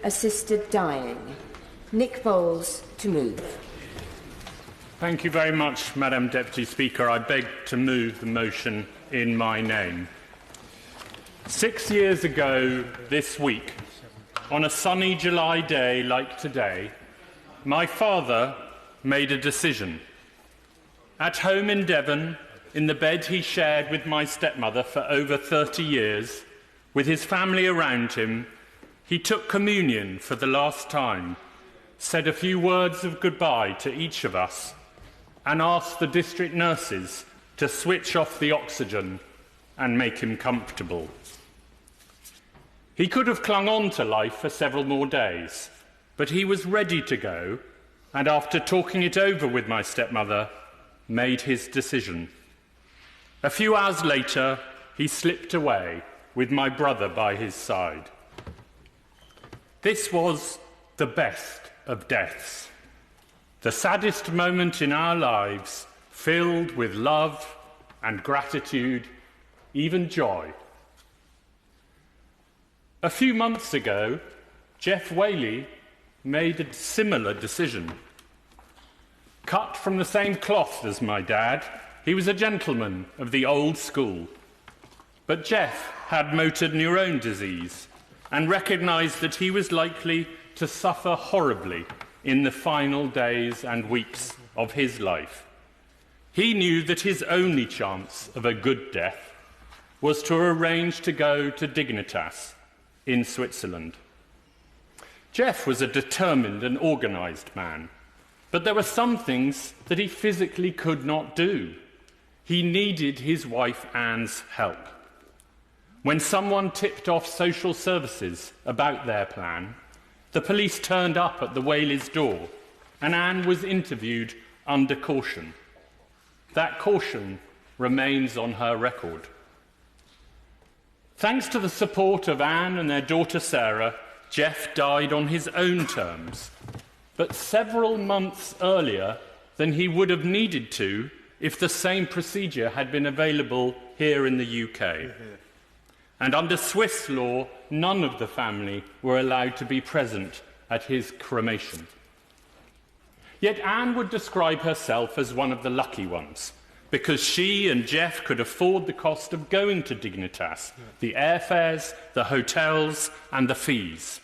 assisted dying. Nick Bowles to move. Thank you very much, Madam Deputy Speaker. I beg to move the motion in my name. 6 years ago this week, on a sunny July day like today, my father made a decision. At home in Devon, in the bed he shared with my stepmother for over 30 years, with his family around him, he took communion for the last time, said a few words of goodbye to each of us, and asked the district nurses to switch off the oxygen and make him comfortable. He could have clung on to life for several more days, but he was ready to go, and after talking it over with my stepmother, made his decision. A few hours later, he slipped away with my brother by his side. This was the best of deaths, the saddest moment in our lives, filled with love and gratitude, even joy. A few months ago, Jeff Whaley made a similar decision. Cut from the same cloth as my dad, he was a gentleman of the old school. But Jeff had motor neurone disease and recognised that he was likely to suffer horribly in the final days and weeks of his life. He knew that his only chance of a good death was to arrange to go to Dignitas in Switzerland. Jeff was a determined and organised man, but there were some things that he physically could not do. He needed his wife Anne's help. When someone tipped off social services about their plan, the police turned up at the Whaleys' door, and Anne was interviewed under caution. That caution remains on her record. Thanks to the support of Anne and their daughter Sarah, Jeff died on his own terms, but several months earlier than he would have needed to if the same procedure had been available here in the UK. And under Swiss law, none of the family were allowed to be present at his cremation. Yet Anne would describe herself as one of the lucky ones, because she and Jeff could afford the cost of going to Dignitas, the airfares, the hotels, and the fees.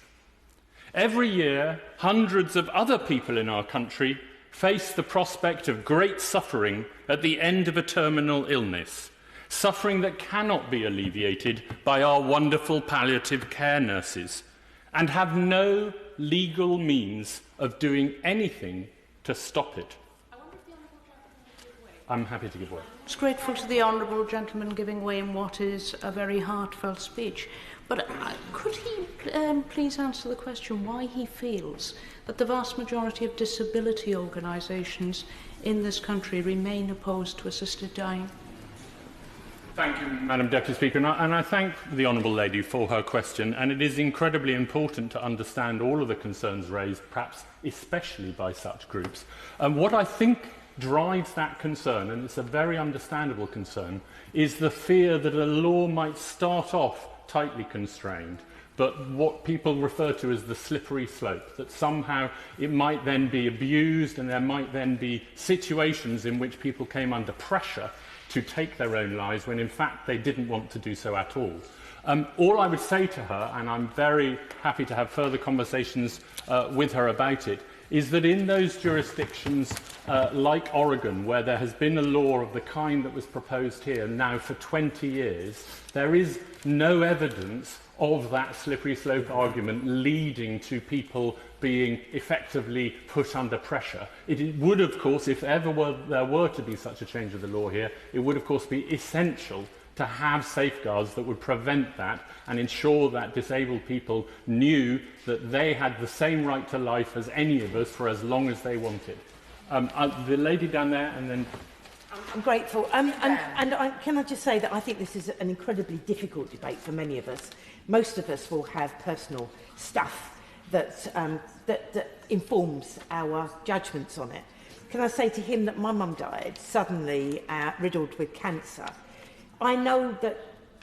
Every year, hundreds of other people in our country face the prospect of great suffering at the end of a terminal illness, suffering that cannot be alleviated by our wonderful palliative care nurses, and have no legal means of doing anything to stop it. I'm happy to give way. It's grateful to the honourable gentleman giving way in what is a very heartfelt speech. But could he please answer the question why he feels that the vast majority of disability organisations in this country remain opposed to assisted dying? Thank you, Madam Deputy Speaker, and I thank the Honourable Lady for her question, and it is incredibly important to understand all of the concerns raised, perhaps especially by such groups. What I think drives that concern, and it's a very understandable concern, is the fear that a law might start off tightly constrained, but what people refer to as the slippery slope, that somehow it might then be abused and there might then be situations in which people came under pressure to take their own lives when in fact they didn't want to do so at all. All I would say to her, and I'm very happy to have further conversations with her about it, is that in those jurisdictions like Oregon, where there has been a law of the kind that was proposed here now for 20 years, there is no evidence of that slippery slope argument leading to people being effectively put under pressure. It would, of course, if ever there were to be such a change of the law here, it would, of course, be essential to have safeguards that would prevent that and ensure that disabled people knew that they had the same right to life as any of us for as long as they wanted. The lady down there, and then... I'm grateful. Can I just say that I think this is an incredibly difficult debate for many of us. Most of us will have personal stuff that informs our judgments on it. Can I say to him that my mum died suddenly, riddled with cancer? I know that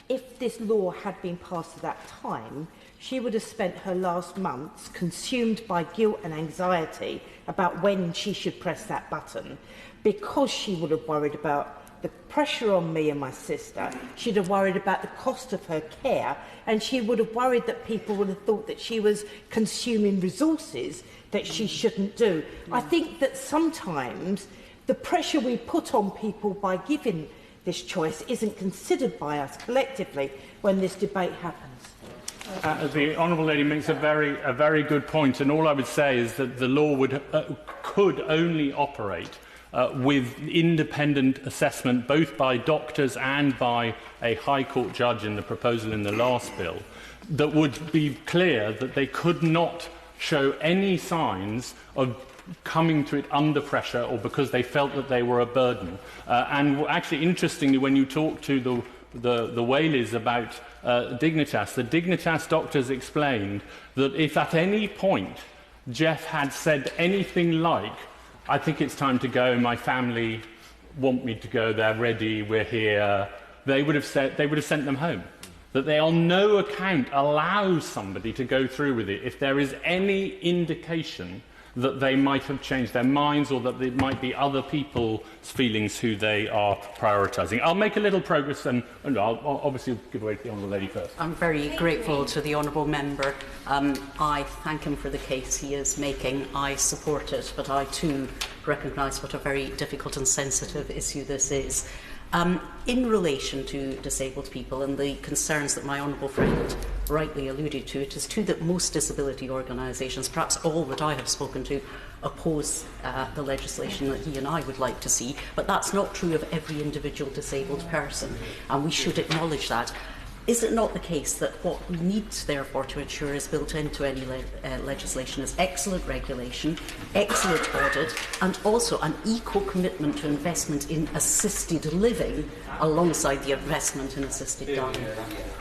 if this law had been passed at that time, she would have spent her last months consumed by guilt and anxiety about when she should press that button, because she would have worried about the pressure on me and my sister, she'd have worried about the cost of her care, and she would have worried that people would have thought that she was consuming resources that she shouldn't do. I think that sometimes the pressure we put on people by giving this choice isn't considered by us collectively when this debate happens. The Honourable Lady makes a very good point, and all I would say is that the law could only operate with independent assessment, both by doctors and by a High Court judge in the proposal in the last bill, that would be clear that they could not show any signs of coming to it under pressure or because they felt that they were a burden. And actually, interestingly, when you talk to the Whaleys about Dignitas, the Dignitas doctors explained that if at any point Jeff had said anything like, "I think it's time to go, my family want me to go, they're ready, we're here," they would have sent them home. That they on no account allow somebody to go through with it if there is any indication that they might have changed their minds or that there might be other people's feelings who they are prioritising. I'll make a little progress and I'll obviously give away to the Honourable Lady first. I'm very grateful to the Honourable Member. I thank him for the case he is making. I support it, but I too recognise what a very difficult and sensitive issue this is. In relation to disabled people and the concerns that my honourable friend rightly alluded to, it is true that most disability organisations, perhaps all that I have spoken to, oppose the legislation that he and I would like to see, but that's not true of every individual disabled person, and we should acknowledge that. Is it not the case that what we need, therefore, to ensure is built into any legislation is excellent regulation, excellent audit, and also an equal commitment to investment in assisted living alongside the investment in assisted dying?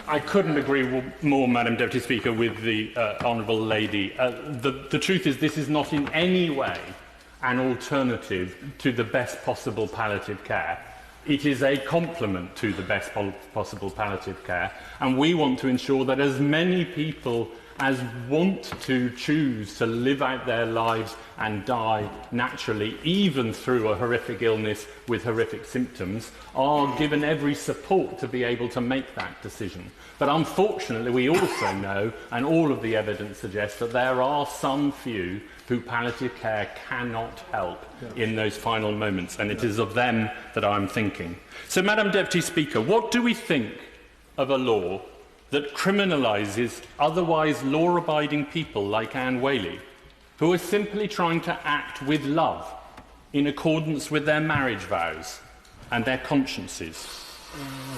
I couldn't agree more, Madam Deputy Speaker, with the Honourable Lady. The truth is this is not in any way an alternative to the best possible palliative care. It is a complement to the best possible palliative care, and we want to ensure that as many people as want to choose to live out their lives and die naturally, even through a horrific illness with horrific symptoms, are given every support to be able to make that decision. But unfortunately, we also know, and all of the evidence suggests, that there are some few who palliative care cannot help in those final moments, and it is of them that I'm thinking. So, Madam Deputy Speaker, what do we think of a law that criminalises otherwise law-abiding people like Anne Whaley, who are simply trying to act with love in accordance with their marriage vows and their consciences?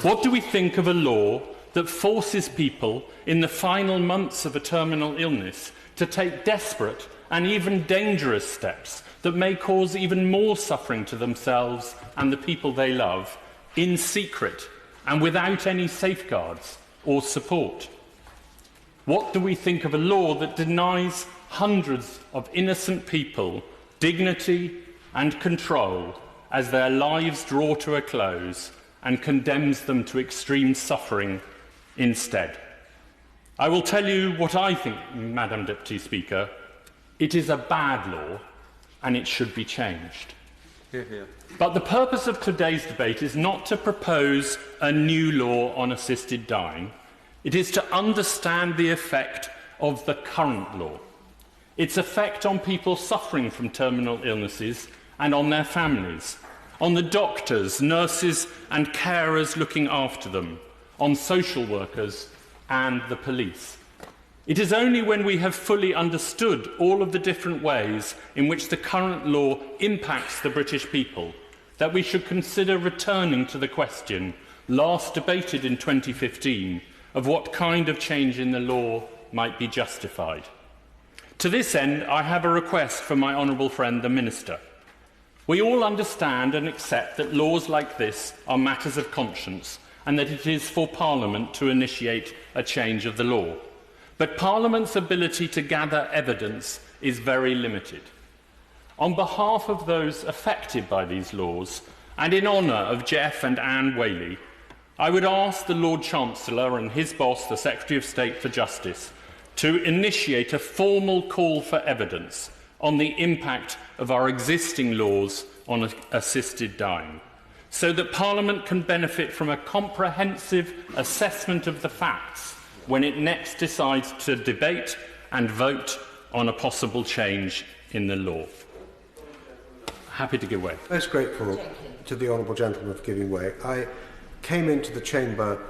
What do we think of a law that forces people in the final months of a terminal illness to take desperate and even dangerous steps that may cause even more suffering to themselves and the people they love, in secret and without any safeguards or support? What do we think of a law that denies hundreds of innocent people dignity and control as their lives draw to a close and condemns them to extreme suffering instead? I will tell you what I think, Madam Deputy Speaker. It is a bad law and it should be changed. Hear, hear. But the purpose of today's debate is not to propose a new law on assisted dying. It is to understand the effect of the current law, its effect on people suffering from terminal illnesses and on their families, on the doctors, nurses and carers looking after them, on social workers and the police. It is only when we have fully understood all of the different ways in which the current law impacts the British people that we should consider returning to the question, last debated in 2015, of what kind of change in the law might be justified. To this end, I have a request for my honourable friend, the Minister. We all understand and accept that laws like this are matters of conscience and that it is for Parliament to initiate a change of the law. But Parliament's ability to gather evidence is very limited. On behalf of those affected by these laws, and in honour of Jeff and Anne Whaley, I would ask the Lord Chancellor and his boss, the Secretary of State for Justice, to initiate a formal call for evidence on the impact of our existing laws on assisted dying, so that Parliament can benefit from a comprehensive assessment of the facts when it next decides to debate and vote on a possible change in the law. Happy to give way. Most grateful to the honourable gentleman for giving way. I came into the chamber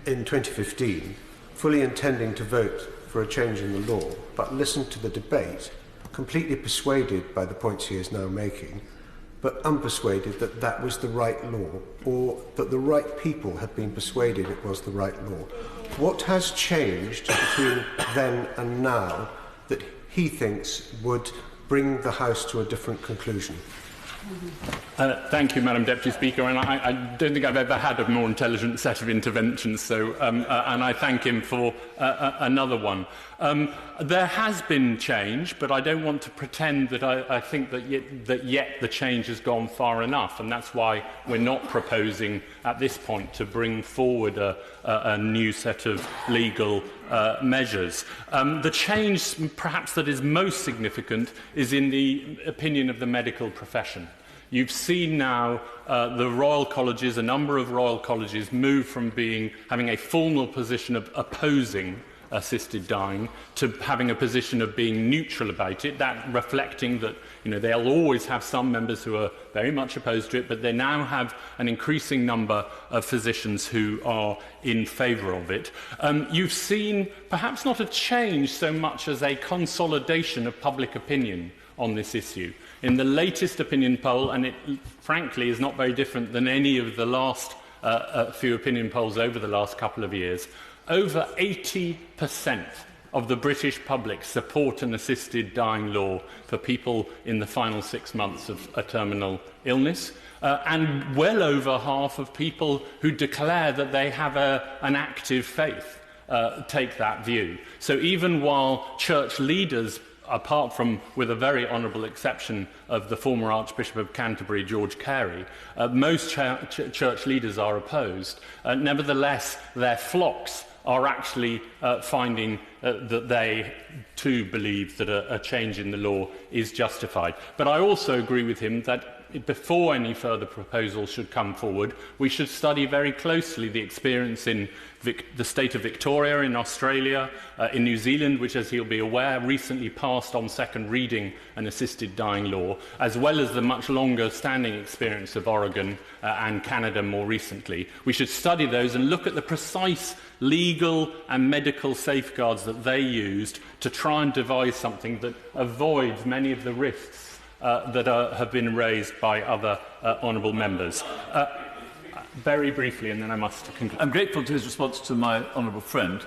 in 2015 fully intending to vote for a change in the law, but listened to the debate, completely persuaded by the points he is now making, but unpersuaded that that was the right law, or that the right people had been persuaded it was the right law. What has changed between then and now that he thinks would bring the House to a different conclusion? Thank you, Madam Deputy Speaker, and I don't think I've ever had a more intelligent set of interventions, so, and I thank him for another one. There has been change, but I don't want to pretend that I think that yet the change has gone far enough, and that's why we're not proposing at this point to bring forward a new set of legal measures. The change, perhaps, that is most significant is in the opinion of the medical profession. You've seen now the Royal Colleges, a number of Royal Colleges, move from having a formal position of opposing assisted dying to having a position of being neutral about it, that reflecting that they'll always have some members who are very much opposed to it, but they now have an increasing number of physicians who are in favour of it. You've seen perhaps not a change so much as a consolidation of public opinion on this issue. In the latest opinion poll, and it frankly is not very different than any of the last few opinion polls over the last couple of years, over 80% of the British public support an assisted dying law for people in the final 6 months of a terminal illness, and well over half of people who declare that they have an active faith take that view. So even while church leaders, apart from with a very honourable exception of the former Archbishop of Canterbury, George Carey, most church leaders are opposed. Nevertheless, their flocks are actually finding that they too believe that a change in the law is justified. But I also agree with him that before any further proposals should come forward, we should study very closely the experience in the state of Victoria in Australia, in New Zealand, which, as he'll be aware, recently passed on second reading an assisted dying law, as well as the much longer standing experience of Oregon and Canada more recently. We should study those and look at the precise legal and medical safeguards that they used to try and devise something that avoids many of the risks that have been raised by other honourable members. Very briefly, and then I must conclude. I'm grateful to his response to my honourable friend.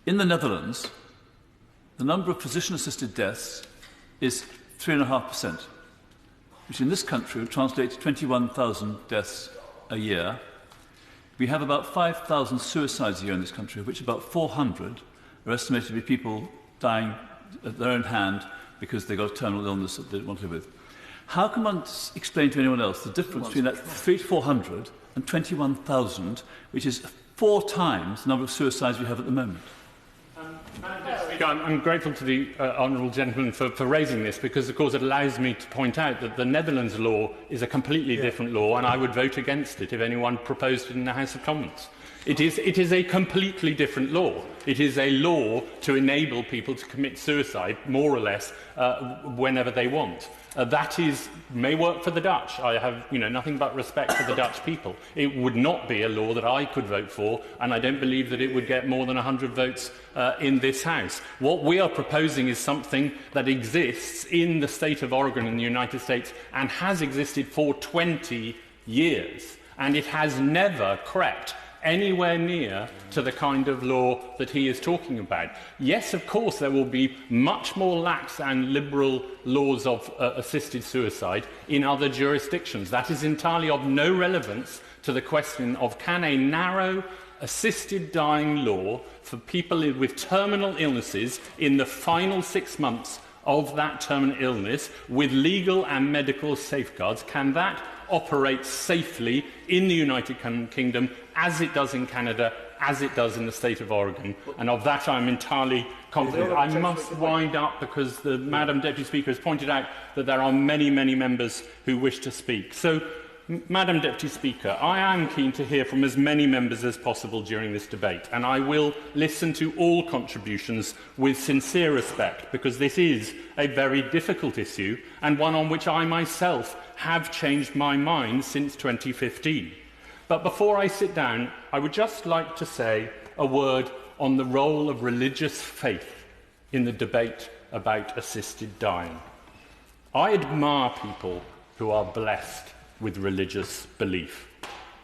In the Netherlands, the number of physician-assisted deaths is 3.5%, which in this country would translate to 21,000 deaths a year. We have about 5,000 suicides a year in this country, of which about 400 are estimated to be people dying at their own hand because they got a terminal illness that they didn't want to live with. How can one explain to anyone else the difference between that 300 to 400 and 21,000, which is 4 times the number of suicides we have at the moment? I'm grateful to the honourable gentleman for raising this because, of course, it allows me to point out that the Netherlands law is a completely different law, and I would vote against it if anyone proposed it in the House of Commons. It is a completely different law. It is a law to enable people to commit suicide, more or less, whenever they want. That may work for the Dutch. I have nothing but respect for the Dutch people. It would not be a law that I could vote for, and I don't believe that it would get more than 100 votes in this House. What we are proposing is something that exists in the state of Oregon in the United States and has existed for 20 years, and it has never crept anywhere near to the kind of law that he is talking about. Yes, of course, there will be much more lax and liberal laws of assisted suicide in other jurisdictions. That is entirely of no relevance to the question of can a narrow assisted dying law for people with terminal illnesses in the final 6 months of that terminal illness with legal and medical safeguards, can that operate safely in the United Kingdom as it does in Canada as it does in the state of Oregon, and of that I'm entirely confident. I must wind up because the Madam Deputy Speaker has pointed out that there are many, many members who wish to speak. So, Madam Deputy Speaker, I am keen to hear from as many members as possible during this debate, and I will listen to all contributions with sincere respect, because this is a very difficult issue and one on which I myself have changed my mind since 2015. But before I sit down, I would just like to say a word on the role of religious faith in the debate about assisted dying. I admire people who are blessed with religious belief.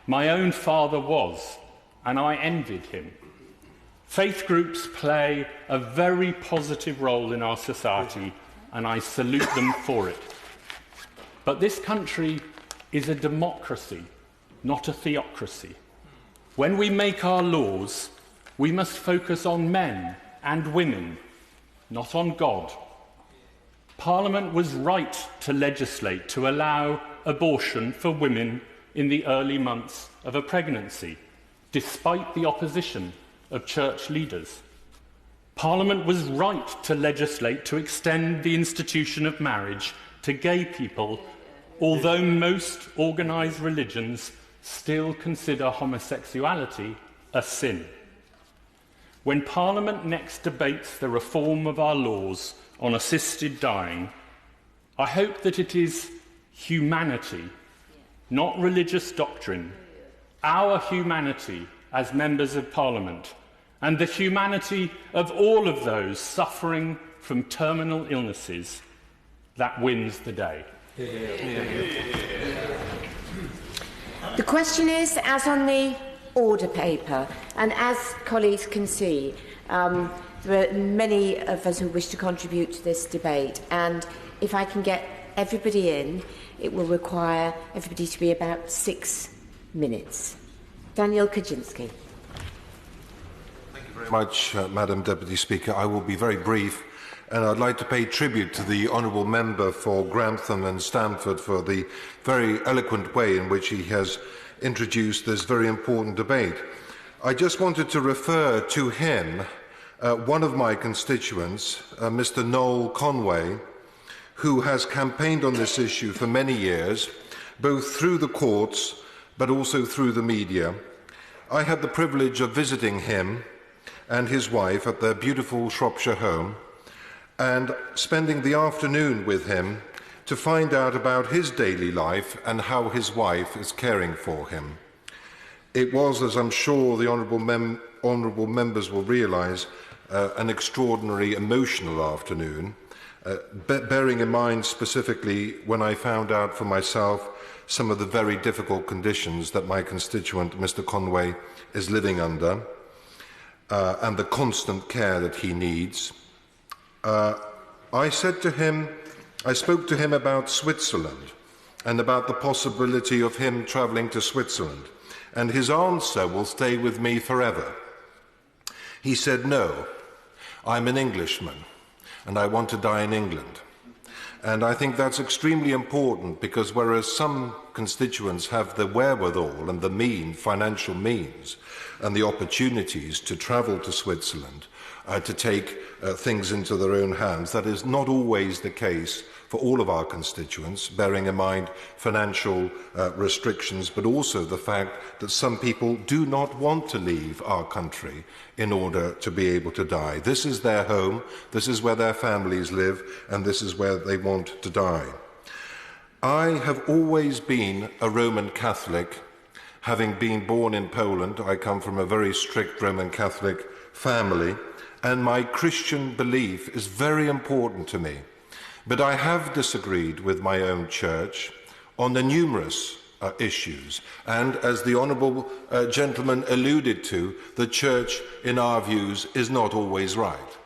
My own father was, and I envied him. Faith groups play a very positive role in our society, and I salute them for it. But this country is a democracy, not a theocracy. When we make our laws, we must focus on men and women, not on God. Parliament was right to legislate to allow abortion for women in the early months of a pregnancy, despite the opposition of church leaders. Parliament was right to legislate to extend the institution of marriage to gay people, although most organised religions still consider homosexuality a sin. When Parliament next debates the reform of our laws on assisted dying, I hope that it is humanity, not religious doctrine, our humanity as members of Parliament, and the humanity of all of those suffering from terminal illnesses that wins the day. The question is, as on the order paper, and as colleagues can see, there are many of us who wish to contribute to this debate, and if I can get everybody in, it will require everybody to be about 6 minutes. Daniel Kaczynski. Thank you very much, Madam Deputy Speaker. I will be very brief, and I'd like to pay tribute to the Honourable Member for Grantham and Stamford for the very eloquent way in which he has introduced this very important debate. I just wanted to refer to him, one of my constituents, Mr. Noel Conway, who has campaigned on this issue for many years, both through the courts but also through the media. I had the privilege of visiting him and his wife at their beautiful Shropshire home and spending the afternoon with him to find out about his daily life and how his wife is caring for him. It was, as I'm sure the honourable members will realise, an extraordinary emotional afternoon, bearing in mind specifically when I found out for myself some of the very difficult conditions that my constituent, Mr. Conway, is living under, and the constant care that he needs. I spoke to him about Switzerland and about the possibility of him travelling to Switzerland, and his answer will stay with me forever. He said, "No, I'm an Englishman, and I want to die in England." And I think that's extremely important, because whereas some constituents have the wherewithal and the financial means and the opportunities to travel to Switzerland, to take things into their own hands, that is not always the case for all of our constituents, bearing in mind financial restrictions, but also the fact that some people do not want to leave our country in order to be able to die. This is their home, this is where their families live, and this is where they want to die. I have always been a Roman Catholic. Having been born in Poland, I come from a very strict Roman Catholic family, and my Christian belief is very important to me. But I have disagreed with my own church on the numerous issues. And as the honourable gentleman alluded to, the church, in our views, is not always right.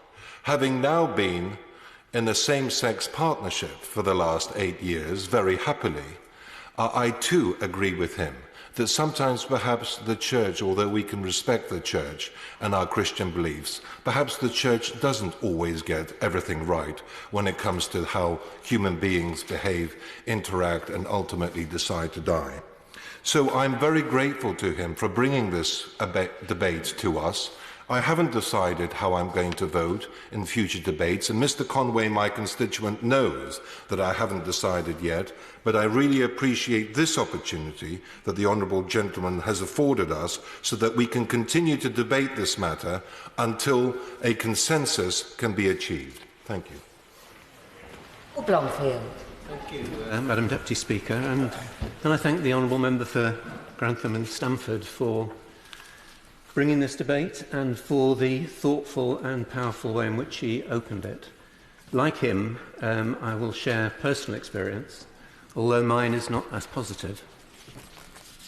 Having now been in a same-sex partnership for the last 8 years, very happily, I too agree with him that sometimes perhaps the church, although we can respect the church and our Christian beliefs, perhaps the church doesn't always get everything right when it comes to how human beings behave, interact, and ultimately decide to die. So I'm very grateful to him for bringing this debate to us. I haven't decided how I'm going to vote in future debates, and Mr. Conway, my constituent, knows that I haven't decided yet, but I really appreciate this opportunity that the Honourable Gentleman has afforded us so that we can continue to debate this matter until a consensus can be achieved. Thank you. Blomfield. Thank you, Madam Deputy Speaker, and I thank the Honourable Member for Grantham and Stamford for bringing this debate and for the thoughtful and powerful way in which he opened it. Like him, I will share personal experience, although mine is not as positive.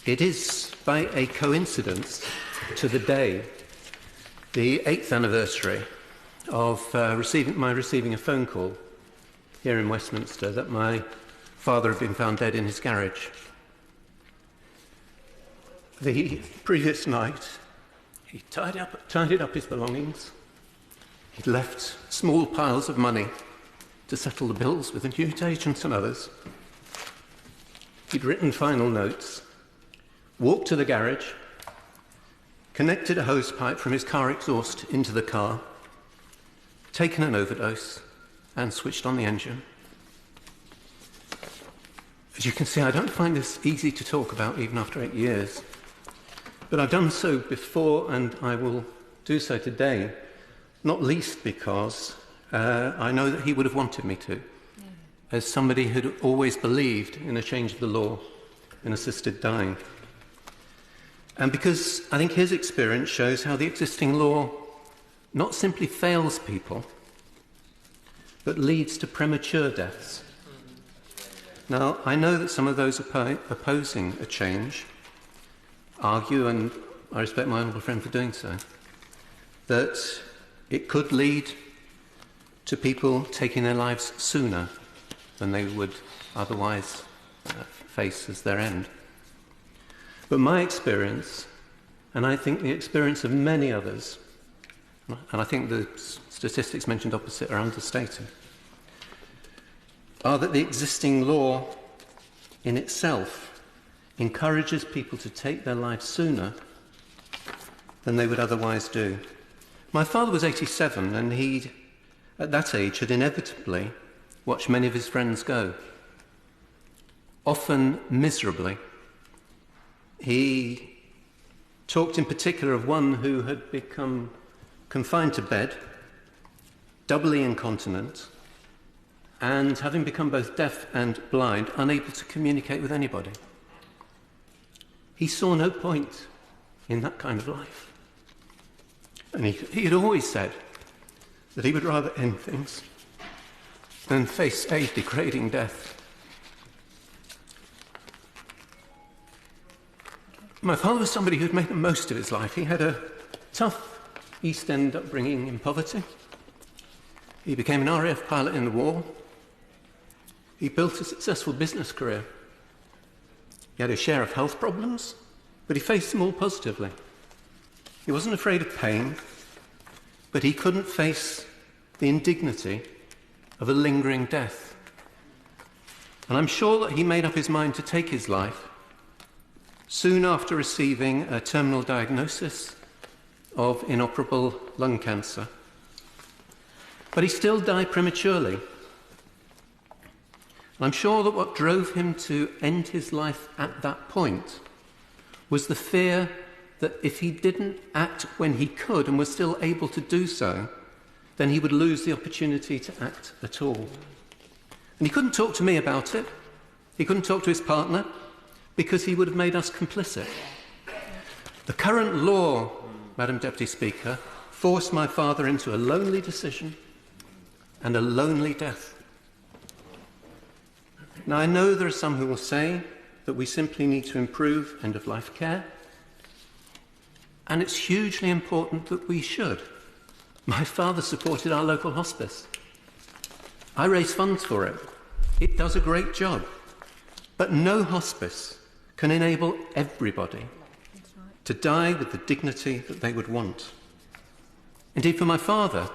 It is by a coincidence to the day, the 8th anniversary of receiving a phone call here in Westminster that my father had been found dead in his garage. The previous night, he tidied up his belongings. He'd left small piles of money to settle the bills with the newsagents and others. He'd written final notes, walked to the garage, connected a hose pipe from his car exhaust into the car, taken an overdose, and switched on the engine. As you can see, I don't find this easy to talk about even after 8 years. But I've done so before, and I will do so today, not least because I know that he would have wanted me to, as somebody who'd always believed in a change of the law in assisted dying. And because I think his experience shows how the existing law not simply fails people, but leads to premature deaths. Now, I know that some of those opposing a change argue, and I respect my honourable friend for doing so, that it could lead to people taking their lives sooner than they would otherwise face as their end. But my experience, and I think the experience of many others, and I think the statistics mentioned opposite are understated, are that the existing law in itself encourages people to take their lives sooner than they would otherwise do. My father was 87, and he, at that age, had inevitably watched many of his friends go, often miserably. He talked in particular of one who had become confined to bed, doubly incontinent, and having become both deaf and blind, unable to communicate with anybody. He saw no point in that kind of life. And he had always said that he would rather end things than face a degrading death. My father was somebody who had made the most of his life. He had a tough East End upbringing in poverty. He became an RAF pilot in the war. He built a successful business career. He had a share of health problems, but he faced them all positively. He wasn't afraid of pain, but he couldn't face the indignity of a lingering death. And I'm sure that he made up his mind to take his life soon after receiving a terminal diagnosis of inoperable lung cancer. But he still died prematurely. I'm sure that what drove him to end his life at that point was the fear that if he didn't act when he could and was still able to do so, then he would lose the opportunity to act at all. And he couldn't talk to me about it. He couldn't talk to his partner because he would have made us complicit. The current law, Madam Deputy Speaker, forced my father into a lonely decision and a lonely death. Now, I know there are some who will say that we simply need to improve end-of-life care, and it's hugely important that we should. My father supported our local hospice. I raise funds for it. It does a great job. But no hospice can enable everybody to die with the dignity that they would want. Indeed, for my father,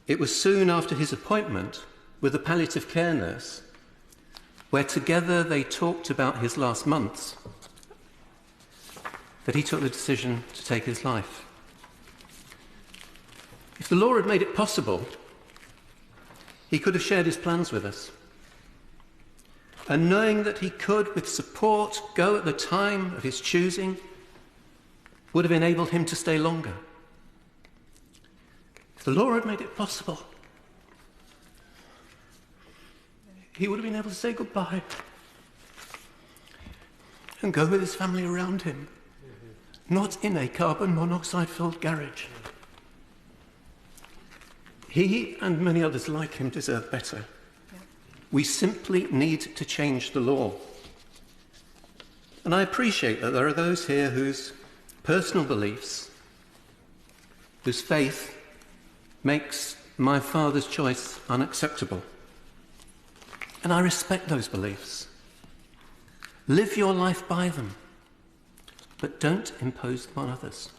it was soon after his appointment with a palliative care nurse where together they talked about his last months that he took the decision to take his life. If the law had made it possible, he could have shared his plans with us. And knowing that he could, with support, go at the time of his choosing, would have enabled him to stay longer. If the law had made it possible, he would have been able to say goodbye and go with his family around him, not in a carbon monoxide-filled garage. He and many others like him deserve better. We simply need to change the law. And I appreciate that there are those here whose personal beliefs, whose faith makes my father's choice unacceptable. And I respect those beliefs. Live your life by them, but don't impose them on others.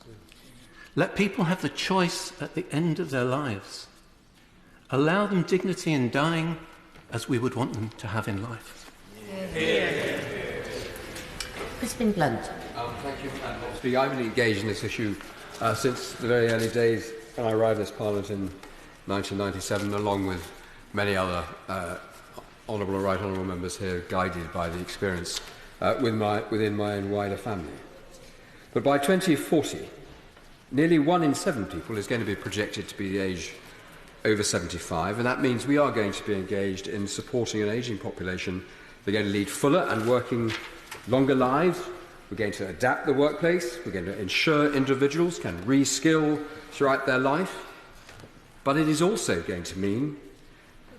Let people have the choice at the end of their lives. Allow them dignity in dying as we would want them to have in life. Crispin Blunt. Thank you, Madam Speaker. I've been engaged in this issue since the very early days when I arrived as Parliament in 1997, along with many other honourable and right honourable members here, guided by the experience within my own wider family. But by 2040, nearly 1 in 7 people is going to be projected to be the age over 75, and that means we are going to be engaged in supporting an ageing population. They're going to lead fuller and working longer lives. We're going to adapt the workplace. We're going to ensure individuals can re-skill throughout their life. But it is also going to mean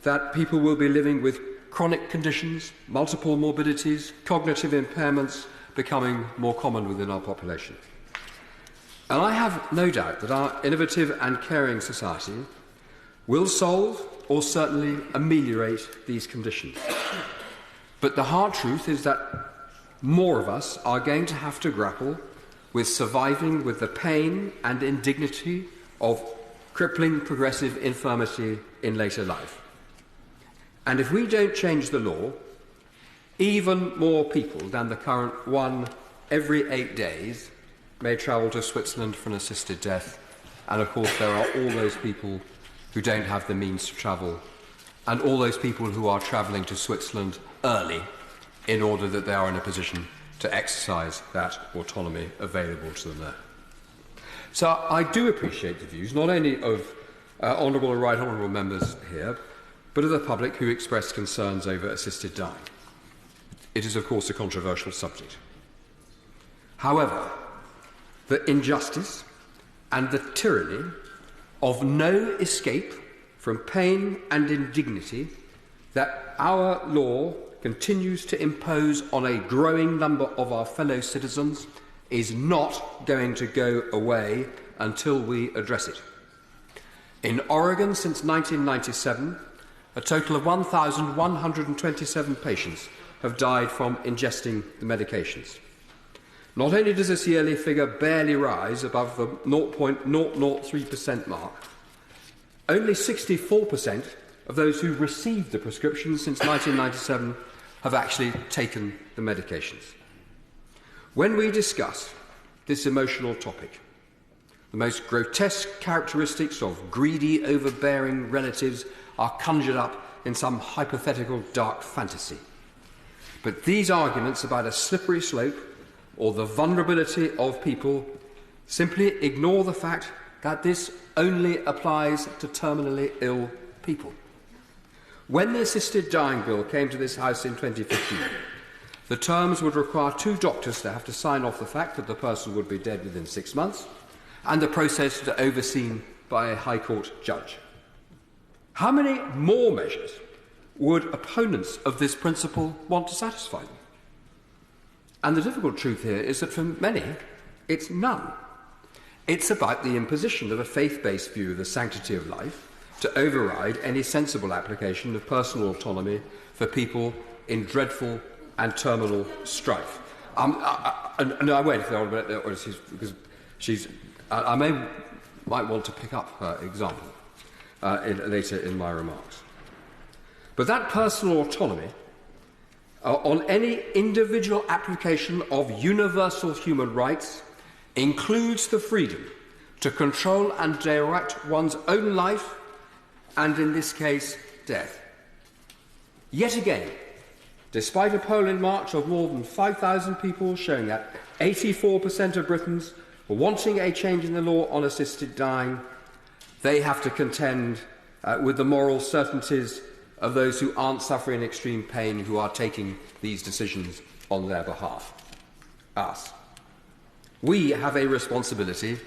that people will be living with chronic conditions, multiple morbidities, cognitive impairments becoming more common within our population. And I have no doubt that our innovative and caring society will solve or certainly ameliorate these conditions. But the hard truth is that more of us are going to have to grapple with surviving with the pain and indignity of crippling progressive infirmity in later life. And if we don't change the law, even more people than the current 1 every 8 days may travel to Switzerland for an assisted death. And of course there are all those people who don't have the means to travel, and all those people who are travelling to Switzerland early in order that they are in a position to exercise that autonomy available to them there. So I do appreciate the views, not only of honourable and right honourable members here, but of the public who express concerns over assisted dying. It is, of course, a controversial subject. However, the injustice and the tyranny of no escape from pain and indignity that our law continues to impose on a growing number of our fellow citizens is not going to go away until we address it. In Oregon, since 1997, a total of 1,127 patients have died from ingesting the medications. Not only does this yearly figure barely rise above the 0.003% mark, only 64% of those who received the prescription since 1997 have actually taken the medications. When we discuss this emotional topic, the most grotesque characteristics of greedy, overbearing relatives are conjured up in some hypothetical dark fantasy. But these arguments about a slippery slope or the vulnerability of people simply ignore the fact that this only applies to terminally ill people. When the assisted dying bill came to this House in 2015, the terms would require 2 doctors to have to sign off the fact that the person would be dead within 6 months, and the process to be overseen by a High Court judge. How many more measures would opponents of this principle want to satisfy them? And the difficult truth here is that for many, it's none. It's about the imposition of a faith-based view of the sanctity of life to override any sensible application of personal autonomy for people in dreadful and terminal strife. And I wait for because I might want to pick up her example later in my remarks. But that personal autonomy on any individual application of universal human rights includes the freedom to control and direct one's own life, and in this case, death. Yet again, despite a poll in March of more than 5,000 people showing that 84% of Britons were wanting a change in the law on assisted dying, they have to contend with the moral certainties of those who aren't suffering extreme pain, who are taking these decisions on their behalf. Us. We have a responsibility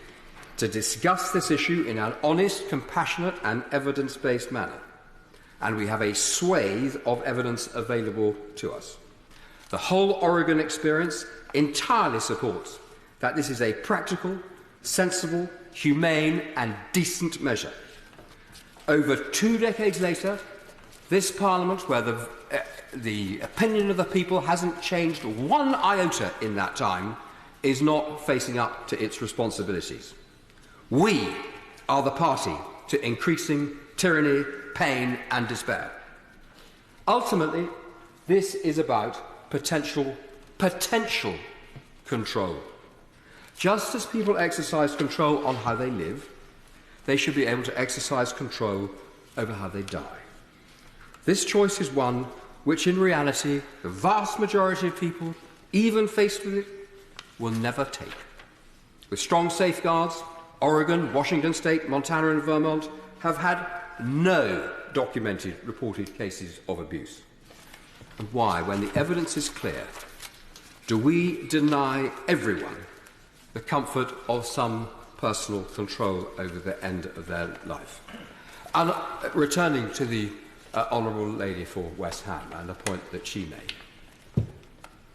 to discuss this issue in an honest, compassionate and evidence-based manner. And we have a swathe of evidence available to us. The whole Oregon experience entirely supports that this is a practical, sensible, humane and decent measure. Over 2 decades later, this Parliament, where the opinion of the people hasn't changed one iota in that time, is not facing up to its responsibilities. We are the party to increasing tyranny, pain and despair. Ultimately, this is about potential control. Just as people exercise control on how they live, they should be able to exercise control over how they die. This choice is one which, in reality, the vast majority of people, even faced with it, will never take. With strong safeguards, Oregon, Washington State, Montana and Vermont have had no documented reported cases of abuse. And why, when the evidence is clear, do we deny everyone the comfort of some personal control over the end of their life? And returning to the Honourable Lady for West Ham and the point that she made,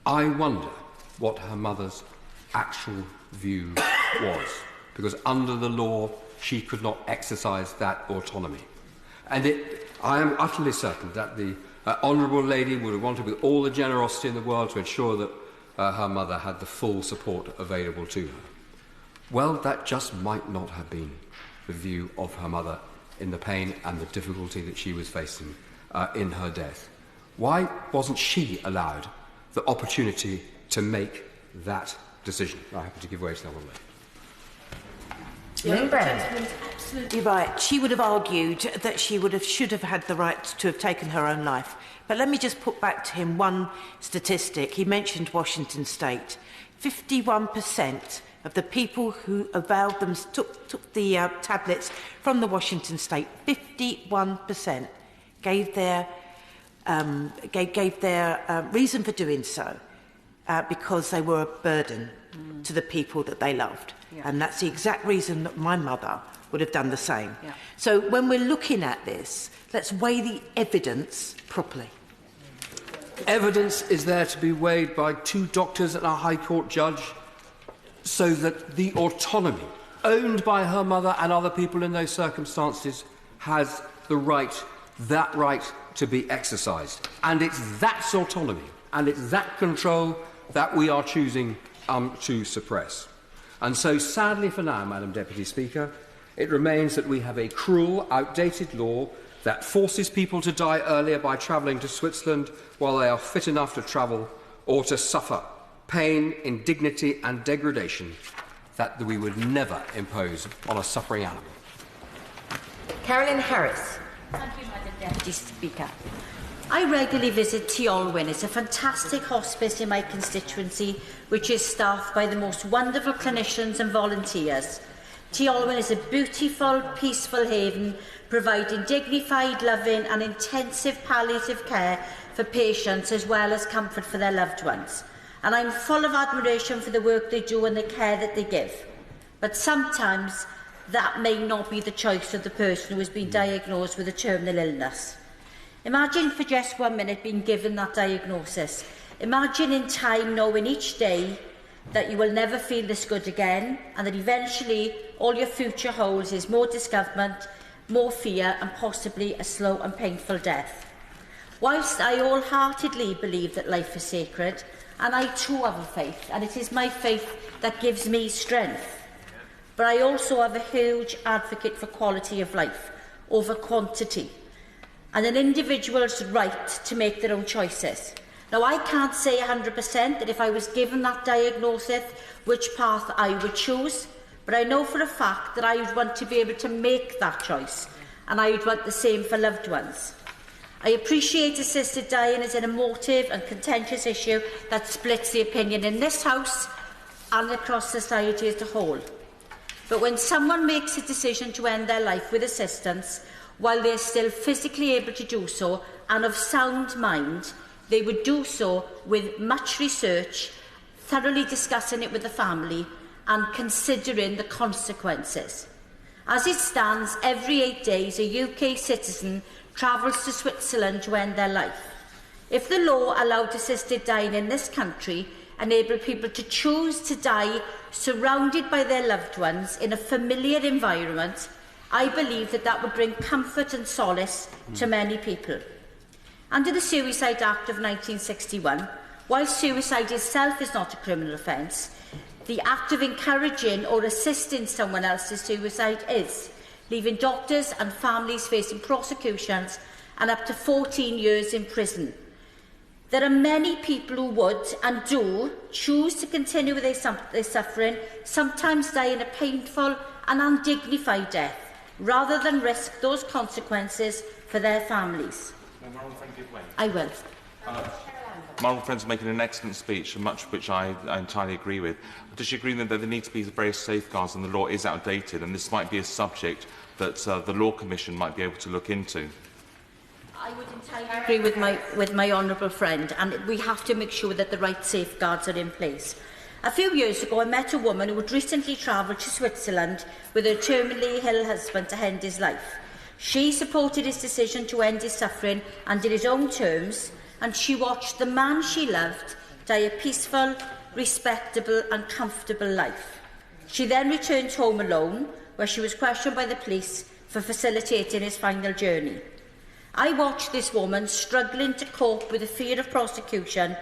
I wonder what her mother's actual view was, because under the law she could not exercise that autonomy. And I am utterly certain that the Honourable Lady would have wanted, with all the generosity in the world, to ensure that her mother had the full support available to her. Well, that just might not have been the view of her mother in the pain and the difficulty that she was facing in her death. Why wasn't she allowed the opportunity to make that decision? I happen to give way to that one. Absolutely right. She would have argued that she should have had the right to have taken her own life. But let me just put back to him one statistic. He mentioned Washington State. 51% of the people who availed them took the tablets from the Washington State. 51% gave their reason for doing so because they were a burden to the people that they loved. Yeah. And that's the exact reason that my mother would have done the same. Yeah. So when we're looking at this, let's weigh the evidence properly. Evidence is there to be weighed by 2 doctors and a High Court judge, so that the autonomy owned by her mother and other people in those circumstances has that right to be exercised. And it's that autonomy and it's that control that we are choosing to suppress. And so, sadly for now, Madam Deputy Speaker, it remains that we have a cruel, outdated law that forces people to die earlier by travelling to Switzerland while they are fit enough to travel, or to suffer pain, indignity and degradation that we would never impose on a suffering animal. Carolyn Harris. Thank you, Madam Deputy Speaker. I regularly visit Tolwyn. It's a fantastic hospice in my constituency, which is staffed by the most wonderful clinicians and volunteers. Tolwyn is a beautiful, peaceful haven, providing dignified, loving and intensive palliative care for patients as well as comfort for their loved ones. And I'm full of admiration for the work they do and the care that they give. But sometimes that may not be the choice of the person who has been diagnosed with a terminal illness. Imagine for just 1 minute being given that diagnosis. Imagine in time knowing each day that you will never feel this good again, and that eventually all your future holds is more discomfort, more fear and possibly a slow and painful death. Whilst I wholeheartedly believe that life is sacred, and I too have a faith, and it is my faith that gives me strength, but I also have a huge advocate for quality of life over quantity, and an individual's right to make their own choices. Now, I can't say 100% that if I was given that diagnosis, which path I would choose, but I know for a fact that I would want to be able to make that choice, and I would want the same for loved ones. I appreciate assisted dying is an emotive and contentious issue that splits the opinion in this House and across society as a whole. But when someone makes a decision to end their life with assistance, while they are still physically able to do so and of sound mind, they would do so with much research, thoroughly discussing it with the family and considering the consequences. As it stands, every 8 days a UK citizen travels to Switzerland to end their life. If the law allowed assisted dying in this country enabled people to choose to die surrounded by their loved ones in a familiar environment, I believe that that would bring comfort and solace to many people. Under the Suicide Act of 1961, while suicide itself is not a criminal offence, the act of encouraging or assisting someone else's suicide is, leaving doctors and families facing prosecutions and up to 14 years in prison. There are many people who would and do choose to continue with their suffering, sometimes die in a painful and undignified death, rather than risk those consequences for their families. I will. My honourable friend's making an excellent speech, much of which I entirely agree with. Does she agree that there need to be various safeguards and the law is outdated, and this might be a subject that the Law Commission might be able to look into? I would entirely agree with my honourable friend, and we have to make sure that the right safeguards are in place. A few years ago, I met a woman who had recently travelled to Switzerland with her terminally ill husband to end his life. She supported his decision to end his suffering under his own terms, and she watched the man she loved die a peaceful, respectable and comfortable life. She then returned home alone, where she was questioned by the police for facilitating his final journey. I watched this woman struggling to cope with the fear of prosecution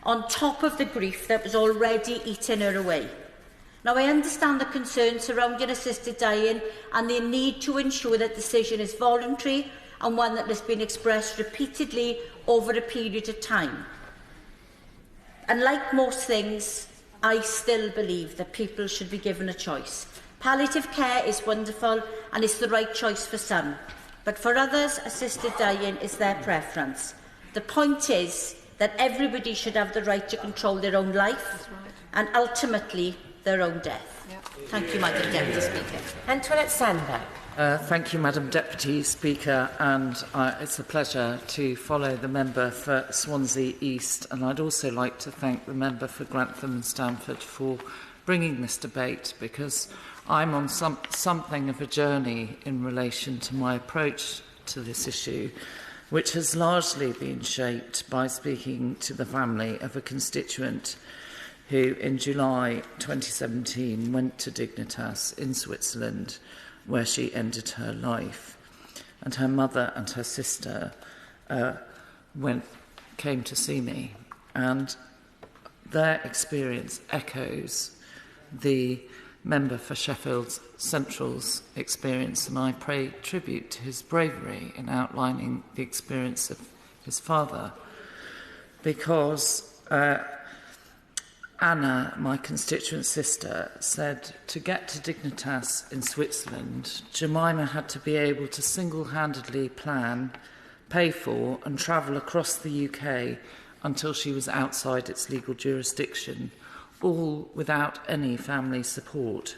on top of the grief that was already eating her away. Now, I understand the concerns surrounding assisted dying and the need to ensure that the decision is voluntary and one that has been expressed repeatedly over a period of time. And like most things, I still believe that people should be given a choice. Palliative care is wonderful and it's the right choice for some, but for others, assisted dying is their preference. The point is that everybody should have the right to control their own life and ultimately their own death. Thank you, Madam Deputy Speaker. Antoinette Sandbach. Thank you, Madam Deputy Speaker, and it's a pleasure to follow the member for Swansea East, and I'd also like to thank the member for Grantham and Stamford for bringing this debate, because I'm on something of a journey in relation to my approach to this issue, which has largely been shaped by speaking to the family of a constituent who in July 2017 went to Dignitas in Switzerland, where she ended her life. And her mother and her sister came to see me, and their experience echoes the member for Sheffield Central's experience, and I pay tribute to his bravery in outlining the experience of his father, because Anna, my constituent sister, said to get to Dignitas in Switzerland, Jemima had to be able to single-handedly plan, pay for and travel across the UK until she was outside its legal jurisdiction, all without any family support.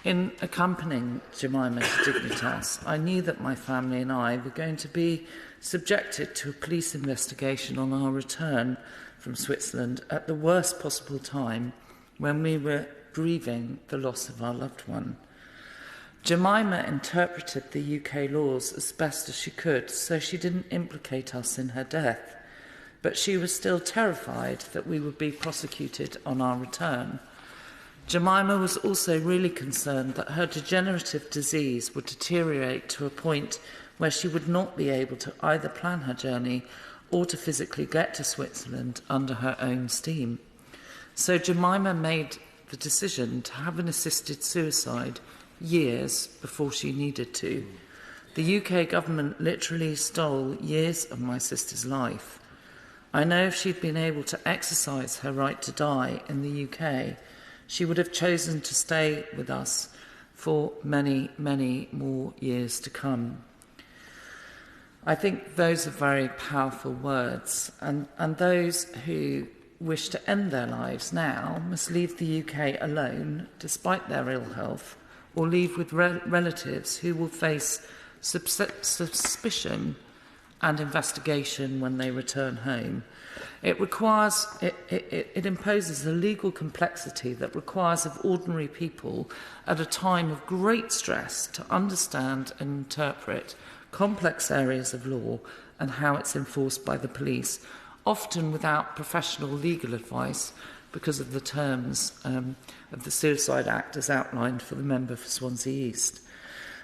In accompanying Jemima to Dignitas, I knew that my family and I were going to be subjected to a police investigation on our return from Switzerland at the worst possible time, when we were grieving the loss of our loved one. Jemima interpreted the UK laws as best as she could, so she didn't implicate us in her death, but she was still terrified that we would be prosecuted on our return. Jemima was also really concerned that her degenerative disease would deteriorate to a point where she would not be able to either plan her journey or to physically get to Switzerland under her own steam. So Jemima made the decision to have an assisted suicide years before she needed to. The UK government literally stole years of my sister's life. I know if she'd been able to exercise her right to die in the UK, she would have chosen to stay with us for many, many more years to come. I think those are very powerful words, and those who wish to end their lives now must leave the UK alone, despite their ill health, or leave with relatives who will face suspicion and investigation when they return home. It imposes a legal complexity that requires of ordinary people at a time of great stress to understand and interpret complex areas of law and how it's enforced by the police, often without professional legal advice because of the terms of the Suicide Act as outlined for the member for Swansea East.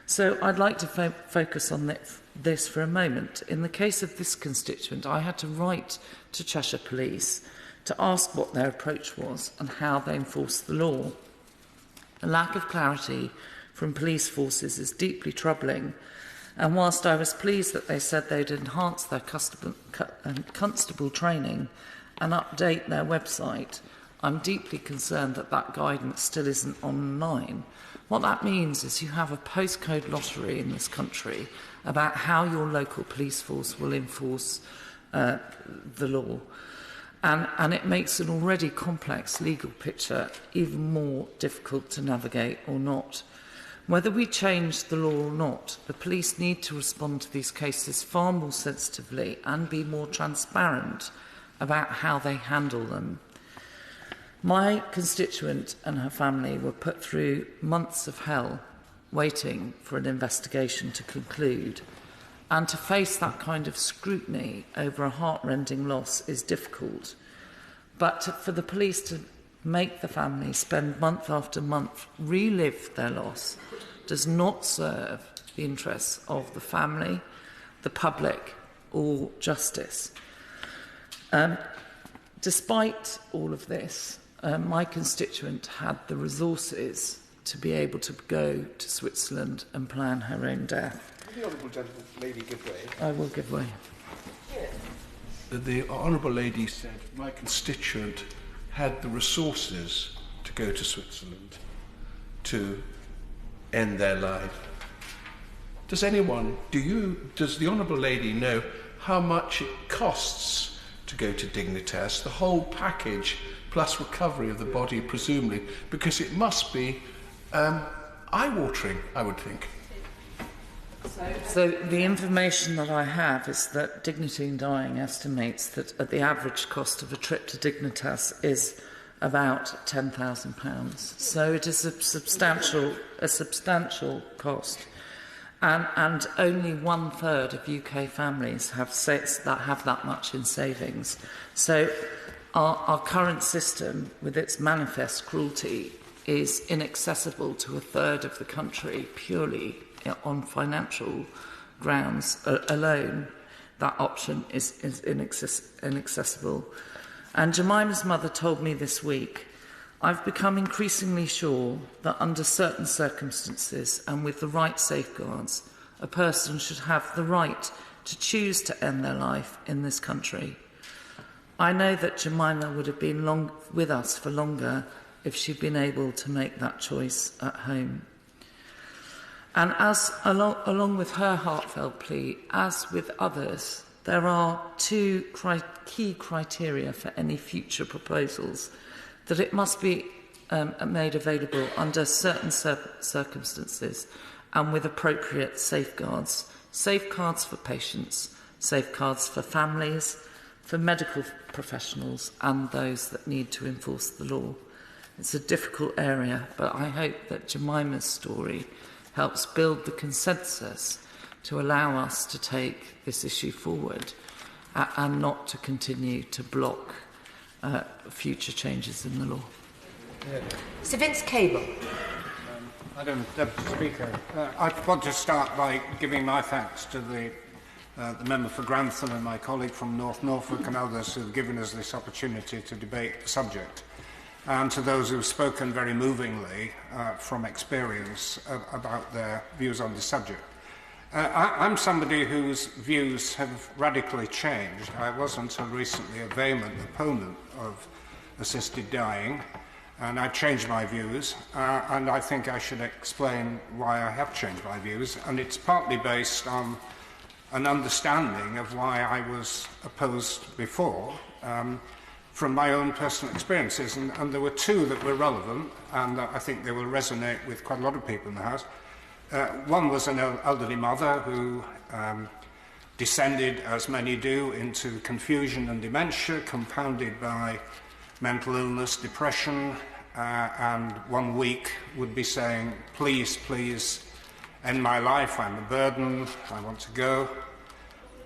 So I'd like to focus on this for a moment. In the case of this constituent, I had to write to Cheshire Police to ask what their approach was and how they enforced the law. A lack of clarity from police forces is deeply troubling, and whilst I was pleased that they said they'd enhance their constable training and update their website, I'm deeply concerned that that guidance still isn't online. What that means is you have a postcode lottery in this country about how your local police force will enforce the law. And it makes an already complex legal picture even more difficult to navigate or not. Whether we change the law or not, the police need to respond to these cases far more sensitively and be more transparent about how they handle them. My constituent and her family were put through months of hell waiting for an investigation to conclude, and to face that kind of scrutiny over a heart-rending loss is difficult. But for the police to make the family spend month after month relive their loss does not serve the interests of the family, the public, or justice. Despite all of this, my constituent had the resources to be able to go to Switzerland and plan her own death. Will the Honourable Gentleman Lady give way? I will give way. The Honourable Lady said my constituent had the resources to go to Switzerland to end their life. Does the Honourable Lady know how much it costs to go to Dignitas, the whole package plus recovery of the body, presumably, because it must be eye-watering, I would think. So the information that I have is that Dignity in Dying estimates that the average cost of a trip to Dignitas is about £10,000. So it is a substantial cost. And only 1/3 of UK families have that much in savings. So our current system, with its manifest cruelty, is inaccessible to 1/3 of the country purely on financial grounds alone. That option is inaccessible. And Jemima's mother told me this week, I've become increasingly sure that under certain circumstances and with the right safeguards, a person should have the right to choose to end their life in this country. I know that Jemima would have been with us for longer if she'd been able to make that choice at home. And along with her heartfelt plea, as with others, there are two key criteria for any future proposals: that it must be made available under certain circumstances and with appropriate safeguards. Safeguards for patients, safeguards for families, for medical professionals and those that need to enforce the law. It's a difficult area, but I hope that Jemima's story helps build the consensus to allow us to take this issue forward and not to continue to block future changes in the law. Sir Vince Cable. Madam Deputy Speaker, I want to start by giving my thanks to the member for Grantham and my colleague from North Norfolk and others who have given us this opportunity to debate the subject, and to those who have spoken very movingly from experience about their views on the subject. I'm somebody whose views have radically changed. I was until recently a vehement opponent of assisted dying, and I've changed my views, and I think I should explain why I have changed my views, and it's partly based on an understanding of why I was opposed before, from my own personal experiences, and there were two that were relevant, and I think they will resonate with quite a lot of people in the House. One was an elderly mother who descended, as many do, into confusion and dementia, compounded by mental illness, depression, and 1 week would be saying, please, please, end my life, I'm a burden, I want to go.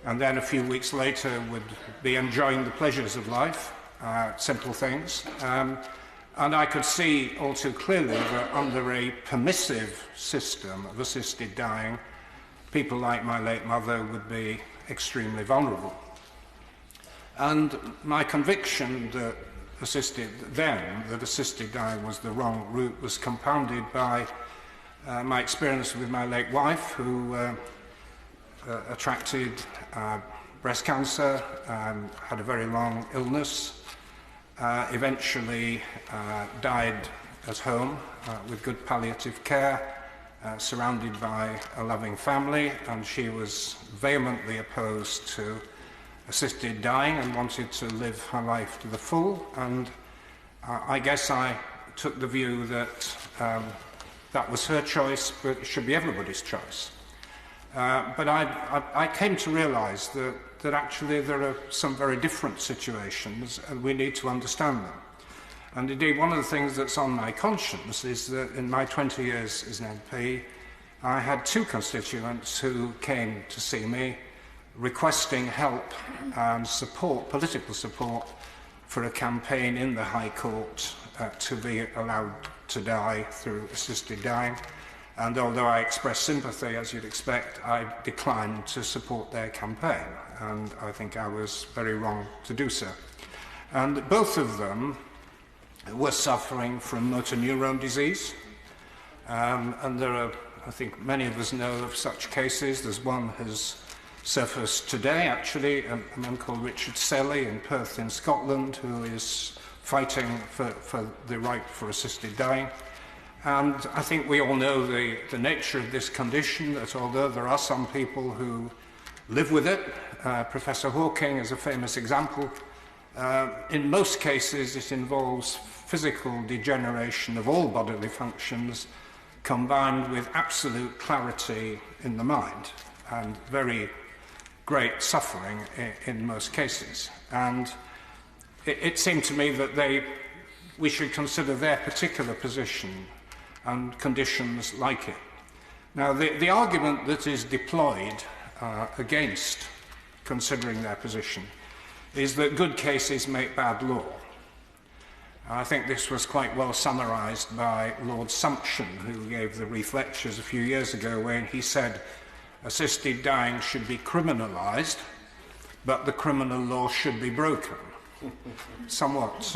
And then a few weeks later would be enjoying the pleasures of life, simple things. And I could see all too clearly that under a permissive system of assisted dying, people like my late mother would be extremely vulnerable. And my conviction that assisted dying was the wrong route was compounded by my experience with my late wife, who attracted breast cancer, had a very long illness, eventually died at home with good palliative care, surrounded by a loving family, and she was vehemently opposed to assisted dying and wanted to live her life to the full. And I guess I took the view that that was her choice, but it should be everybody's choice. But I came to realise that actually there are some very different situations and we need to understand them. And indeed, one of the things that's on my conscience is that in my 20 years as an MP, I had two constituents who came to see me requesting help and support, political support, for a campaign in the High Court to be allowed to die through assisted dying. And although I expressed sympathy, as you'd expect, I declined to support their campaign. And I think I was very wrong to do so. And both of them were suffering from motor neurone disease. And there are, I think many of us know of such cases. There's one has surfaced today, actually, a man called Richard Selly in Perth in Scotland, who is fighting for the right for assisted dying. And I think we all know the nature of this condition, that although there are some people who live with it, Professor Hawking is a famous example, in most cases it involves physical degeneration of all bodily functions combined with absolute clarity in the mind and very great suffering in most cases. And it seemed to me that we should consider their particular position and conditions like it. Now, the argument that is deployed against considering their position is that good cases make bad law. I think this was quite well summarised by Lord Sumption, who gave the Reith Lectures a few years ago, when he said assisted dying should be criminalised, but the criminal law should be broken. Somewhat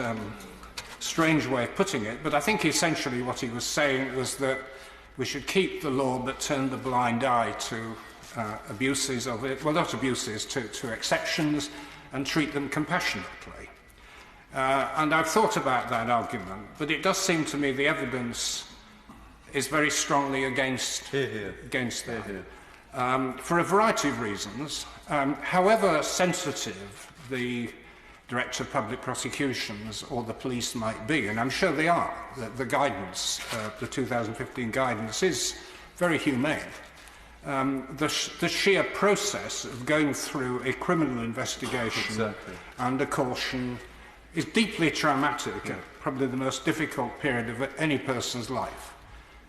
strange way of putting it, but I think essentially what he was saying was that we should keep the law but turn the blind eye to abuses of it, well, not abuses, to exceptions, and treat them compassionately. And I've thought about that argument, but it does seem to me the evidence is very strongly against that. For a variety of reasons. However sensitive the Director of Public Prosecutions or the police might be, and I'm sure they are, the guidance, the 2015 guidance is very humane. The sheer process of going through a criminal investigation and a caution is deeply traumatic, probably the most difficult period of any person's life.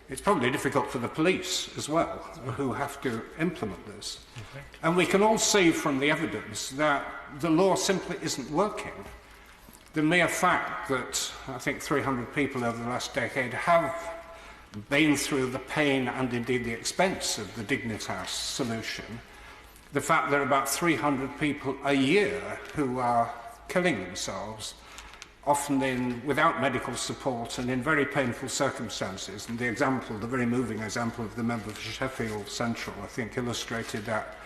It's probably difficult for the police as well, who have to implement this. And we can all see from the evidence that the law simply isn't working. The mere fact that I think 300 people over the last decade have been through the pain and indeed the expense of the Dignitas solution, the fact there are about 300 people a year who are killing themselves, often without medical support and in very painful circumstances. And the very moving example of the member for Sheffield Central, I think, illustrated that,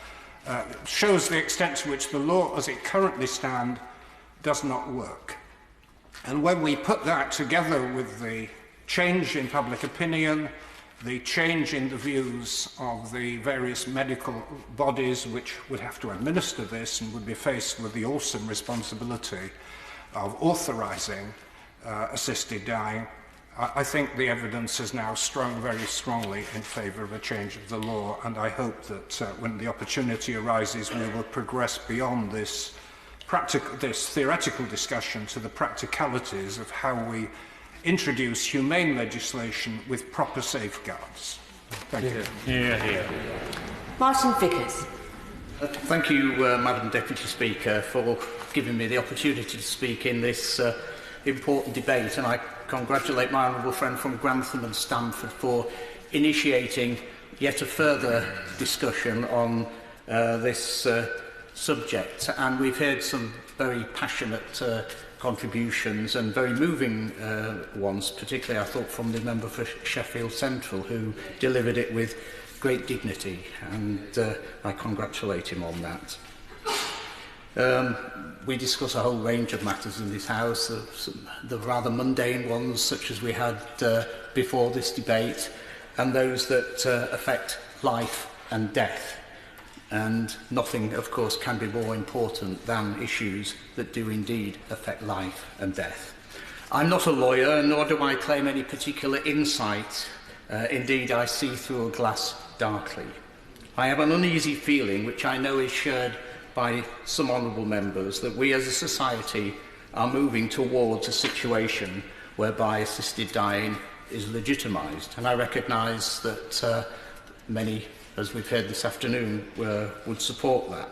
shows the extent to which the law as it currently stands does not work. And when we put that together with the change in public opinion, the change in the views of the various medical bodies which would have to administer this and would be faced with the awesome responsibility of authorising assisted dying, I think the evidence is now strung very strongly in favour of a change of the law, and I hope that when the opportunity arises we will progress beyond this theoretical discussion to the practicalities of how we introduce humane legislation with proper safeguards. Thank you. Martin Vickers. Thank you, Madam Deputy Speaker, for giving me the opportunity to speak in this important debate, and I congratulate my honourable friend from Grantham and Stamford for initiating yet a further discussion on this subject. And we've heard some very passionate contributions and very moving ones, particularly I thought from the member for Sheffield Central, who delivered it with great dignity, and I congratulate him on that. We discuss a whole range of matters in this House, the rather mundane ones such as we had before this debate, and those that affect life and death. And nothing, of course, can be more important than issues that do indeed affect life and death. I'm not a lawyer, nor do I claim any particular insight. Indeed, I see through a glass darkly. I have an uneasy feeling, which I know is shared by some honourable members, that we as a society are moving towards a situation whereby assisted dying is legitimised. And I recognise that many, as we've heard this afternoon, would support that.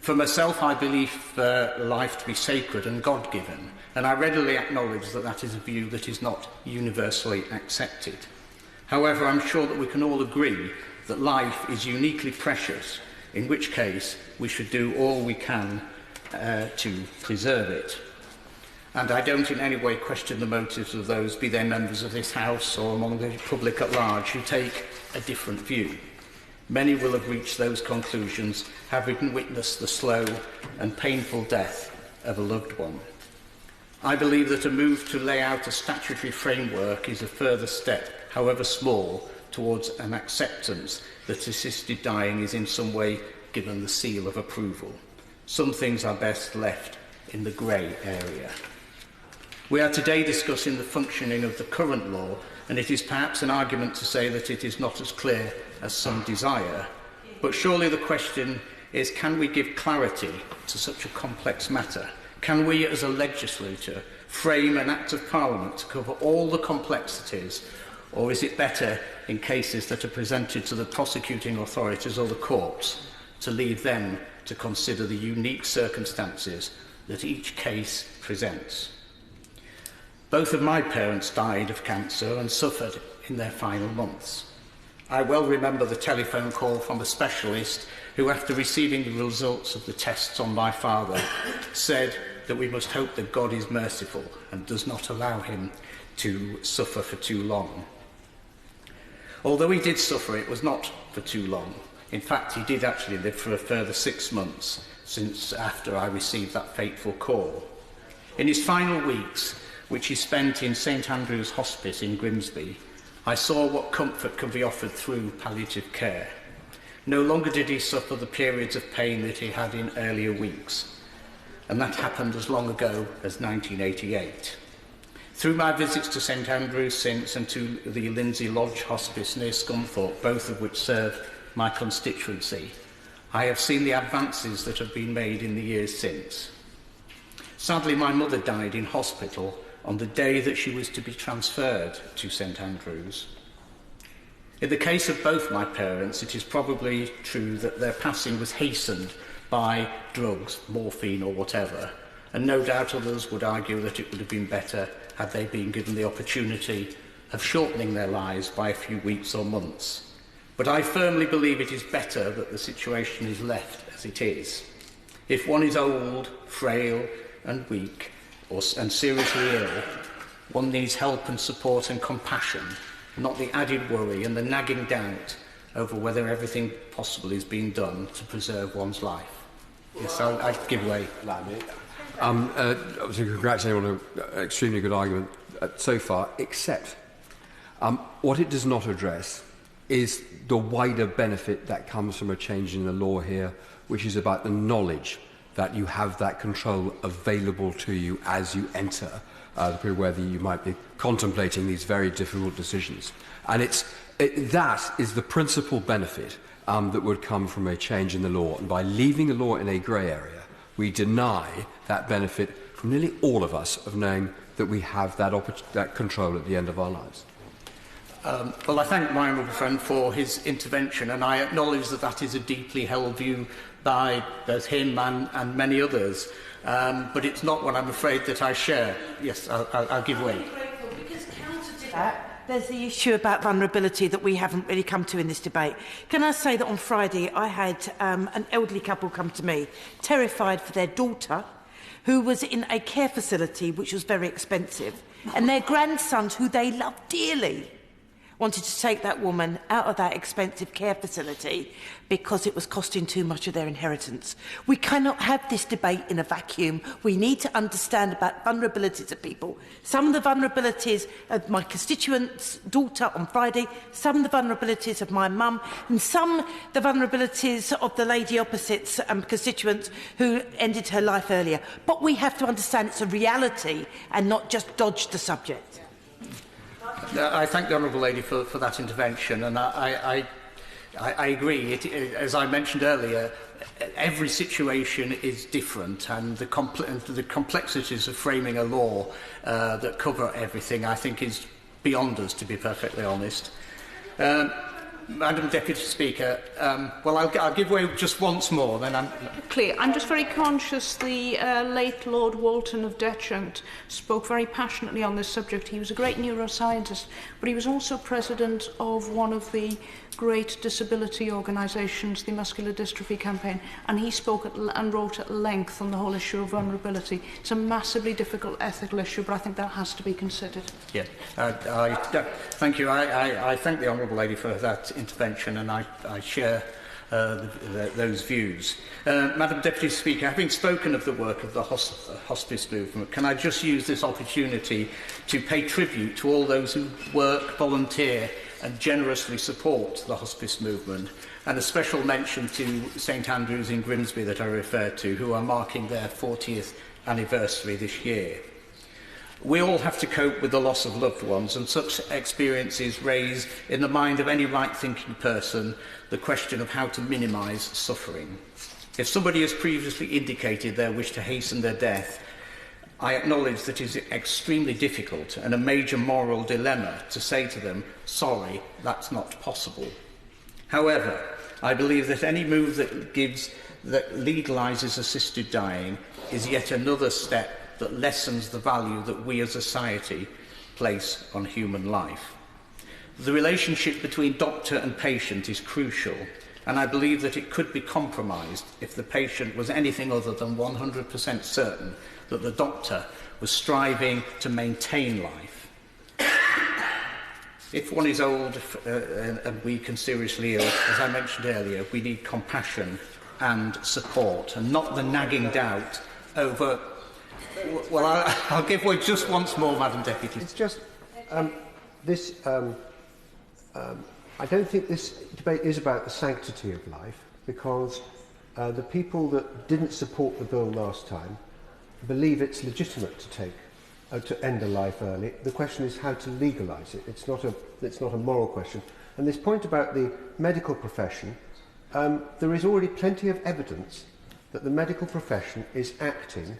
For myself, I believe life to be sacred and God-given, and I readily acknowledge that that is a view that is not universally accepted. However, I'm sure that we can all agree that life is uniquely precious, in which case we should do all we can to preserve it. And I don't in any way question the motives of those, be they members of this House or among the public at large, who take a different view. Many will have reached those conclusions having witnessed the slow and painful death of a loved one. I believe that a move to lay out a statutory framework is a further step, however small, towards an acceptance that assisted dying is in some way given the seal of approval. Some things are best left in the grey area. We are today discussing the functioning of the current law, and it is perhaps an argument to say that it is not as clear as some desire. But surely the question is, can we give clarity to such a complex matter? Can we, as a legislature, frame an Act of Parliament to cover all the complexities, or is it better, in cases that are presented to the prosecuting authorities or the courts, to leave them to consider the unique circumstances that each case presents? Both of my parents died of cancer and suffered in their final months. I well remember the telephone call from a specialist who, after receiving the results of the tests on my father, said that we must hope that God is merciful and does not allow him to suffer for too long. Although he did suffer, it was not for too long. In fact, he did actually live for a further 6 months since after I received that fateful call. In his final weeks, which he spent in St Andrew's Hospice in Grimsby, I saw what comfort can be offered through palliative care. No longer did he suffer the periods of pain that he had in earlier weeks, and that happened as long ago as 1988. Through my visits to St Andrews since and to the Lindsay Lodge Hospice near Scunthorpe, both of which serve my constituency, I have seen the advances that have been made in the years since. Sadly, my mother died in hospital on the day that she was to be transferred to St Andrews. In the case of both my parents, it is probably true that their passing was hastened by drugs, morphine or whatever, and no doubt others would argue that it would have been better had they been given the opportunity of shortening their lives by a few weeks or months. But I firmly believe it is better that the situation is left as it is. If one is old, frail and weak, and seriously ill, one needs help and support and compassion, not the added worry and the nagging doubt over whether everything possible is being done to preserve one's life. Yes, I give way. Obviously, congratulate on an extremely good argument so far, except what it does not address is the wider benefit that comes from a change in the law here, which is about the knowledge that you have that control available to you as you enter the period where you might be contemplating these very difficult decisions. And that is the principal benefit that would come from a change in the law. And by leaving the law in a grey area, we deny that benefit from nearly all of us of knowing that we have that control at the end of our lives. Well, I thank my honourable friend for his intervention, and I acknowledge that that is a deeply held view by both him and many others. But it's not one, I'm afraid, that I share. Yes, I'll give way. There's the issue about vulnerability that we haven't really come to in this debate. Can I say that on Friday I had an elderly couple come to me, terrified for their daughter, who was in a care facility which was very expensive, and their grandsons, who they love dearly, wanted to take that woman out of that expensive care facility because it was costing too much of their inheritance. We cannot have this debate in a vacuum. We need to understand about vulnerabilities of people. Some of the vulnerabilities of my constituent's daughter on Friday, some of the vulnerabilities of my mum, and some the vulnerabilities of the lady opposite's constituent who ended her life earlier. But we have to understand it's a reality and not just dodge the subject. I thank the Honourable Lady for that intervention, and I agree. As I mentioned earlier, every situation is different, and the complexities of framing a law that cover everything, I think, is beyond us, to be perfectly honest. Madam Deputy Speaker, well, I'll give way just once more, then I'm... Clear. I'm just very conscious the late Lord Walton of Detchant spoke very passionately on this subject. He was a great neuroscientist, but he was also president of one of the great disability organisations, the Muscular Dystrophy Campaign, and he spoke and wrote at length on the whole issue of vulnerability. It's a massively difficult ethical issue, but I think that has to be considered. Yeah, thank you. I thank the Honourable Lady for that intervention, and I share those views. Madam Deputy Speaker, having spoken of the work of the hospice movement, can I just use this opportunity to pay tribute to all those who work, volunteer and generously support the hospice movement, and a special mention to St Andrews in Grimsby that I referred to, who are marking their 40th anniversary this year. We all have to cope with the loss of loved ones, and such experiences raise in the mind of any right-thinking person the question of how to minimise suffering. If somebody has previously indicated their wish to hasten their death, I acknowledge that it is extremely difficult and a major moral dilemma to say to them, sorry, that's not possible. However, I believe that any move that legalises assisted dying is yet another step that lessens the value that we as a society place on human life. The relationship between doctor and patient is crucial, and I believe that it could be compromised if the patient was anything other than 100% certain that the doctor was striving to maintain life. If one is old and weak and seriously ill, as I mentioned earlier, we need compassion and support, and not the nagging doubt over... Well, I'll give way just once more, Madam Deputy. It's just I don't think this debate is about the sanctity of life, because the people that didn't support the bill last time believe it's legitimate to end a life early. The question is how to legalise it. It's not a moral question. And this point about the medical profession, there is already plenty of evidence that the medical profession is acting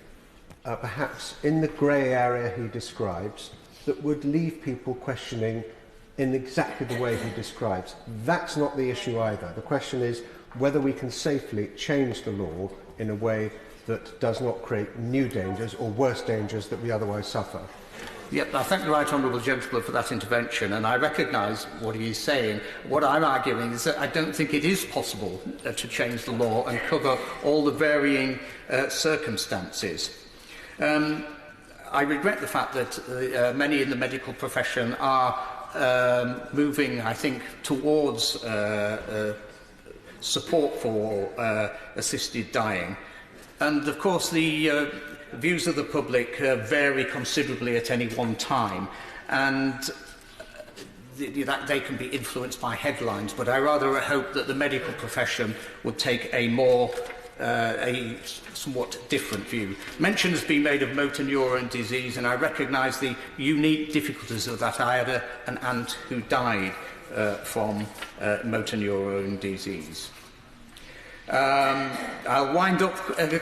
perhaps in the grey area he describes, that would leave people questioning in exactly the way he describes. That's not the issue either. The question is whether we can safely change the law in a way that does not create new dangers or worse dangers that we otherwise suffer. Yep, I thank the Right Honourable Gentleman for that intervention, and I recognise what he is saying. What I'm arguing is that I don't think it is possible to change the law and cover all the varying circumstances. I regret the fact that many in the medical profession are moving, I think, towards support for assisted dying. And, of course, the views of the public vary considerably at any one time, and that they can be influenced by headlines, but I rather hope that the medical profession would take a somewhat different view. Mention has been made of motor neurone disease, and I recognise the unique difficulties of that. I had an aunt who died from motor neurone disease. I'll wind up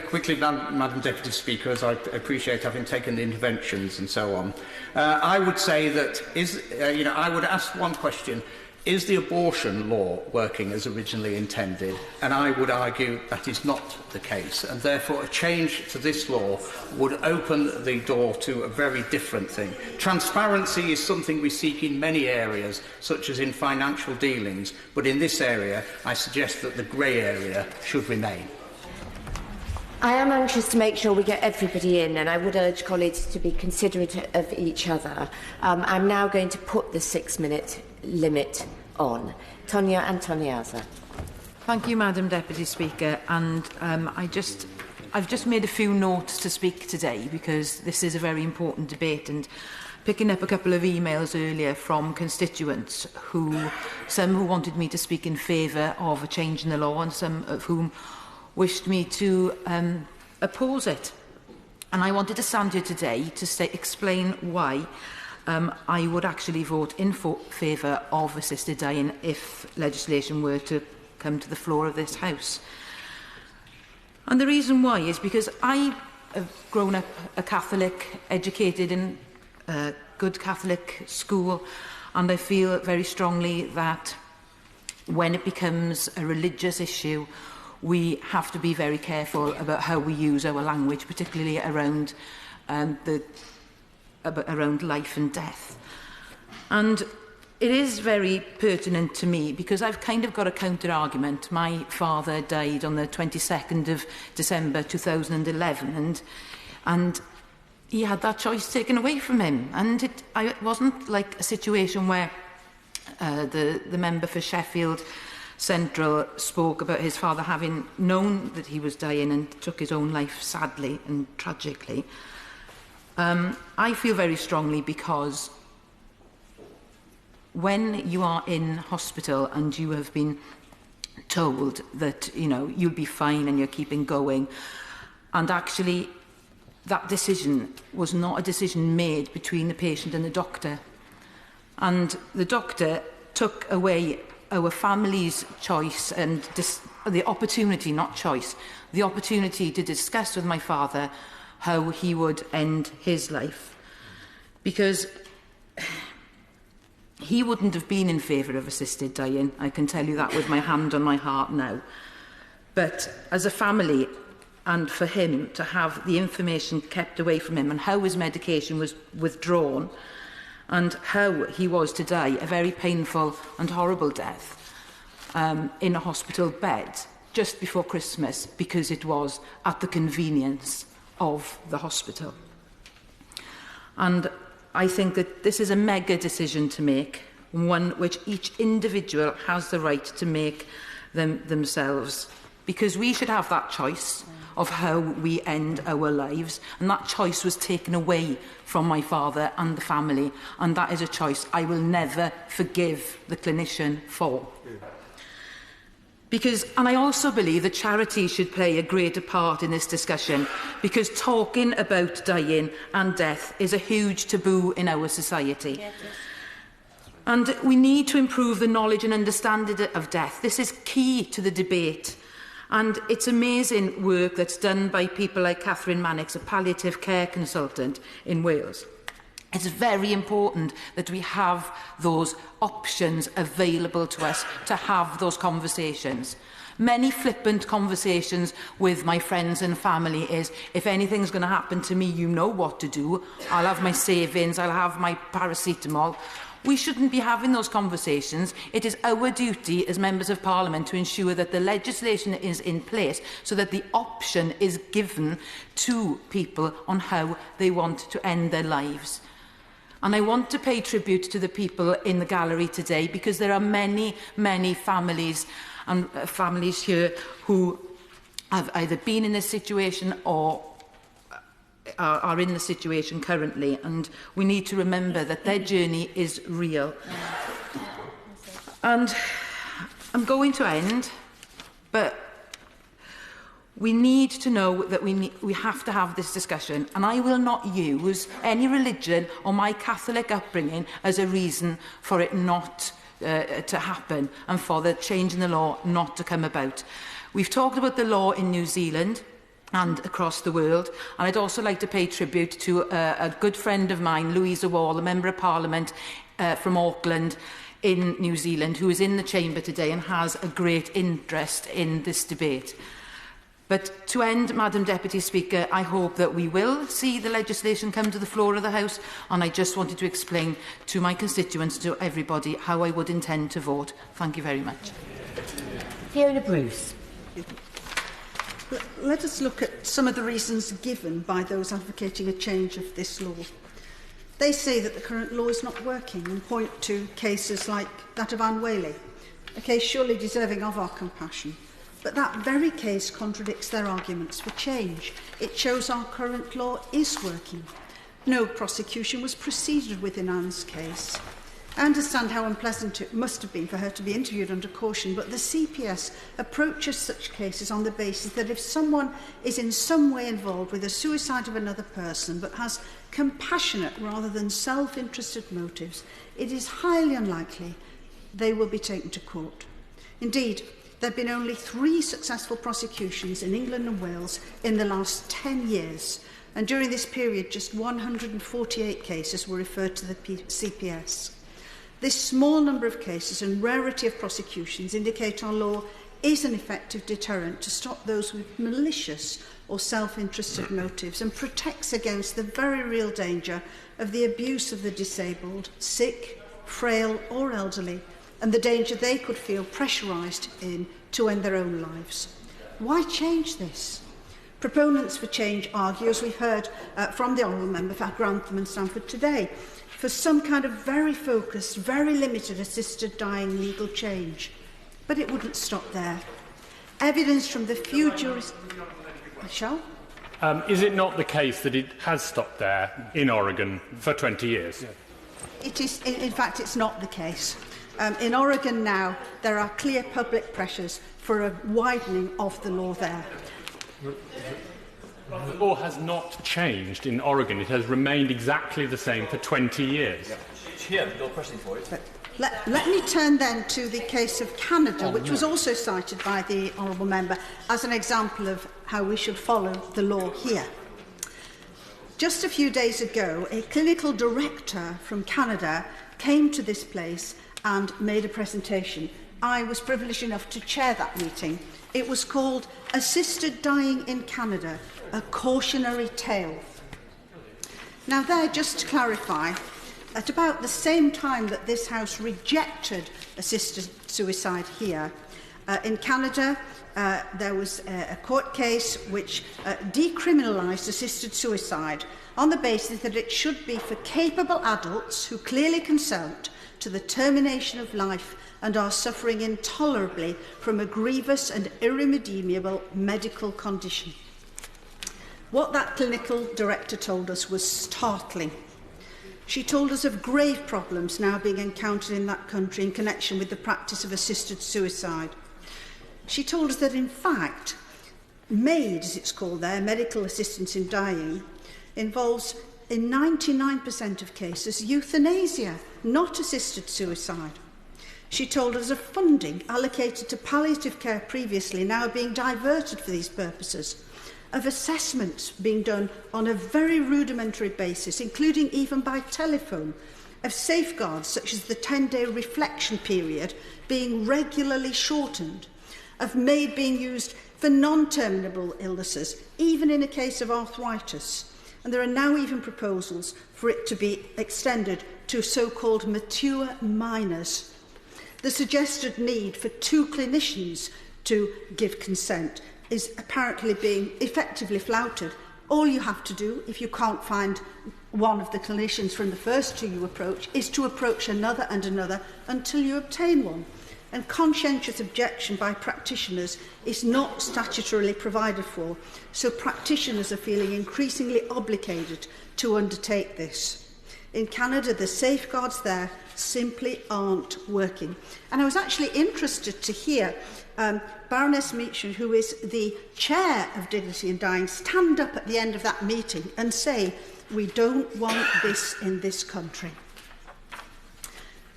quickly, Madam Deputy Speaker, as I appreciate having taken the interventions and so on. I would say that I would ask one question: is the abortion law working as originally intended? And I would argue that is not the case, and therefore a change to this law would open the door to a very different thing. Transparency is something we seek in many areas, such as in financial dealings, but in this area I suggest that the grey area should remain. I am anxious to make sure we get everybody in, and I would urge colleagues to be considerate of each other. I'm now going to put the 6-minute limit on. Tonia Antoniazza. Thank you, Madam Deputy Speaker. And I've just made a few notes to speak today because this is a very important debate, and picking up a couple of emails earlier from constituents some who wanted me to speak in favour of a change in the law and some of whom wished me to oppose it. And I wanted to stand here today to explain why I would actually vote in favour of assisted dying if legislation were to come to the floor of this House. And the reason why is because I have grown up a Catholic, educated in a good Catholic school, and I feel very strongly that when it becomes a religious issue, we have to be very careful about how we use our language, particularly around around life and death. And it is very pertinent to me because I've kind of got a counter-argument. My father died on the 22nd of December 2011, and he had that choice taken away from him. And it wasn't like a situation where the member for Sheffield Central spoke about his father having known that he was dying and took his own life sadly and tragically. I feel very strongly because when you are in hospital and you have been told that, you'll be fine and you're keeping going, and actually that decision was not a decision made between the patient and the doctor. And the doctor took away our family's choice and the opportunity, not choice, the opportunity to discuss with my father how he would end his life. Because he wouldn't have been in favour of assisted dying, I can tell you that with my hand on my heart now. But as a family, and for him to have the information kept away from him and how his medication was withdrawn and how he was to die a very painful and horrible death in a hospital bed just before Christmas because it was at the convenience of the hospital. And I think that this is a mega decision to make, one which each individual has the right to make themselves, because we should have that choice of how we end our lives, and that choice was taken away from my father and the family, and that is a choice I will never forgive the clinician for. And I also believe that charity should play a greater part in this discussion, because talking about dying and death is a huge taboo in our society. Yeah, and we need to improve the knowledge and understanding of death. This is key to the debate. And it's amazing work that's done by people like Catherine Mannix, a palliative care consultant in Wales. It's very important that we have those options available to us to have those conversations. Many flippant conversations with my friends and family is, if anything's going to happen to me, you know what to do. I'll have my savings, I'll have my paracetamol. We shouldn't be having those conversations. It is our duty as Members of Parliament to ensure that the legislation is in place so that the option is given to people on how they want to end their lives. And I want to pay tribute to the people in the gallery today, because there are many, many families and families here who have either been in this situation or are in the situation currently, and we need to remember that their journey is real. And I'm going to end, but we need to know that we have to have this discussion, and I will not use any religion or my Catholic upbringing as a reason for it not to happen and for the change in the law not to come about. We've talked about the law in New Zealand and across the world, and I'd also like to pay tribute to a good friend of mine, Louisa Wall, a Member of Parliament from Auckland in New Zealand, who is in the chamber today and has a great interest in this debate. But to end, Madam Deputy Speaker, I hope that we will see the legislation come to the floor of the House, and I just wanted to explain to my constituents, to everybody, how I would intend to vote. Thank you very much. Fiona Bruce. Let us look at some of the reasons given by those advocating a change of this law. They say that the current law is not working and point to cases like that of Anne Whaley, a case surely deserving of our compassion. But that very case contradicts their arguments for change. It shows our current law is working. No prosecution was proceeded with in Anne's case. I understand how unpleasant it must have been for her to be interviewed under caution, but the CPS approaches such cases on the basis that if someone is in some way involved with the suicide of another person but has compassionate rather than self-interested motives, it is highly unlikely they will be taken to court. Indeed, there have been only 3 successful prosecutions in England and Wales in the last 10 years, and during this period just 148 cases were referred to the CPS. This small number of cases and rarity of prosecutions indicate our law is an effective deterrent to stop those with malicious or self-interested motives and protects against the very real danger of the abuse of the disabled, sick, frail or elderly, and the danger they could feel pressurised in to end their own lives. Why change this? Proponents for change argue, as we've heard from the Honourable Member for Grantham and Stamford today, for some kind of very focused, very limited assisted dying legal change. But it wouldn't stop there. Evidence from the few Is it not the case that it has stopped there in Oregon for 20 years? It is, in fact, it's not the case. In Oregon now, there are clear public pressures for a widening of the law there. The law has not changed in Oregon. It has remained exactly the same for 20 years. Chair, you're pressing for it. Let me turn then to the case of Canada, which was also cited by the Honourable Member as an example of how we should follow the law here. Just a few days ago, a clinical director from Canada came to this place and made a presentation. I was privileged enough to chair that meeting. It was called Assisted Dying in Canada, a Cautionary Tale. Now there, just to clarify, at about the same time that this House rejected assisted suicide here, in Canada, there was a court case which decriminalised assisted suicide on the basis that it should be for capable adults who clearly consent to the termination of life and are suffering intolerably from a grievous and irremediable medical condition. What that clinical director told us was startling. She told us of grave problems now being encountered in that country in connection with the practice of assisted suicide. She told us that, in fact, MAID, as it's called there, medical assistance in dying, involves, in 99% of cases, euthanasia, not assisted suicide. She told us of funding allocated to palliative care previously now being diverted for these purposes, of assessments being done on a very rudimentary basis, including even by telephone, of safeguards such as the 10-day reflection period being regularly shortened, of MAID being used for non-terminable illnesses, even in a case of arthritis, And there are now even proposals for it to be extended to so-called mature minors. The suggested need for 2 clinicians to give consent is apparently being effectively flouted. All you have to do, if you can't find one of the clinicians from the first 2 you approach, is to approach another and another until you obtain one. And conscientious objection by practitioners is not statutorily provided for, so practitioners are feeling increasingly obligated to undertake this. In Canada, the safeguards there simply aren't working. And I was actually interested to hear Baroness Meacham, who is the chair of Dignity in Dying, stand up at the end of that meeting and say, "We don't want this in this country."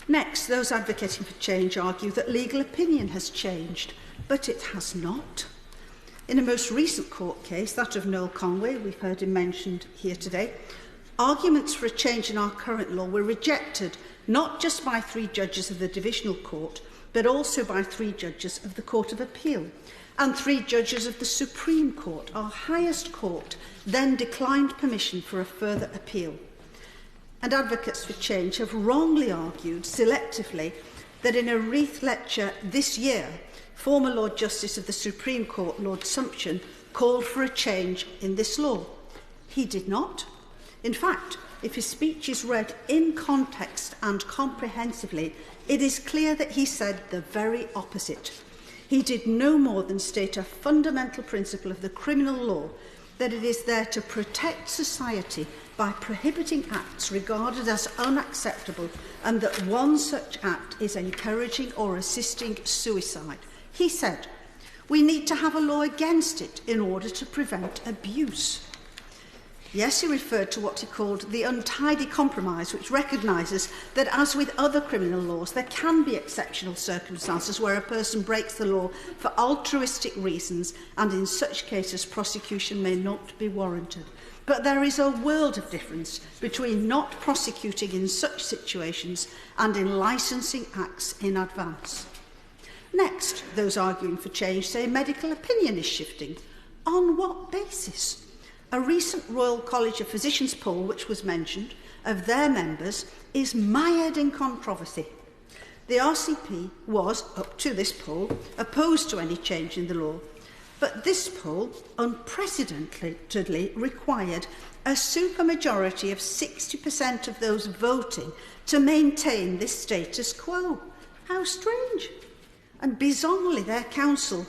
Next, those advocating for change argue that legal opinion has changed, but it has not. In a most recent court case, that of Noel Conway, we've heard him mentioned here today, arguments for a change in our current law were rejected not just by 3 judges of the Divisional Court, but also by 3 judges of the Court of Appeal, and 3 judges of the Supreme Court, our highest court, then declined permission for a further appeal. And advocates for change have wrongly argued selectively that in a Reith lecture this year, former Lord Justice of the Supreme Court, Lord Sumption, called for a change in this law. He did not. In fact, if his speech is read in context and comprehensively, it is clear that he said the very opposite. He did no more than state a fundamental principle of the criminal law, that it is there to protect society by prohibiting acts regarded as unacceptable, and that one such act is encouraging or assisting suicide. He said, we need to have a law against it in order to prevent abuse. Yes, he referred to what he called the untidy compromise, which recognises that, as with other criminal laws, there can be exceptional circumstances where a person breaks the law for altruistic reasons, and in such cases prosecution may not be warranted. But there is a world of difference between not prosecuting in such situations and in licensing acts in advance. Next, those arguing for change say medical opinion is shifting. On what basis? A recent Royal College of Physicians poll, which was mentioned, of their members is mired in controversy. The RCP was, up to this poll, opposed to any change in the law, but this poll unprecedentedly required a supermajority of 60% of those voting to maintain this status quo. How strange! And bizarrely, their council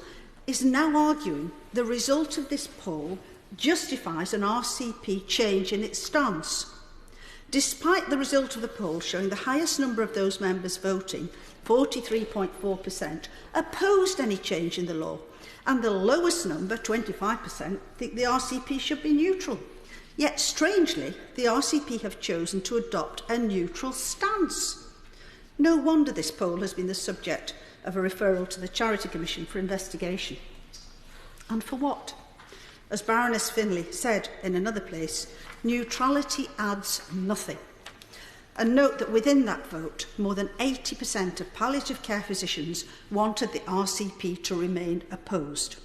is now arguing the result of this poll justifies an RCP change in its stance. Despite the result of the poll showing the highest number of those members voting, 43.4%, opposed any change in the law, and the lowest number, 25%, think the RCP should be neutral. Yet, strangely, the RCP have chosen to adopt a neutral stance. No wonder this poll has been the subject of a referral to the Charity Commission for investigation. And for what? As Baroness Finlay said in another place, neutrality adds nothing. And note that within that vote, more than 80% of palliative care physicians wanted the RCP to remain opposed.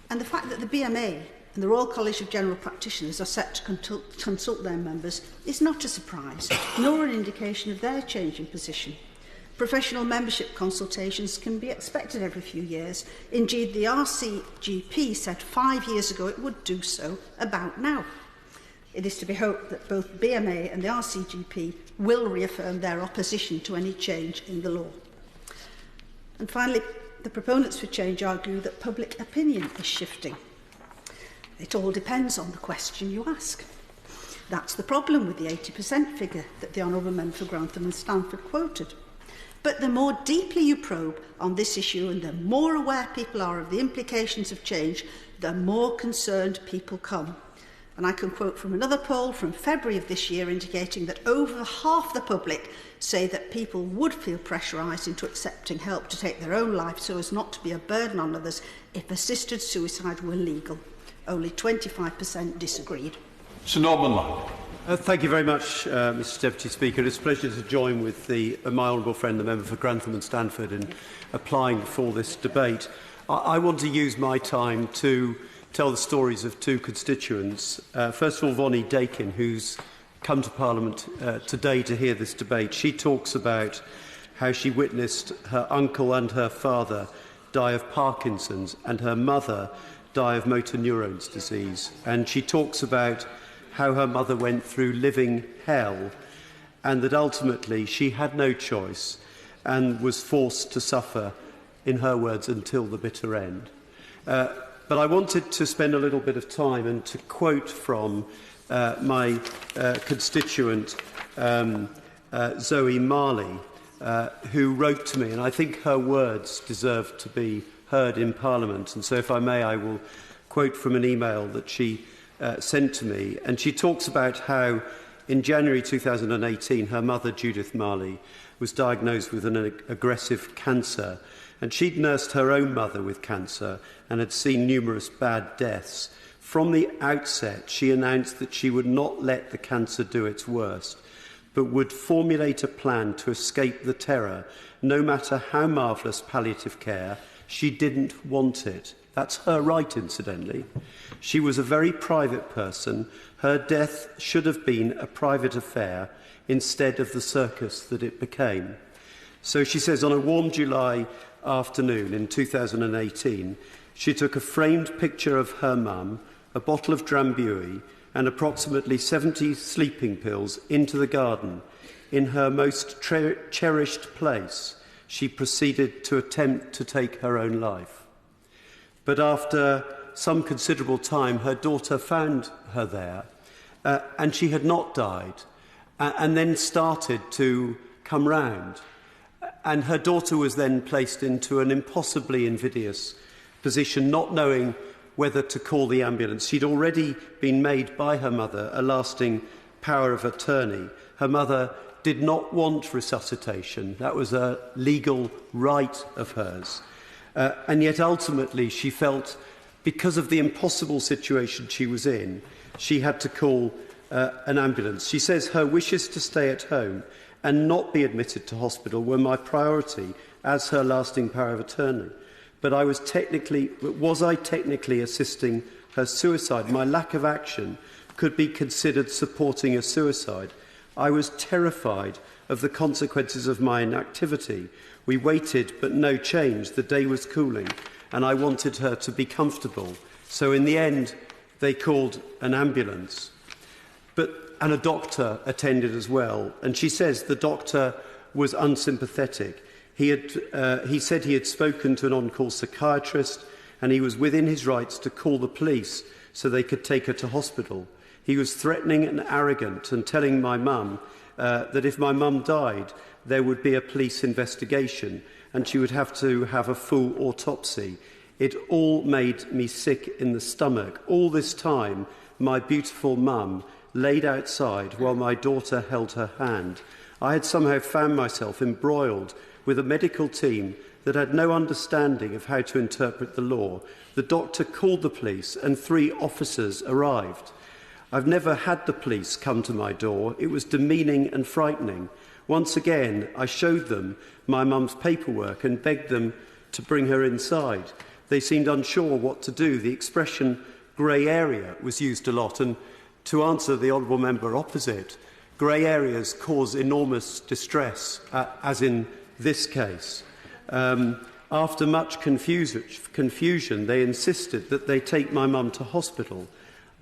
And the fact that the BMA and the Royal College of General Practitioners are set to consult their members is not a surprise, nor an indication of their change in position. Professional membership consultations can be expected every few years. Indeed, the RCGP said 5 years ago it would do so about now. It is to be hoped that both BMA and the RCGP will reaffirm their opposition to any change in the law. And finally, the proponents for change argue that public opinion is shifting. It all depends on the question you ask. That's the problem with the 80% figure that the Honourable Member for Grantham and Stanford quoted. But the more deeply you probe on this issue and the more aware people are of the implications of change, the more concerned people come. And I can quote from another poll from February of this year indicating that over half the public say that people would feel pressurised into accepting help to take their own life so as not to be a burden on others if assisted suicide were legal. Only 25% disagreed. Sir Norman Lyon. Thank you very much, Mr Deputy Speaker. It's a pleasure to join with my honourable friend, the member for Grantham and Stanford, in applying for this debate. I want to use my time to tell the stories of two constituents. First of all, Vonnie Dakin, who's come to Parliament today to hear this debate. She talks about how she witnessed her uncle and her father die of Parkinson's and her mother die of motor neurons disease. And she talks about how her mother went through living hell and that ultimately she had no choice and was forced to suffer, in her words, until the bitter end. But I wanted to spend a little bit of time and to quote from my constituent, Zoe Marley, who wrote to me, and I think her words deserve to be heard in Parliament. And so, if I may, I will quote from an email that she sent to me. And she talks about how, in January 2018, her mother, Judith Marley, was diagnosed with an aggressive cancer. And she'd nursed her own mother with cancer and had seen numerous bad deaths. From the outset, she announced that she would not let the cancer do its worst, but would formulate a plan to escape the terror, no matter how marvellous palliative care. She didn't want it. That's her right, incidentally. She was a very private person. Her death should have been a private affair instead of the circus that it became. So she says, on a warm July afternoon in 2018, she took a framed picture of her mum, a bottle of Drambuie, and approximately 70 sleeping pills into the garden. In her most cherished place, she proceeded to attempt to take her own life. But after some considerable time, her daughter found her there, and she had not died, and then started to come round. And her daughter was then placed into an impossibly invidious position, not knowing whether to call the ambulance. She'd already been made by her mother a lasting power of attorney. Her mother did not want resuscitation. That was a legal right of hers. And yet ultimately she felt, because of the impossible situation she was in, she had to call an ambulance. She says her wishes to stay at home and not be admitted to hospital were my priority as her lasting power of attorney. But was I technically assisting her suicide? My lack of action could be considered supporting a suicide. I was terrified of the consequences of my inactivity. We waited, but no change. The day was cooling, and I wanted her to be comfortable. So in the end, they called an ambulance. And a doctor attended as well. And she says the doctor was unsympathetic. He said he had spoken to an on-call psychiatrist and he was within his rights to call the police so they could take her to hospital. He was threatening and arrogant and telling my mum that if my mum died, there would be a police investigation and she would have to have a full autopsy. It all made me sick in the stomach. All this time, my beautiful mum laid outside while my daughter held her hand. I had somehow found myself embroiled with a medical team that had no understanding of how to interpret the law. The doctor called the police and 3 officers arrived. I've never had the police come to my door. It was demeaning and frightening. Once again, I showed them my mum's paperwork and begged them to bring her inside. They seemed unsure what to do. The expression grey area was used a lot, and to answer the honourable member opposite, grey areas cause enormous distress, as in this case. After much confusion, they insisted that they take my mum to hospital.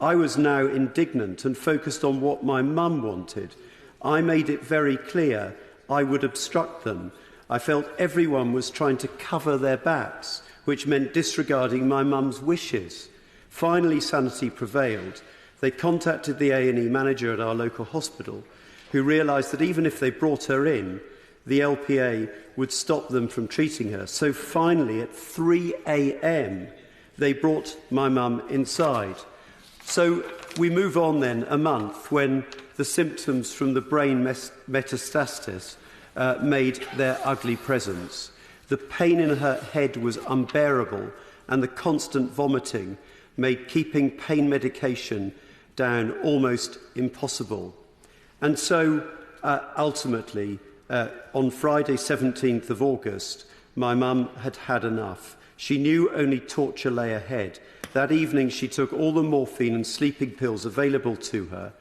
I was now indignant and focused on what my mum wanted. I made it very clear I would obstruct them. I felt everyone was trying to cover their backs, which meant disregarding my mum's wishes. Finally, sanity prevailed. They contacted the A&E manager at our local hospital, who realised that even if they brought her in, the LPA would stop them from treating her. So finally, at 3 a.m, they brought my mum inside. So we move on then a month when the symptoms from the brain metastasis made their ugly presence. The pain in her head was unbearable, and the constant vomiting made keeping pain medication down almost impossible. And so, ultimately, on Friday, 17th of August, my mum had had enough. She knew only torture lay ahead, That evening, she took all the morphine and sleeping pills available to her,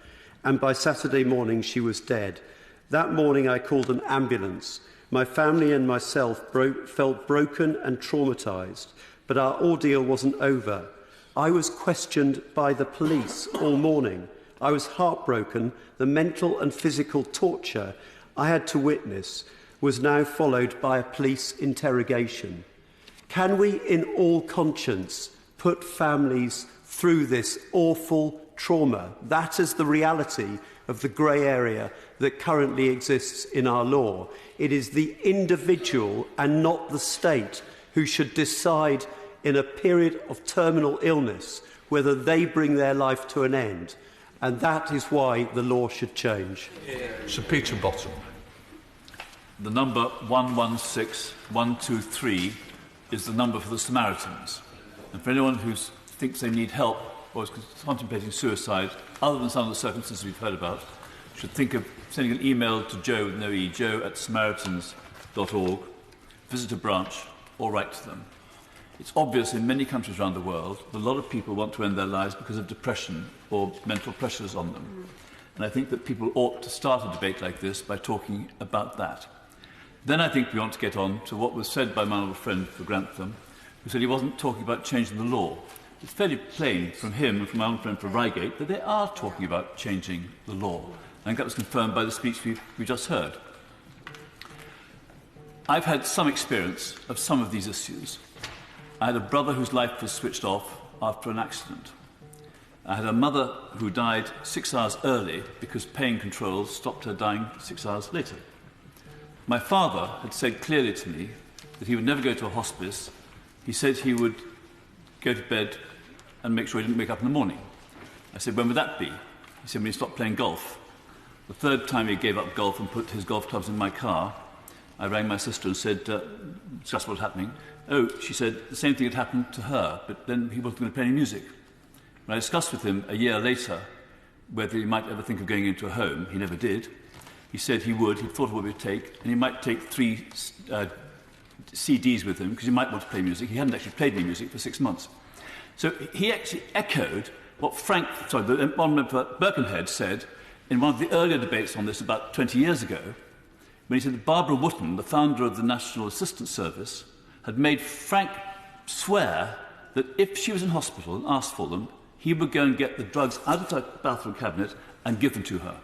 and by Saturday morning, she was dead. That morning, I called an ambulance. My family and myself felt broken and traumatised, but our ordeal wasn't over. I was questioned by the police all morning. I was heartbroken. The mental and physical torture I had to witness was now followed by a police interrogation. Can we, in all conscience, put families through this awful trauma? That is the reality of the grey area that currently exists in our law. It is the individual and not the state who should decide in a period of terminal illness whether they bring their life to an end. And that is why the law should change. Sir Peter Bottom. The number 116123 is the number for the Samaritans. And for anyone who thinks they need help or is contemplating suicide, other than some of the circumstances we've heard about, should think of sending an email to Joe with no E, joe@samaritans.org, visit a branch, or write to them. It's obvious in many countries around the world that a lot of people want to end their lives because of depression or mental pressures on them. And I think that people ought to start a debate like this by talking about that. Then I think we want to get on to what was said by my honourable friend for Grantham, who said he wasn't talking about changing the law. It's fairly plain from him and from my honourable friend for Reigate that they are talking about changing the law. I think that was confirmed by the speech we just heard. I've had some experience of some of these issues. I had a brother whose life was switched off after an accident. I had a mother who died 6 hours early because pain controls stopped her dying 6 hours later. My father had said clearly to me that he would never go to a hospice. He said he would go to bed and make sure he didn't wake up in the morning. I said, when would that be? He said, when he stopped playing golf. The third time he gave up golf and put his golf clubs in my car, I rang my sister and said, discussed what was happening. Oh, she said, the same thing had happened to her, but then he wasn't going to play any music. When I discussed with him a year later whether he might ever think of going into a home, he never did. He said he would, he thought of what it would take, and he might take 3 CDs with him, because he might want to play music. He hadn't actually played any music for 6 months. So he actually echoed what the Honourable Birkenhead said in one of the earlier debates on this about 20 years ago, when he said that Barbara Wootton, the founder of the National Assistance Service, had made Frank swear that if she was in hospital and asked for them, he would go and get the drugs out of the bathroom cabinet and give them to her.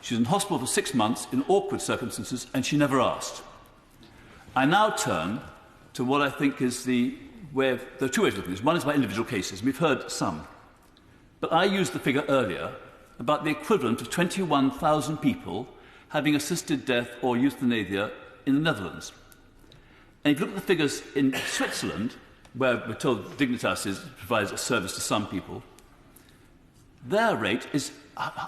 She was in hospital for 6 months in awkward circumstances, and she never asked. I now turn to what I think is the way of... There are 2 ways of looking at this. One is by individual cases. We've heard some. But I used the figure earlier about the equivalent of 21,000 people having assisted death or euthanasia in the Netherlands. And if you look at the figures in Switzerland, where we're told Dignitas provides a service to some people, their rate is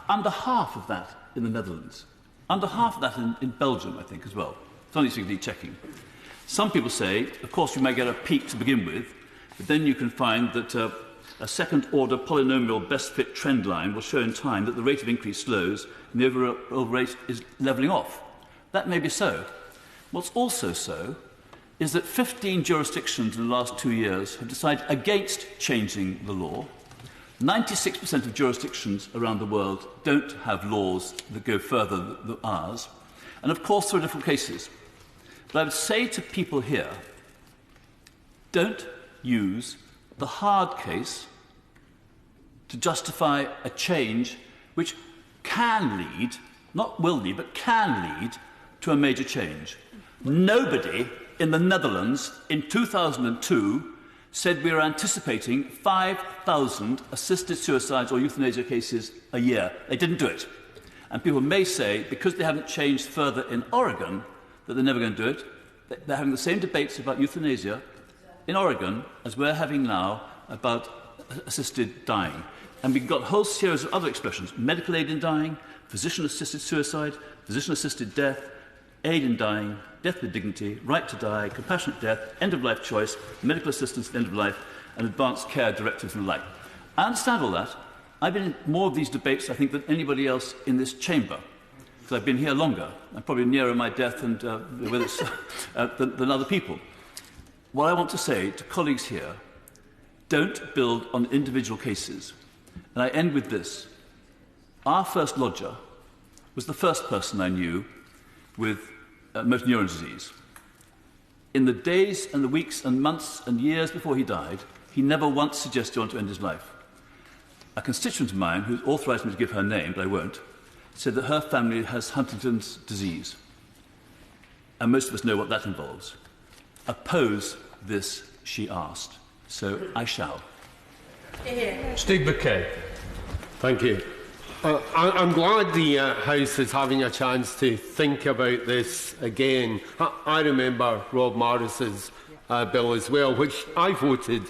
under half of that in the Netherlands. Under half of that in Belgium, I think, as well. It's only simply checking. Some people say, of course, you may get a peak to begin with, but then you can find that a second-order polynomial best-fit trend line will show in time that the rate of increase slows and the overall rate is levelling off. That may be so. What's also so is that 15 jurisdictions in the last 2 years have decided against changing the law. 96% of jurisdictions around the world don't have laws that go further than ours. And of course, there are different cases. But I would say to people here, don't use the hard case to justify a change which can lead, not will lead, but can lead to a major change. Nobody in the Netherlands in 2002 said we were anticipating 5,000 assisted suicides or euthanasia cases a year. They didn't do it. And people may say, because they haven't changed further in Oregon, that they're never going to do it. They're having the same debates about euthanasia in Oregon as we're having now about assisted dying. And we've got a whole series of other expressions: medical aid in dying, physician-assisted suicide, physician-assisted death, aid in dying, death with dignity, right to die, compassionate death, end-of-life choice, medical assistance at the end of life, and advanced care directives and the like. I understand all that. I've been in more of these debates, I think, than anybody else in this chamber, because I've been here longer. I'm probably nearer my death and than other people. What I want to say to colleagues here don't build on individual cases. And I end with this. Our first lodger was the first person I knew with motor neuron disease. In the days and the weeks and months and years before he died, he never once suggested he wanted to end his life. A constituent of mine, who's authorised me to give her name, but I won't, said that her family has Huntington's disease. And most of us know what that involves. Oppose this, she asked. So I shall. Steve McKay. Thank you. I'm glad the House is having a chance to think about this again. I remember Rob Morris's bill as well, which I voted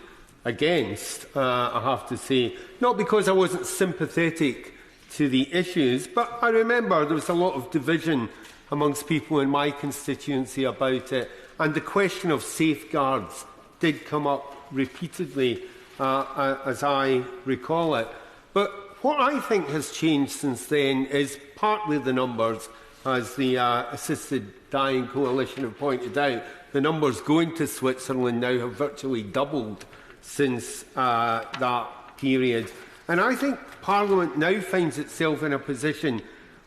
against, I have to say. Not because I wasn't sympathetic to the issues, but I remember there was a lot of division amongst people in my constituency about it, and the question of safeguards did come up repeatedly, as I recall it. But what I think has changed since then is partly the numbers, as the Assisted Dying Coalition have pointed out. The numbers going to Switzerland now have virtually doubled since that period. And I think Parliament now finds itself in a position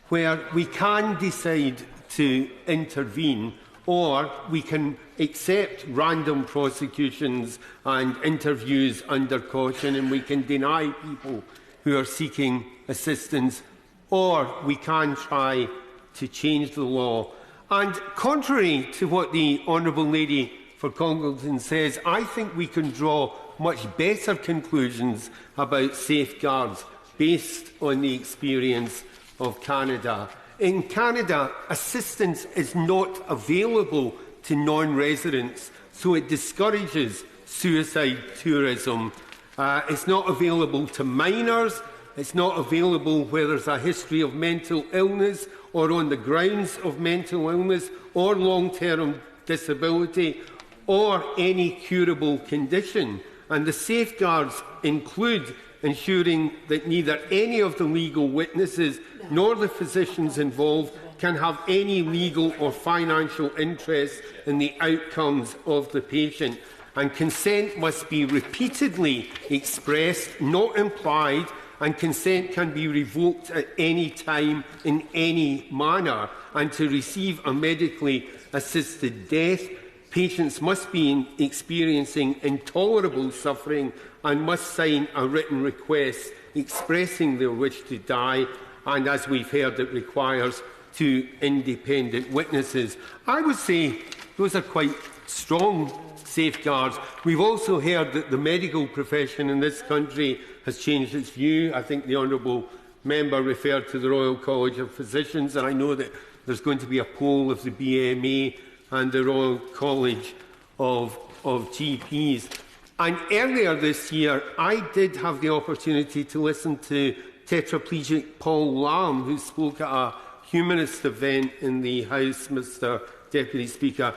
where we can decide to intervene, or we can accept random prosecutions and interviews under caution, and we can deny people who are seeking assistance, or we can try to change the law. And contrary to what the Honourable Lady for Congleton says, I think we can draw much better conclusions about safeguards based on the experience of Canada. In Canada, assistance is not available to non-residents, so it discourages suicide tourism. It's not available to minors. It's not available where there's a history of mental illness or on the grounds of mental illness or long-term disability or any curable condition. And the safeguards include ensuring that neither any of the legal witnesses nor the physicians involved can have any legal or financial interest in the outcomes of the patient. And consent must be repeatedly expressed, not implied, and consent can be revoked at any time in any manner. And to receive a medically assisted death, patients must be experiencing intolerable suffering and must sign a written request expressing their wish to die, and as we've heard, it requires 2 independent witnesses. I would say those are quite strong safeguards. We've also heard that the medical profession in this country has changed its view. I think the Honourable Member referred to the Royal College of Physicians, and I know that there's going to be a poll of the BMA and the Royal College of GPs. And earlier this year, I did have the opportunity to listen to tetraplegic Paul Lamb, who spoke at a humanist event in the House, Mr Deputy Speaker.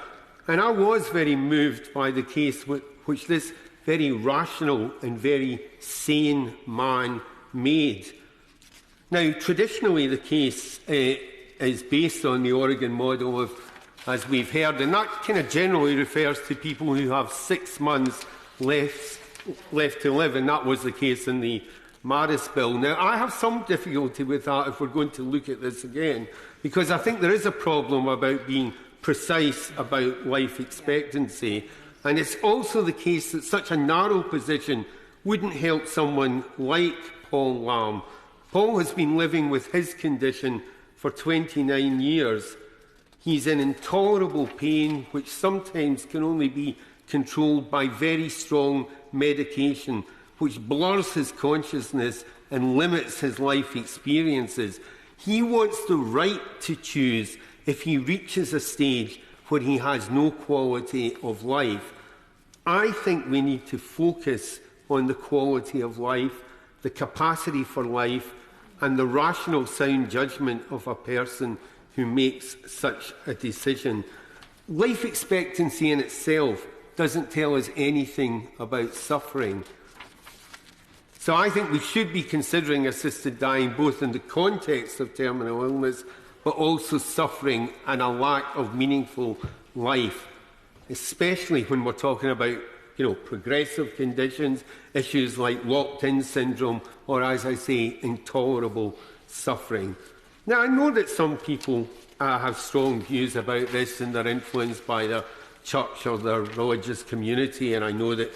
And I was very moved by the case which this very rational and very sane man made. Now, traditionally, the case is based on the Oregon model of, as we've heard, and that kind of generally refers to people who have 6 months left to live, and that was the case in the Maris bill. Now, I have some difficulty with that if we're going to look at this again, because I think there is a problem about being precise about life expectancy, and it's also the case that such a narrow position wouldn't help someone like Paul Lamb. Paul has been living with his condition for 29 years. He's in intolerable pain, which sometimes can only be controlled by very strong medication, which blurs his consciousness and limits his life experiences. He wants the right to choose if he reaches a stage where he has no quality of life. I think we need to focus on the quality of life, the capacity for life, and the rational, sound judgment of a person who makes such a decision. Life expectancy in itself doesn't tell us anything about suffering. So I think we should be considering assisted dying both in the context of terminal illness, but also suffering and a lack of meaningful life, especially when we're talking about progressive conditions, issues like locked-in syndrome, or, as I say, intolerable suffering. Now, I know that some people have strong views about this and they're influenced by their church or their religious community, and I know that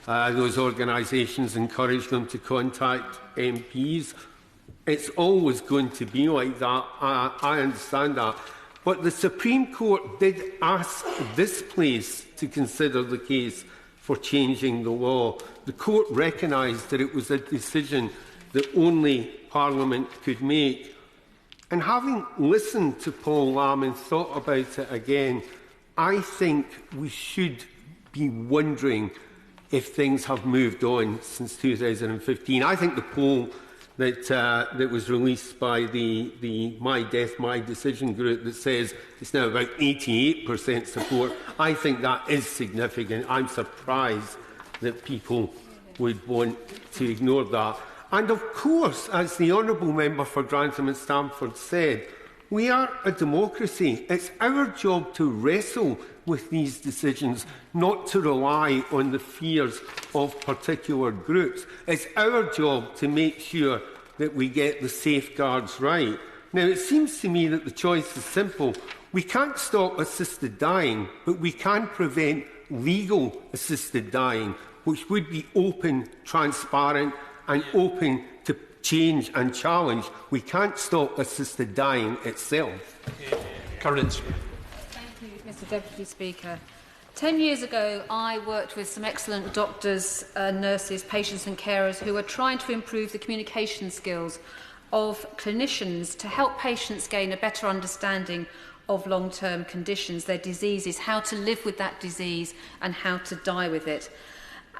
those organisations encourage them to contact MPs. It's always going to be like that. I understand that. But the Supreme Court did ask this place to consider the case for changing the law. The Court recognised that it was a decision that only Parliament could make. And having listened to Paul Lamb and thought about it again, I think we should be wondering if things have moved on since 2015. I think the poll that was released by the My Death, My Decision group that says it's now about 88% support, I think that is significant. I'm surprised that people would want to ignore that. And of course, as the Honourable Member for Grantham and Stamford said, we are a democracy. It's our job to wrestle with these decisions, not to rely on the fears of particular groups. It's our job to make sure that we get the safeguards right. Now, it seems to me that the choice is simple. We can't stop assisted dying, but we can prevent legal assisted dying, which would be open, transparent and open to change and challenge. We can't stop assisted dying itself. Caroline. Thank you, Mr Deputy Speaker. 10 years ago, I worked with some excellent doctors, nurses, patients and carers who were trying to improve the communication skills of clinicians to help patients gain a better understanding of long-term conditions, their diseases, how to live with that disease and how to die with it.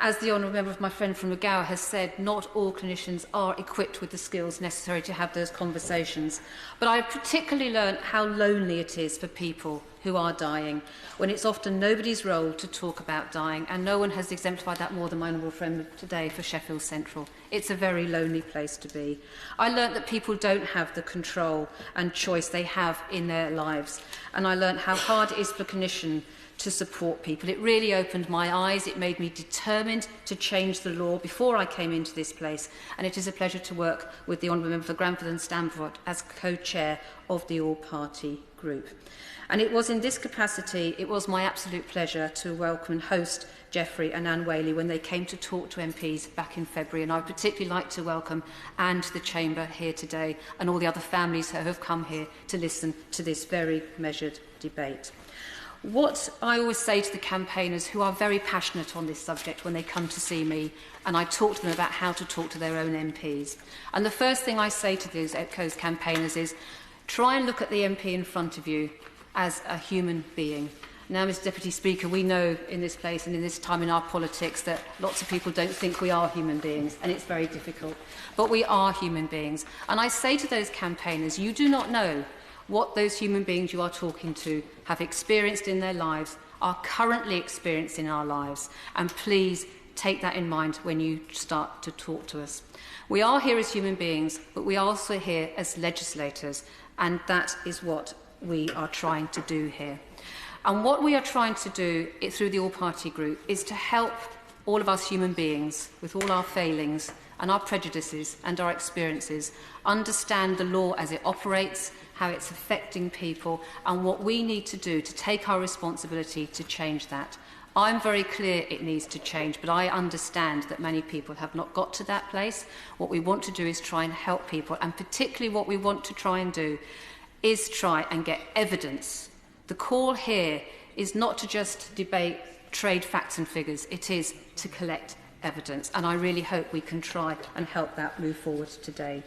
As the honourable member, my friend from Lagoa, has said, not all clinicians are equipped with the skills necessary to have those conversations. But I particularly learnt how lonely it is for people who are dying, when it's often nobody's role to talk about dying, and no one has exemplified that more than my honourable friend today for Sheffield Central. It's a very lonely place to be. I learnt that people don't have the control and choice they have in their lives, and I learnt how hard it is for clinicians to support people. It really opened my eyes. It made me determined to change the law before I came into this place, and it is a pleasure to work with the Honourable Member for Grantham and Stamford as co-chair of the all-party group. And it was in this capacity, it was my absolute pleasure to welcome and host Geoffrey and Anne Whaley when they came to talk to MPs back in February. And I would particularly like to welcome Anne to the Chamber here today and all the other families who have come here to listen to this very measured debate. What I always say to the campaigners who are very passionate on this subject when they come to see me, and I talk to them about how to talk to their own MPs. And the first thing I say to those campaigners is, try and look at the MP in front of you as a human being. Now, Mr Deputy Speaker, we know in this place and in this time in our politics that lots of people don't think we are human beings, and it's very difficult. But we are human beings. And I say to those campaigners, you do not know what those human beings you are talking to have experienced in their lives, are currently experiencing in our lives, and please take that in mind when you start to talk to us. We are here as human beings, but we are also here as legislators, and that is what we are trying to do here. And what we are trying to do through the all-party group is to help all of us human beings, with all our failings and our prejudices and our experiences, understand the law as it operates, how it's affecting people, and what we need to do to take our responsibility to change that. I'm very clear it needs to change, but I understand that many people have not got to that place. What we want to do is try and help people, and particularly what we want to try and do is try and get evidence. The call here is not to just debate trade facts and figures, it is to collect evidence, and I really hope we can try and help that move forward today.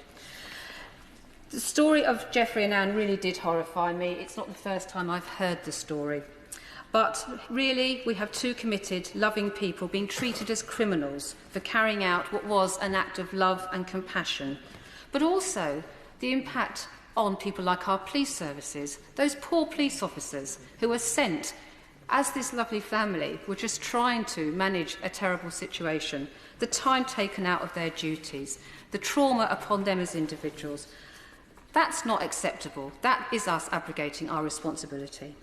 The story of Geoffrey and Anne really did horrify me. It's not the first time I've heard the story. But really, we have two committed, loving people being treated as criminals for carrying out what was an act of love and compassion. But also, the impact on people like our police services, those poor police officers who were sent as this lovely family were just trying to manage a terrible situation, the time taken out of their duties, the trauma upon them as individuals. That's not acceptable. That is us abrogating our responsibility.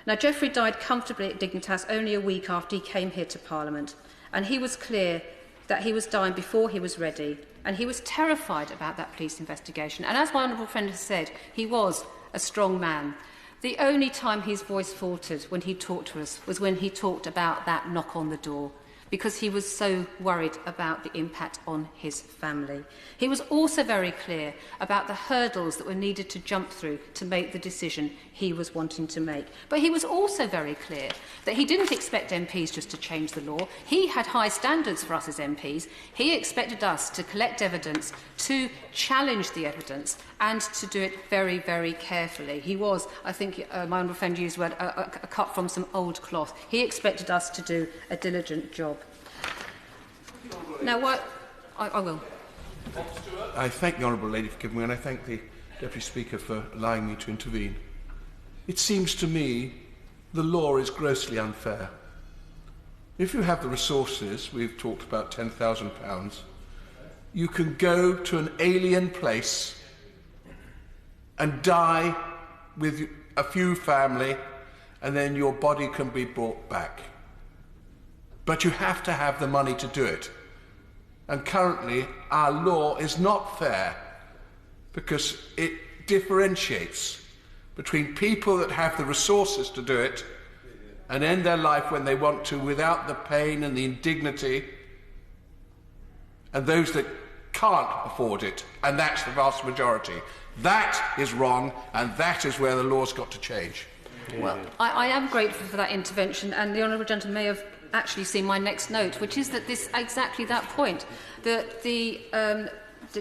Now, Geoffrey died comfortably at Dignitas only a week after he came here to Parliament, and he was clear that he was dying before he was ready, and he was terrified about that police investigation. And as my honourable friend has said, he was a strong man. The only time his voice faltered when he talked to us was when he talked about that knock on the door, because he was so worried about the impact on his family. He was also very clear about the hurdles that were needed to jump through to make the decision he was wanting to make. But he was also very clear that he didn't expect MPs just to change the law. He had high standards for us as MPs. He expected us to collect evidence, to challenge the evidence, and to do it very, very carefully. He was, I think my honourable friend used the word, a cut from some old cloth. He expected us to do a diligent job. Now, what I will. I thank the Honourable Lady for giving me, and I thank the Deputy Speaker for allowing me to intervene. It seems to me the law is grossly unfair. If you have the resources, we've talked about £10,000, you can go to an alien place and die with a few family, and then your body can be brought back. But you have to have the money to do it. And currently, our law is not fair because it differentiates between people that have the resources to do it and end their life when they want to without the pain and the indignity, and those that can't afford it, and that's the vast majority. That is wrong, and that is where the law's got to change. Well, I am grateful for that intervention, and the honourable gentleman may have actually seen my next note, which is that this exactly that point, that the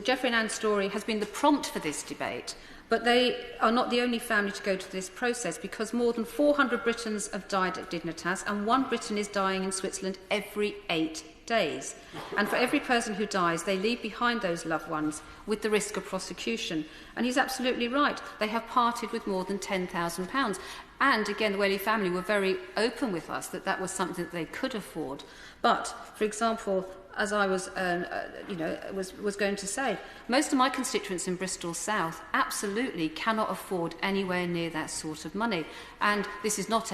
Geoffrey and Anne story has been the prompt for this debate, but they are not the only family to go to this process, because more than 400 Britons have died at Dignitas, and one Briton is dying in Switzerland every 8 days. And for every person who dies, they leave behind those loved ones with the risk of prosecution. And he's absolutely right. They have parted with more than £10,000. And again, the Whaley family were very open with us that that was something that they could afford. But, for example, as I was, was going to say, most of my constituents in Bristol South absolutely cannot afford anywhere near that sort of money. And this is not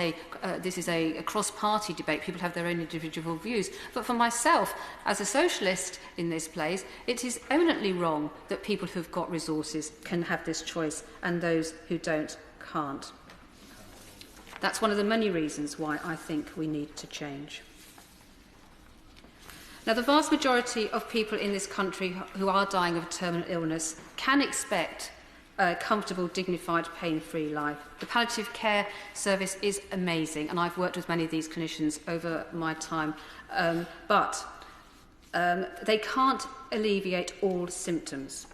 this is a cross-party debate. People have their own individual views. But for myself, as a socialist in this place, it is eminently wrong that people who've got resources can have this choice and those who don't can't. That's one of the many reasons why I think we need to change. Now, the vast majority of people in this country who are dying of a terminal illness can expect a comfortable, dignified, pain-free life. The palliative care service is amazing, and I've worked with many of these clinicians over my time, but they can't alleviate all symptoms.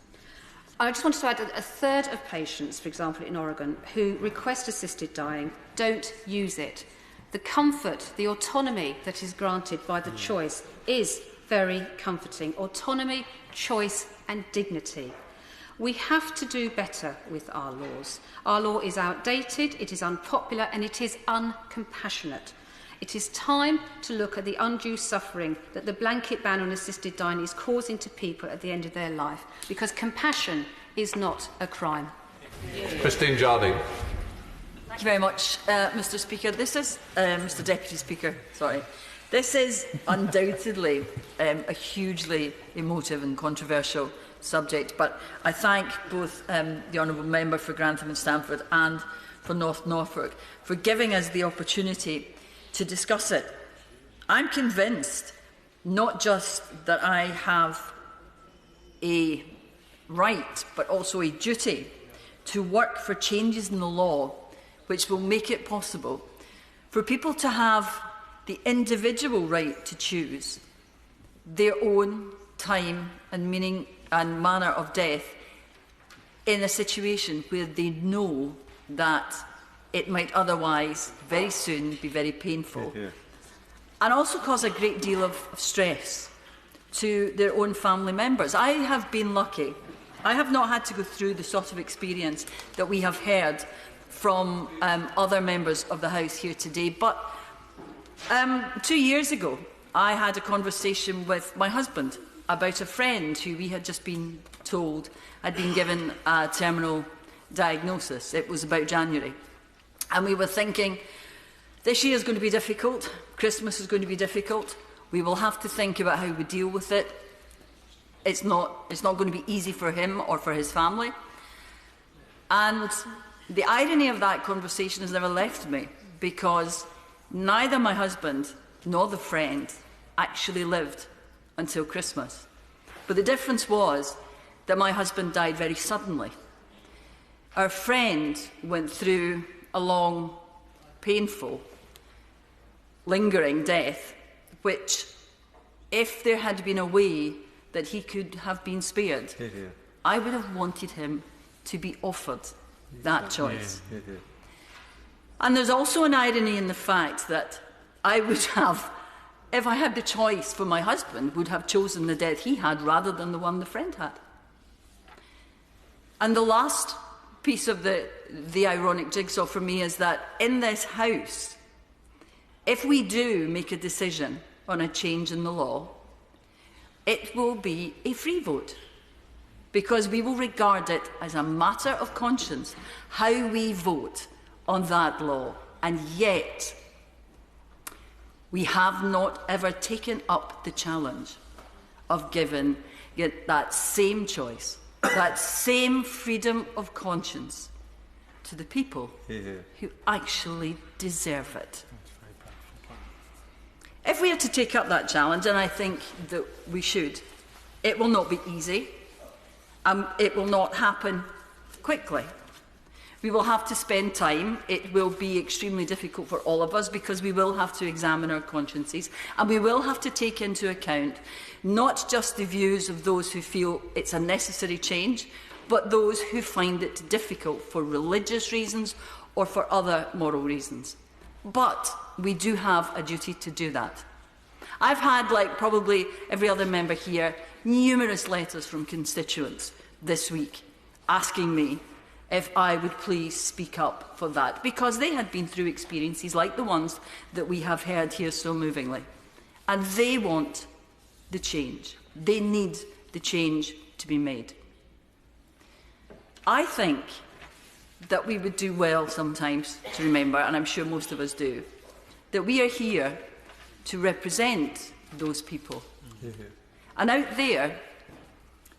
I just wanted to add that a third of patients, for example, in Oregon, who request assisted dying don't use it. The comfort, the autonomy that is granted by the choice is very comforting. Autonomy, choice and dignity. We have to do better with our laws. Our law is outdated, it is unpopular and it is uncompassionate. It is time to look at the undue suffering that the blanket ban on assisted dying is causing to people at the end of their life, because compassion is not a crime. Christine Jardine. Thank you very much, Mr. Speaker. This is Mr. Deputy Speaker. Sorry. This is undoubtedly a hugely emotive and controversial subject, but I thank both the Honourable Member for Grantham and Stamford and for North Norfolk for giving us the opportunity to discuss it. I'm convinced not just that I have a right, but also a duty to work for changes in the law which will make it possible for people to have the individual right to choose their own time and meaning and manner of death in a situation where they know that it might otherwise very soon be very painful, and also cause a great deal of stress to their own family members. I have been lucky. I have not had to go through the sort of experience that we have heard from other members of the House here today, but 2 years ago I had a conversation with my husband about a friend who we had just been told had been given a terminal diagnosis. It was about January. And we were thinking, This year is going to be difficult. Christmas is going to be difficult. We will have to think about how we deal with it. It's not going to be easy for him or for his family. And the irony of that conversation has never left me, because neither my husband nor the friend actually lived until Christmas. But the difference was that my husband died very suddenly. Our friend went through a long, painful, lingering death, which, if there had been a way that he could have been spared, I would have wanted him to be offered that choice. And there's also an irony in the fact that I would have, if I had the choice for my husband, would have chosen the death he had rather than the one the friend had. And the last piece of the ironic jigsaw for me is that in this House, if we do make a decision on a change in the law, it will be a free vote, because we will regard it as a matter of conscience how we vote on that law. And yet, we have not ever taken up the challenge of giving that same choice, that same freedom of conscience to the people who actually deserve it. If we are to take up that challenge, and I think that we should, it will not be easy. It will not happen quickly. We will have to spend time. It will be extremely difficult for all of us, because we will have to examine our consciences, and we will have to take into account not just the views of those who feel it's a necessary change, but those who find it difficult for religious reasons or for other moral reasons. But we do have a duty to do that. I've had, like probably every other member here, numerous letters from constituents this week asking me if I would please speak up for that, because they had been through experiences like the ones that we have heard here so movingly. And they want the change. They need the change to be made. I think that we would do well sometimes to remember, and I'm sure most of us do, that we are here to represent those people. And out there,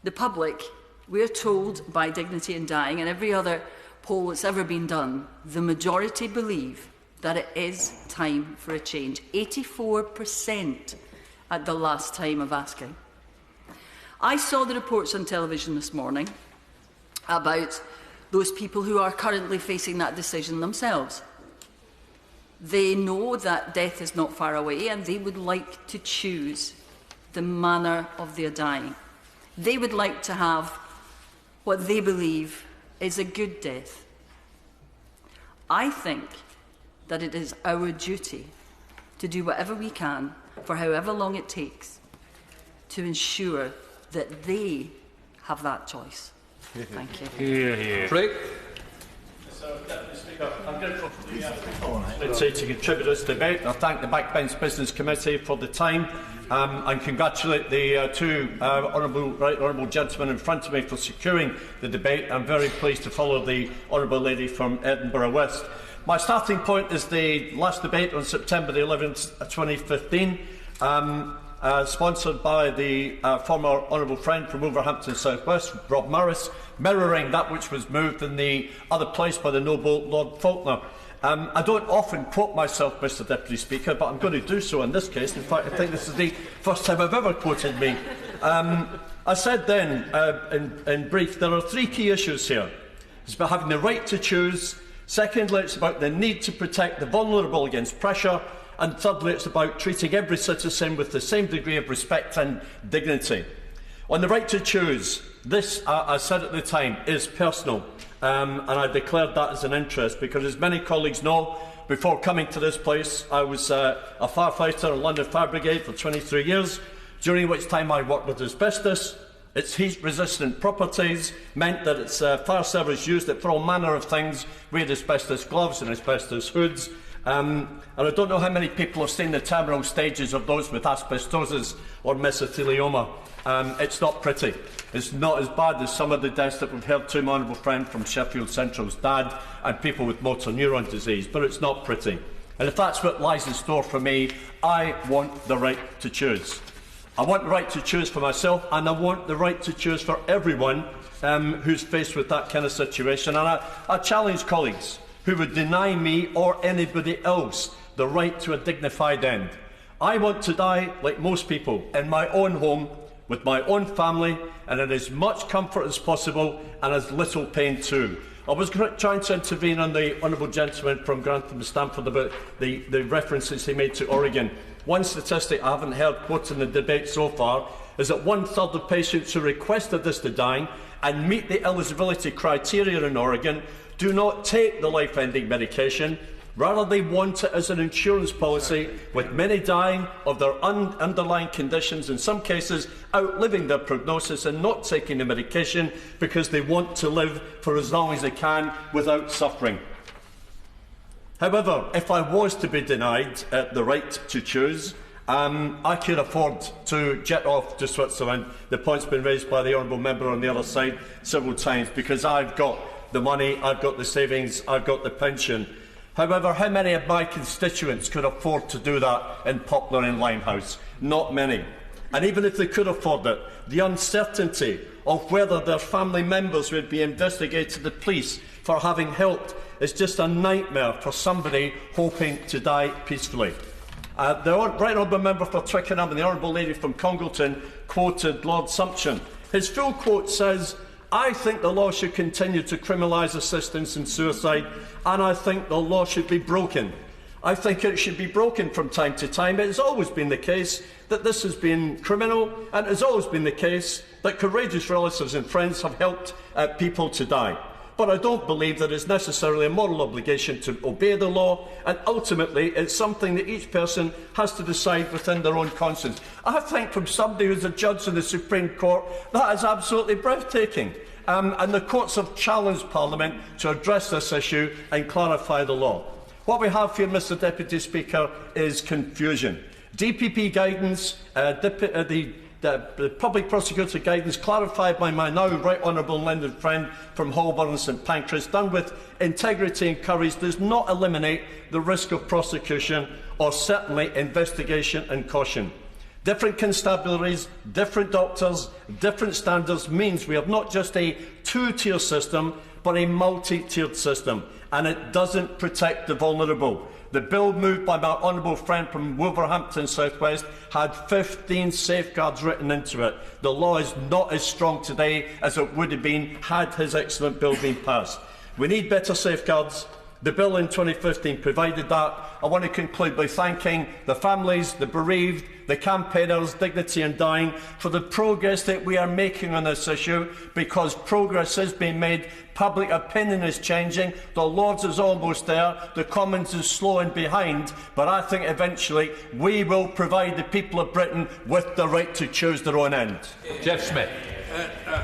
the public, we're told by Dignity in Dying and every other poll that's ever been done, the majority believe that it is time for a change. 84% at the last time of asking. I saw the reports on television this morning about those people who are currently facing that decision themselves. They know that death is not far away, and they would like to choose the manner of their dying. They would like to have what they believe is a good death. I think that it is our duty to do whatever we can, for however long it takes, to ensure that they have that choice. Thank you. Craig? I'm going to contribute to this debate. I thank the Backbench Business Committee for the time and congratulate the two honourable gentlemen in front of me for securing the debate. I'm very pleased to follow the honourable lady from Edinburgh West. My starting point is the last debate on September the 11th, 2015, sponsored by the former honourable friend from Wolverhampton South West, Rob Morris, mirroring that which was moved in the other place by the noble Lord Faulkner. I don't often quote myself, Mr Deputy Speaker, but I'm going to do so in this case. In fact, I think this is the first time I've ever quoted me. I said then, in brief, there are three key issues here. It's about having the right to choose. Secondly, it's about the need to protect the vulnerable against pressure. And thirdly, it's about treating every citizen with the same degree of respect and dignity. On the right to choose, this, I said at the time, is personal. And I declared that as an interest because, as many colleagues know, before coming to this place, I was a firefighter in London Fire Brigade for 23 years, during which time I worked with asbestos. Its heat-resistant properties meant that its fire service used it for all manner of things. We had asbestos gloves and asbestos hoods. And I don't know how many people have seen the terminal stages of those with asbestosis or mesothelioma. It's not pretty. It's not as bad as some of the deaths that we've heard to my honourable friend from Sheffield Central's dad and people with motor neuron disease, but it's not pretty. And if that's what lies in store for me, I want the right to choose. I want the right to choose for myself, and I want the right to choose for everyone who's faced with that kind of situation. And I challenge colleagues who would deny me or anybody else the right to a dignified end. I want to die, like most people, in my own home, with my own family, and in as much comfort as possible, and as little pain too. I was trying to intervene on the honourable gentleman from Grantham and Stamford about the references he made to Oregon. One statistic I haven't heard quoted in the debate so far is that 1/3 of patients who requested this to die and meet the eligibility criteria in Oregon do not take the life-ending medication. Rather, they want it as an insurance policy, with many dying of their underlying conditions, in some cases outliving their prognosis and not taking the medication because they want to live for as long as they can without suffering. However, if I was to be denied the right to choose, I could afford to jet off to Switzerland. The point's been raised by the honourable member on the other side several times, because I've got the money, I've got the savings, I've got the pension. However, how many of my constituents could afford to do that in Poplar and Limehouse? Not many. And even if they could afford it, the uncertainty of whether their family members would be investigated the police for having helped is just a nightmare for somebody hoping to die peacefully. The Right Honourable Member for Twickenham and the Honourable Lady from Congleton quoted Lord Sumption. His full quote says, "I think the law should continue to criminalise assistance in suicide, and I think the law should be broken. I think it should be broken from time to time. It has always been the case that this has been criminal, and it has always been the case that courageous relatives and friends have helped people to die. But I don't believe that it's necessarily a moral obligation to obey the law, and ultimately it's something that each person has to decide within their own conscience." I think from somebody who's a judge in the Supreme Court, that is absolutely breathtaking. And the courts have challenged Parliament to address this issue and clarify the law. What we have here, Mr Deputy Speaker, is confusion. DPP guidance, the public prosecutor guidance clarified by my now right honourable learned friend from Holborn and St Pancras, done with integrity and courage, does not eliminate the risk of prosecution or certainly investigation and caution. Different constabularies, different doctors, different standards means we have not just a two-tier system, but a multi-tiered system, and it doesn't protect the vulnerable. The bill moved by my honourable friend from Wolverhampton South West had 15 safeguards written into it. The law is not as strong today as it would have been had his excellent bill been passed. We need better safeguards. The bill in 2015 provided that. I want to conclude by thanking the families, the bereaved, the campaigners, Dignity and Dying, for the progress that we are making on this issue, because progress is being made. Public opinion is changing. The Lords is almost there. The Commons is slow and behind. But I think eventually we will provide the people of Britain with the right to choose their own end. Jeff Smith.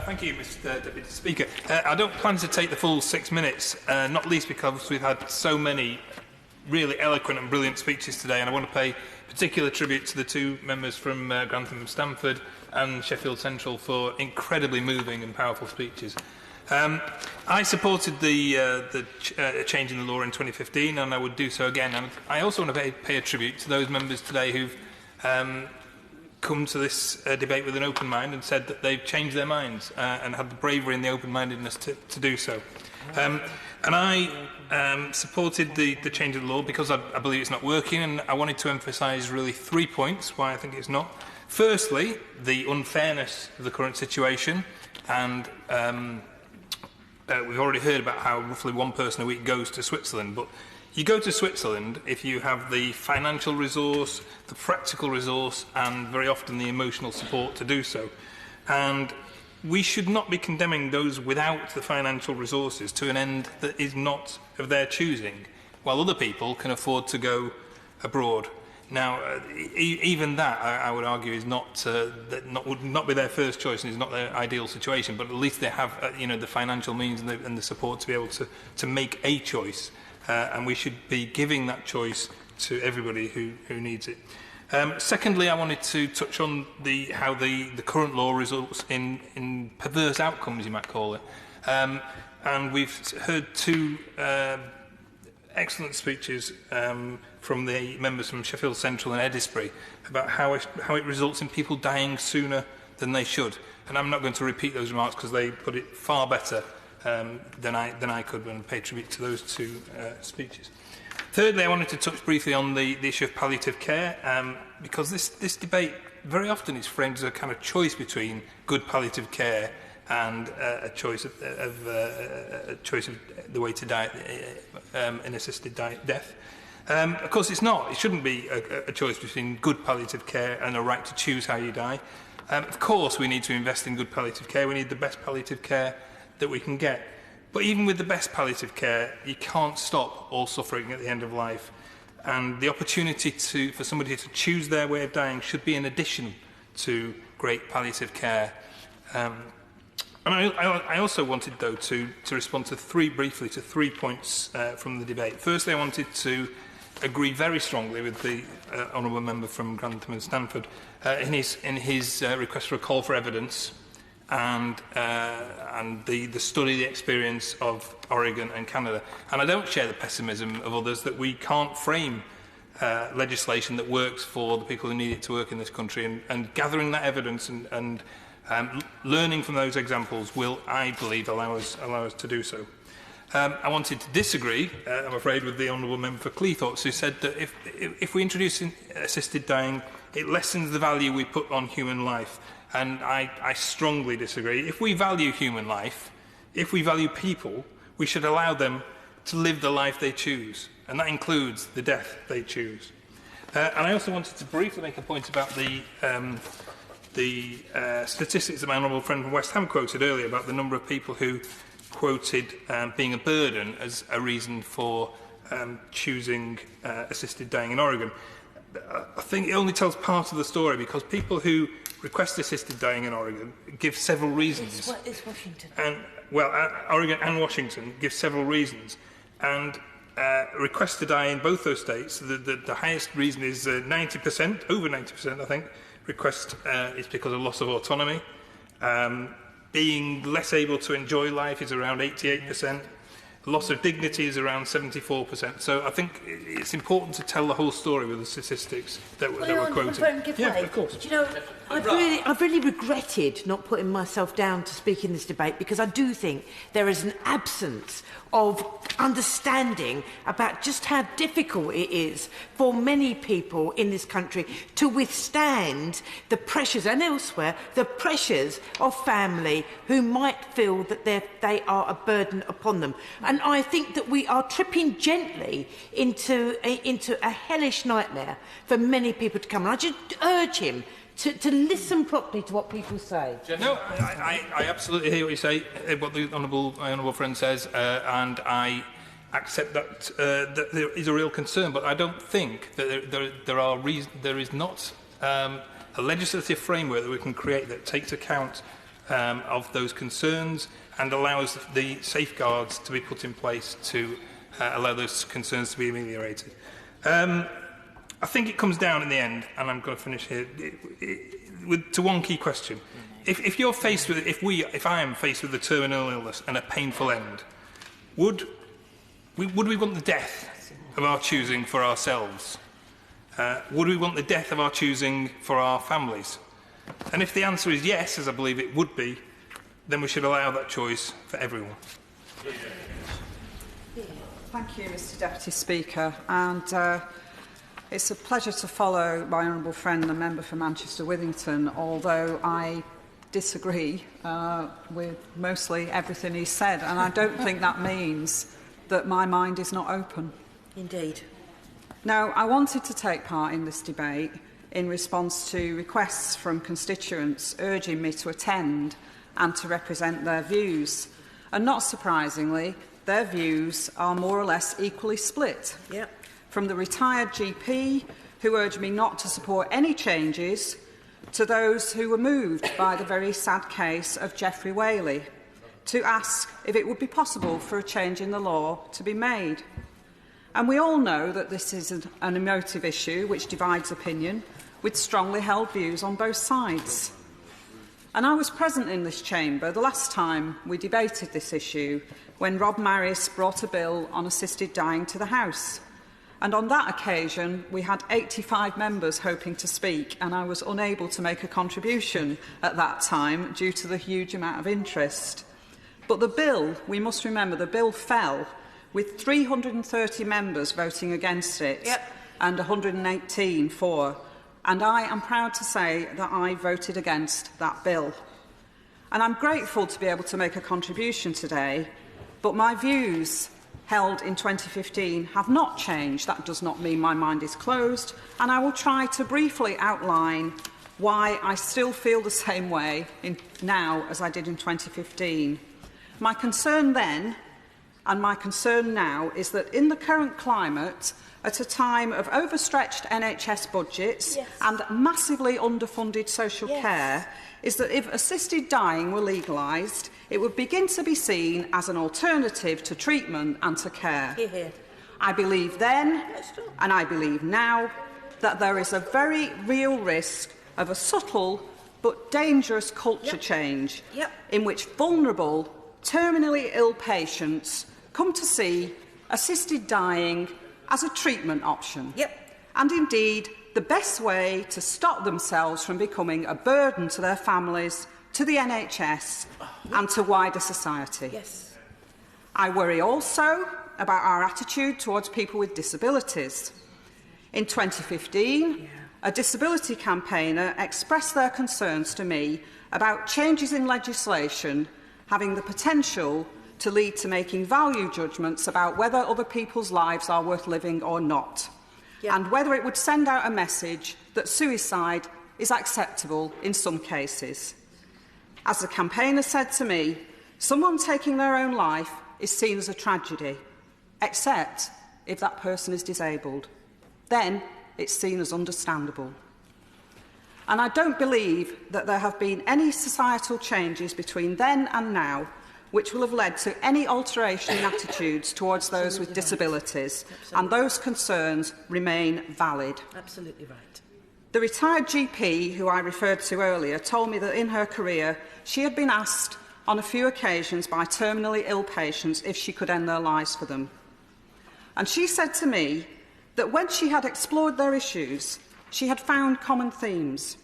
Thank you, Mr Deputy Speaker. I don't plan to take the full 6 minutes, not least because we've had so many really eloquent and brilliant speeches today, and I want to pay particular tribute to the two members from Grantham and Stamford and Sheffield Central for incredibly moving and powerful speeches. I supported the change in the law in 2015, and I would do so again. And I also want to pay a tribute to those members today who've come to this debate with an open mind and said that they've changed their minds and had the bravery and the open-mindedness to do so. And I supported the change of the law because I believe it's not working, and I wanted to emphasise really 3 points why I think it's not. Firstly, the unfairness of the current situation, and we've already heard about how roughly one person a week goes to Switzerland, but you go to Switzerland if you have the financial resource, the practical resource, and very often the emotional support to do so. And we should not be condemning those without the financial resources to an end that is not of their choosing, while other people can afford to go abroad. Now, even that, I would argue, is would not be their first choice and is not their ideal situation, but at least they have the financial means and the support to be able to make a choice. And we should be giving that choice to everybody who needs it. Secondly, I wanted to touch on how the current law results in perverse outcomes, you might call it. And we've heard two excellent speeches from the members from Sheffield Central and Eddisbury about how it results in people dying sooner than they should. And I'm not going to repeat those remarks because they put it far better than I could when I pay tribute to those two speeches. Thirdly, I wanted to touch briefly on the issue of palliative care, because this debate very often is framed as a kind of choice between good palliative care and a choice of the way to die in assisted death. Of course, it's not. It shouldn't be a choice between good palliative care and a right to choose how you die. Of course, we need to invest in good palliative care. We need the best palliative care that we can get. But even with the best palliative care, you can't stop all suffering at the end of life. And the opportunity for somebody to choose their way of dying should be in addition to great palliative care. And I also wanted, though, to respond briefly to three points from the debate. Firstly, I wanted to agree very strongly with the honourable member from Grantham and Stanford in his request for a call for evidence and the study, the experience of Oregon and Canada. And I don't share the pessimism of others that we can't frame legislation that works for the people who need it to work in this country. And gathering that evidence and learning from those examples will, I believe, allow us to do so. I wanted to disagree, I'm afraid, with the honourable member for Cleethorpes, who said that if we introduce assisted dying, it lessens the value we put on human life. And I strongly disagree. If we value human life, if we value people, we should allow them to live the life they choose. And that includes the death they choose. And I also wanted to briefly make a point about the statistics that my honourable friend from West Ham quoted earlier about the number of people who quoted being a burden as a reason for choosing assisted dying in Oregon. I think it only tells part of the story, because people who request assisted dying in Oregon give several reasons. It's Washington. Oregon and Washington give several reasons. And request to die in both those states, the highest reason is 90%, over 90%, I think. Request is because of loss of autonomy. Being less able to enjoy life is around 88%. Loss of dignity is around 74%. So I think it's important to tell the whole story with the statistics that were quoted. Yeah, of course. Do you know, I've really regretted not putting myself down to speak in this debate, because I do think there is an absence of understanding about just how difficult it is for many people in this country to withstand the pressures, and elsewhere, the pressures of family who might feel that they are a burden upon them. And I think that we are tripping gently into a hellish nightmare for many people to come. And I just urge him to listen properly to what people say. No, I absolutely hear what you say, what the honourable friend says, and I accept that there is a real concern, but I don't think that there is not a legislative framework that we can create that takes account of those concerns and allows the safeguards to be put in place to allow those concerns to be ameliorated. I think it comes down in the end, and I'm going to finish here, to one key question. If you're faced with, if I am faced with a terminal illness and a painful end, would we want the death of our choosing for ourselves? Would we want the death of our choosing for our families? And if the answer is yes, as I believe it would be, then we should allow that choice for everyone. Thank you, Mr Deputy Speaker. And it's a pleasure to follow my honourable friend, the member for Manchester Withington, although I disagree with mostly everything he said. And I don't think that means that my mind is not open. Indeed. Now, I wanted to take part in this debate in response to requests from constituents urging me to attend and to represent their views. And not surprisingly, their views are more or less equally split. Yep. From the retired GP, who urged me not to support any changes, to those who were moved by the very sad case of Geoffrey Whaley, to ask if it would be possible for a change in the law to be made. And we all know that this is an emotive issue which divides opinion, with strongly held views on both sides. And I was present in this chamber the last time we debated this issue, when Rob Marris brought a bill on assisted dying to the House. And on that occasion, we had 85 members hoping to speak, and I was unable to make a contribution at that time due to the huge amount of interest. But the bill, we must remember, the bill fell with 330 members voting against it and 118 for. And I am proud to say that I voted against that bill. And I'm grateful to be able to make a contribution today, but my views held in 2015 have not changed. That does not mean my mind is closed, and I will try to briefly outline why I still feel the same way now as I did in 2015. My concern then, and my concern now, is that in the current climate, at a time of overstretched NHS budgets and massively underfunded social care, is that if assisted dying were legalised, it would begin to be seen as an alternative to treatment and to care. I believe then, and I believe now, that there is a very real risk of a subtle but dangerous culture change in which vulnerable, terminally ill patients come to see assisted dying as a treatment option. And indeed, the best way to stop themselves from becoming a burden to their families, to the NHS and to wider society. I worry also about our attitude towards people with disabilities. In 2015, a disability campaigner expressed their concerns to me about changes in legislation having the potential to lead to making value judgments about whether other people's lives are worth living or not, and whether it would send out a message that suicide is acceptable in some cases. As the campaigner said to me, someone taking their own life is seen as a tragedy, except if that person is disabled. Then it's seen as understandable. And I don't believe that there have been any societal changes between then and now which will have led to any alteration in attitudes towards those with disabilities, and those concerns remain valid. Absolutely right. The retired GP, who I referred to earlier, told me that in her career she had been asked on a few occasions by terminally ill patients if she could end their lives for them. And she said to me that when she had explored their issues, she had found common themes,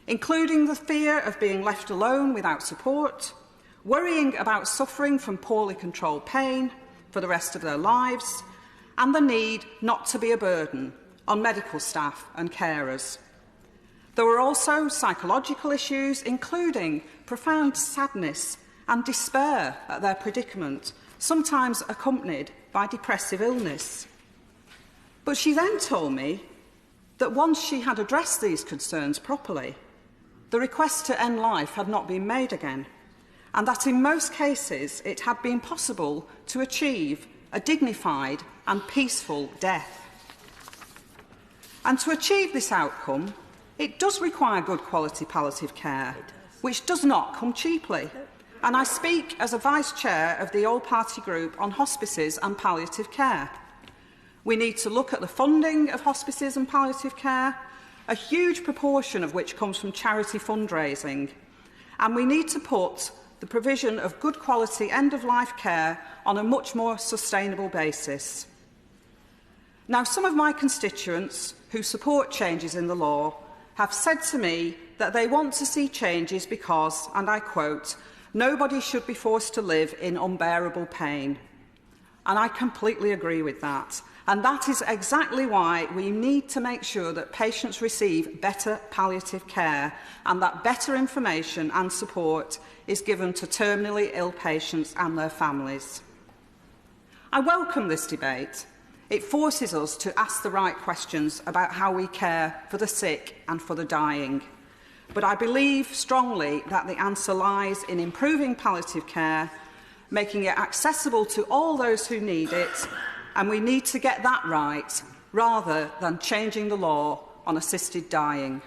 including the fear of being left alone without support, worrying about suffering from poorly controlled pain for the rest of their lives, and the need not to be a burden on medical staff and carers. There were also psychological issues, including profound sadness and despair at their predicament, sometimes accompanied by depressive illness. But she then told me that once she had addressed these concerns properly, the request to end life had not been made again, and that in most cases it had been possible to achieve a dignified and peaceful death. And to achieve this outcome, it does require good quality palliative care, which does not come cheaply. And I speak as a Vice Chair of the All-Party Group on Hospices and Palliative Care. We need to look at the funding of hospices and palliative care, a huge proportion of which comes from charity fundraising, and we need to put the provision of good quality end-of-life care on a much more sustainable basis. Now, some of my constituents who support changes in the law have said to me that they want to see changes because, and I quote, "nobody should be forced to live in unbearable pain." And I completely agree with that. And that is exactly why we need to make sure that patients receive better palliative care and that better information and support is given to terminally ill patients and their families. I welcome this debate. It forces us to ask the right questions about how we care for the sick and for the dying. But I believe strongly that the answer lies in improving palliative care, making it accessible to all those who need it, and we need to get that right rather than changing the law on assisted dying.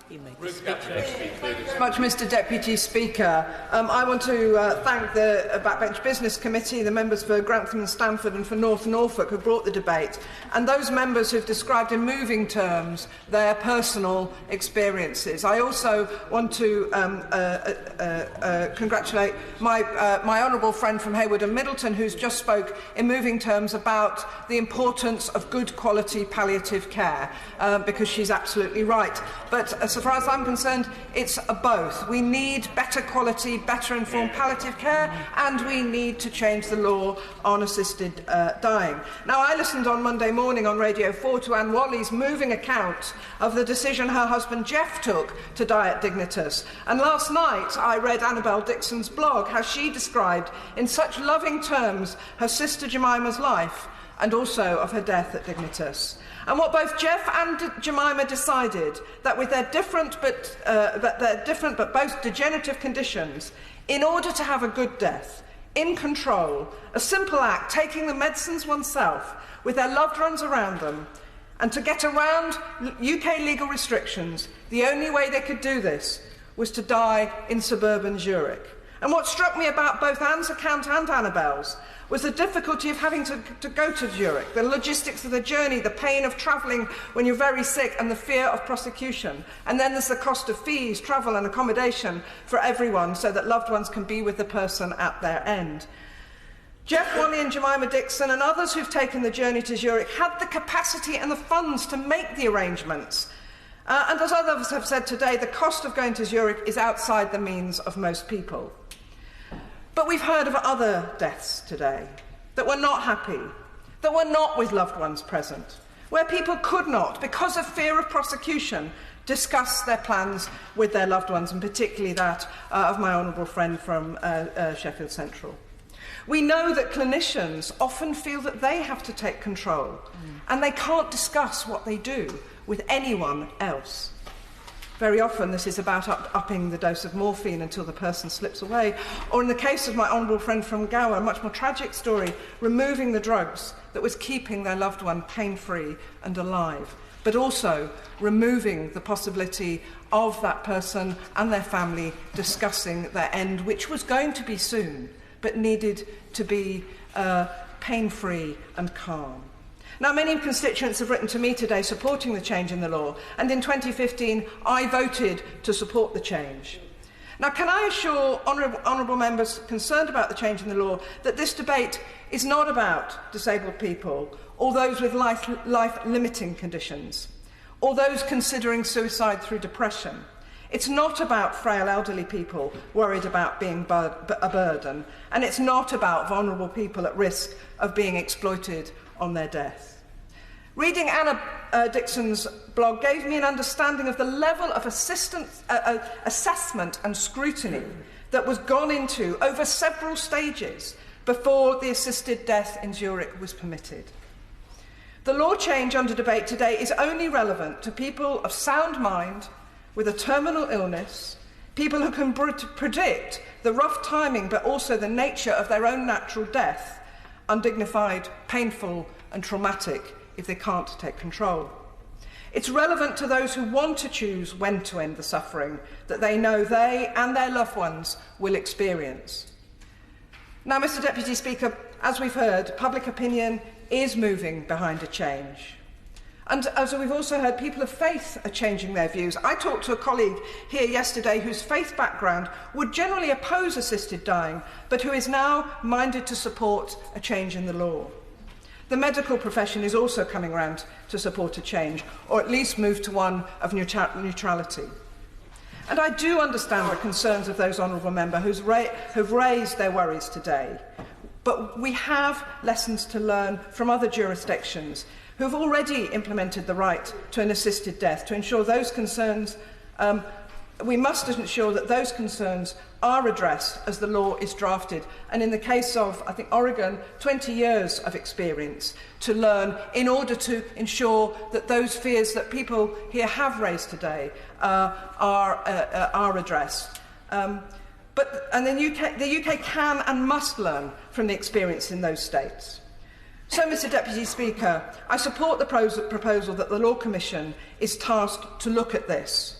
Much, Mr Deputy Speaker. I want to thank the Backbench Business Committee, the members for Grantham and Stamford and for North Norfolk who brought the debate, and those members who have described in moving terms their personal experiences. I also want to congratulate my honourable friend from Hayward and Middleton, who's just spoke in moving terms about the importance of good quality palliative care, because she's absolutely right. But as far as I'm concerned, it's both. We need better quality, better informed palliative care, and we need to change the law on assisted dying. Now, I listened on Monday morning on Radio 4 to Anne Wally's moving account of the decision her husband Jeff took to die at Dignitas. And last night I read Annabelle Dixon's blog, how she described in such loving terms her sister Jemima's life and also of her death at Dignitas. And what both Jeff and Jemima decided, that with their different but both degenerative conditions, in order to have a good death, in control, a simple act, taking the medicines oneself, with their loved ones around them, and to get around UK legal restrictions, the only way they could do this was to die in suburban Zurich. And what struck me about both Anne's account and Annabelle's was the difficulty of having to go to Zurich, the logistics of the journey, the pain of travelling when you're very sick, and the fear of prosecution. And then there's the cost of fees, travel and accommodation for everyone so that loved ones can be with the person at their end. Jeff Wally and Jemima Dixon and others who've taken the journey to Zurich had the capacity and the funds to make the arrangements. And as others have said today, the cost of going to Zurich is outside the means of most people. But we've heard of other deaths today that were not happy, that were not with loved ones present, where people could not, because of fear of prosecution, discuss their plans with their loved ones, and particularly that of my honourable friend from Sheffield Central. We know that clinicians often feel that they have to take control and they can't discuss what they do with anyone else. Very often this is about upping the dose of morphine until the person slips away, or in the case of my honourable friend from Gower, a much more tragic story, removing the drugs that was keeping their loved one pain-free and alive, but also removing the possibility of that person and their family discussing their end, which was going to be soon, but needed to be pain-free and calm. Now, many constituents have written to me today supporting the change in the law, and in 2015 I voted to support the change. Now, can I assure honourable members concerned about the change in the law that this debate is not about disabled people or those with life-limiting conditions, or those considering suicide through depression. It's not about frail elderly people worried about being a burden, and it's not about vulnerable people at risk of being exploited on their death. Reading Anna Dixon's blog gave me an understanding of the level of assessment and scrutiny that was gone into over several stages before the assisted death in Zurich was permitted. The law change under debate today is only relevant to people of sound mind with a terminal illness, people who can predict the rough timing but also the nature of their own natural death, undignified, painful and traumatic if they can't take control. It's relevant to those who want to choose when to end the suffering that they know they and their loved ones will experience. Now, Mr Deputy Speaker, as we've heard, public opinion is moving behind a change. And as we've also heard, people of faith are changing their views. I talked to a colleague here yesterday whose faith background would generally oppose assisted dying, but who is now minded to support a change in the law. The medical profession is also coming around to support a change, or at least move to one of neutrality. And I do understand the concerns of those honourable members who've raised their worries today. But we have lessons to learn from other jurisdictions who have already implemented the right to an assisted death to ensure those concerns, we must ensure that those concerns are addressed as the law is drafted. And in the case of, I think, Oregon, 20 years of experience to learn in order to ensure that those fears that people here have raised today are addressed. And the UK can and must learn from the experience in those states. So, Mr Deputy Speaker, I support the proposal that the Law Commission is tasked to look at this.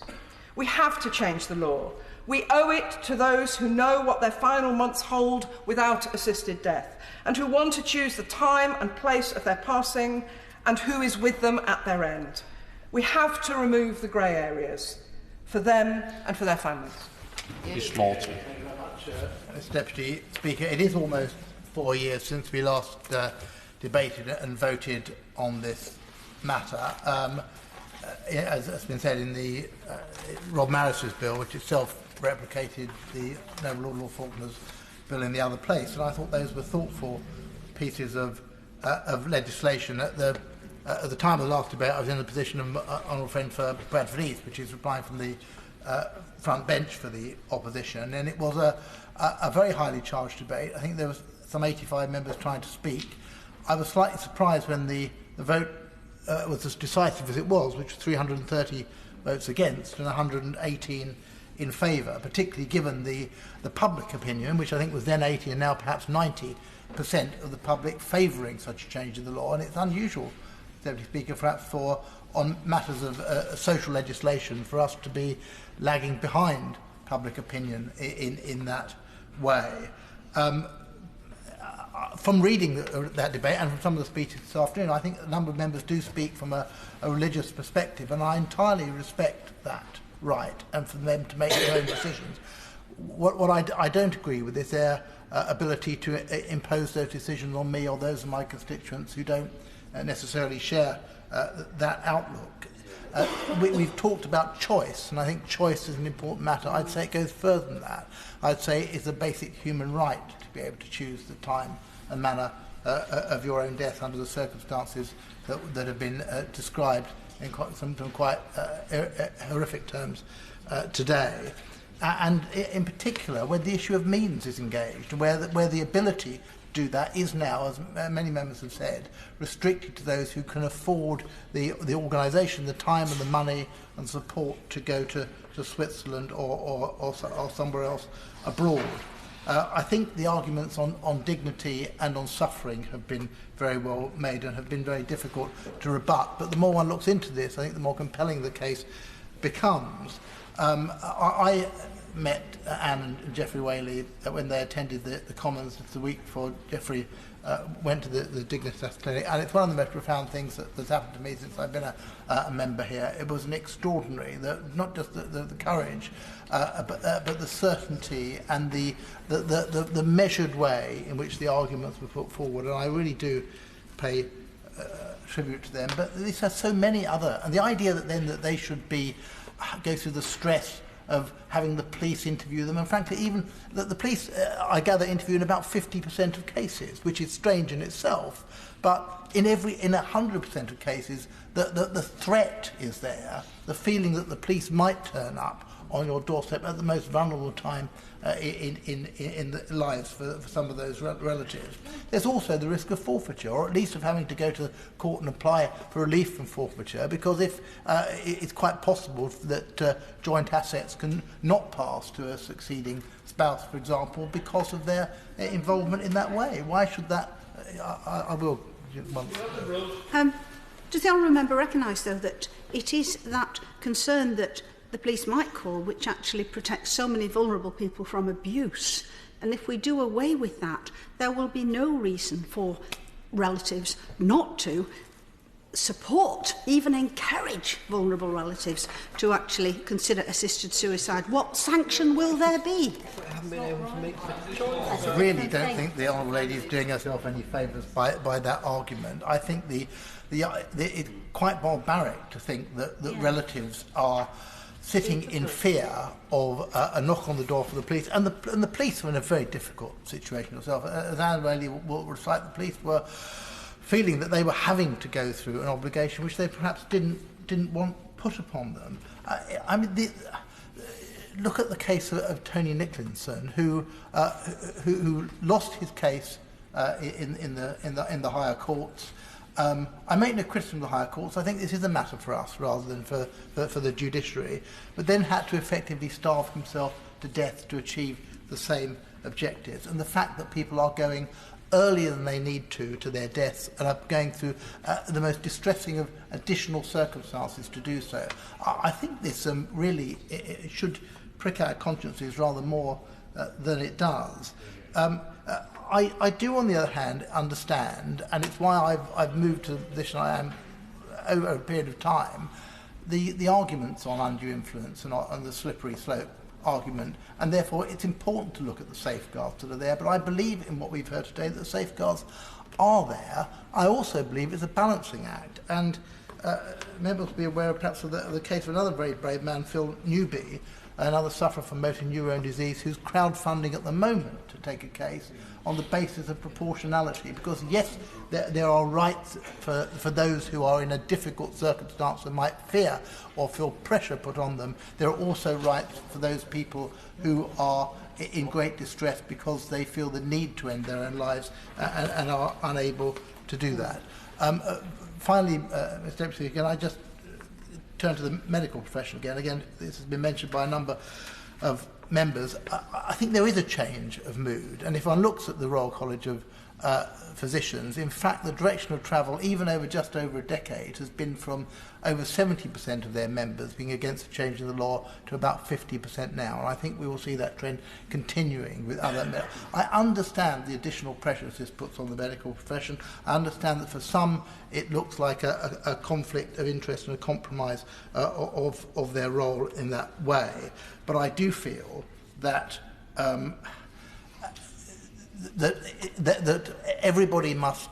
We have to change the law. We owe it to those who know what their final months hold without assisted death, and who want to choose the time and place of their passing and who is with them at their end. We have to remove the grey areas for them and for their families. Mr. Deputy Speaker, it is almost 4 years since we last debated and voted on this matter. As has been said in the Rob Marris's bill, which itself replicated the Noble Lord Lord Faulkner's bill in the other place, and I thought those were thoughtful pieces of legislation. At the time of the last debate, I was in the position of honourable friend for Bradford East, which is replying from the front bench for the opposition, and it was a very highly charged debate. I think there was some 85 members trying to speak. I was slightly surprised when the vote was as decisive as it was, which was 330 votes against and 118 in favour, particularly given the public opinion, which I think was then 80 and now perhaps 90% of the public favouring such a change in the law. And it's unusual, Deputy Speaker, perhaps on matters of social legislation for us to be lagging behind public opinion in that way. From reading that debate and from some of the speeches this afternoon, I think a number of members do speak from a religious perspective, and I entirely respect that right and for them to make their own decisions. What I don't agree with is their ability to impose those decisions on me or those of my constituents who don't necessarily share that outlook. We've talked about choice, and I think choice is an important matter. I'd say it goes further than that. I'd say it's a basic human right to be able to choose the time and manner of your own death under the circumstances that have been described in some quite horrific terms today. And in particular, where the issue of means is engaged, where the ability to do that is now, as many members have said, restricted to those who can afford the organisation, the time and the money and support to go to Switzerland or somewhere else abroad. I think the arguments on dignity and on suffering have been very well made and have been very difficult to rebut. But the more one looks into this, I think the more compelling the case becomes. I met Anne and Geoffrey Whaley when they attended the Commons the week before Geoffrey went to the Dignitas Clinic, and it's one of the most profound things that's happened to me since I've been a member here. It was an extraordinary, not just the courage, but the certainty and the measured way in which the arguments were put forward, and I really do pay tribute to them. But these have so many other, and the idea that they should go through the stress of having the police interview them, and frankly even the police, I gather, interview in about 50% of cases, which is strange in itself, but in 100% of cases the threat is there, the feeling that the police might turn up on your doorstep at the most vulnerable time in the lives for some of those relatives. There's also the risk of forfeiture, or at least of having to go to the court and apply for relief from forfeiture, because it's quite possible that joint assets can not pass to a succeeding spouse, for example, because of their involvement in that way. Why should that... I will... Does the honourable member recognise, though, that it is that concern that the police might call which actually protects so many vulnerable people from abuse? And if we do away with that, there will be no reason for relatives not to support, even encourage vulnerable relatives to actually consider assisted suicide. What sanction will there be? I really don't think the honourable lady is doing herself any favours by that argument. I think it's quite barbaric to think that relatives are sitting in fear of a knock on the door for the police, and the police are in a very difficult situation themselves. As Anne Whaley will recite, the police were feeling that they were having to go through an obligation which they perhaps didn't want put upon them. Look at the case of Tony Nicklinson, who lost his case in the higher courts. I make no criticism of the higher courts. I think this is a matter for us rather than for the judiciary, but then had to effectively starve himself to death to achieve the same objectives. And the fact that people are going earlier than they need to their deaths and are going through the most distressing of additional circumstances to do so. I think this really it should prick our consciences rather more than it does. I do, on the other hand, understand, and it's why I've moved to the position I am over a period of time, the arguments on undue influence and the slippery slope argument, and therefore it's important to look at the safeguards that are there. But I believe in what we've heard today, that the safeguards are there. I also believe it's a balancing act, and members will be aware perhaps of the case of another very brave man, Phil Newby, another sufferer from motor neurone disease, who's crowdfunding at the moment to take a case on the basis of proportionality, because yes, there are rights for those who are in a difficult circumstance and might fear or feel pressure put on them. There are also rights for those people who are in great distress because they feel the need to end their own lives and are unable to do that. Finally, Mr. Deputy, can I just turn to the medical profession again? Again, this has been mentioned by a number of members. I think there is a change of mood, and if one looks at the Royal College of Physicians, in fact the direction of travel, even over just over a decade, has been from over 70% of their members being against the change in the law to about 50% now, and I think we will see that trend continuing with other I understand the additional pressures this puts on the medical profession. I understand that for some it looks like a conflict of interest and a compromise of their role in that way, but I do feel that that everybody must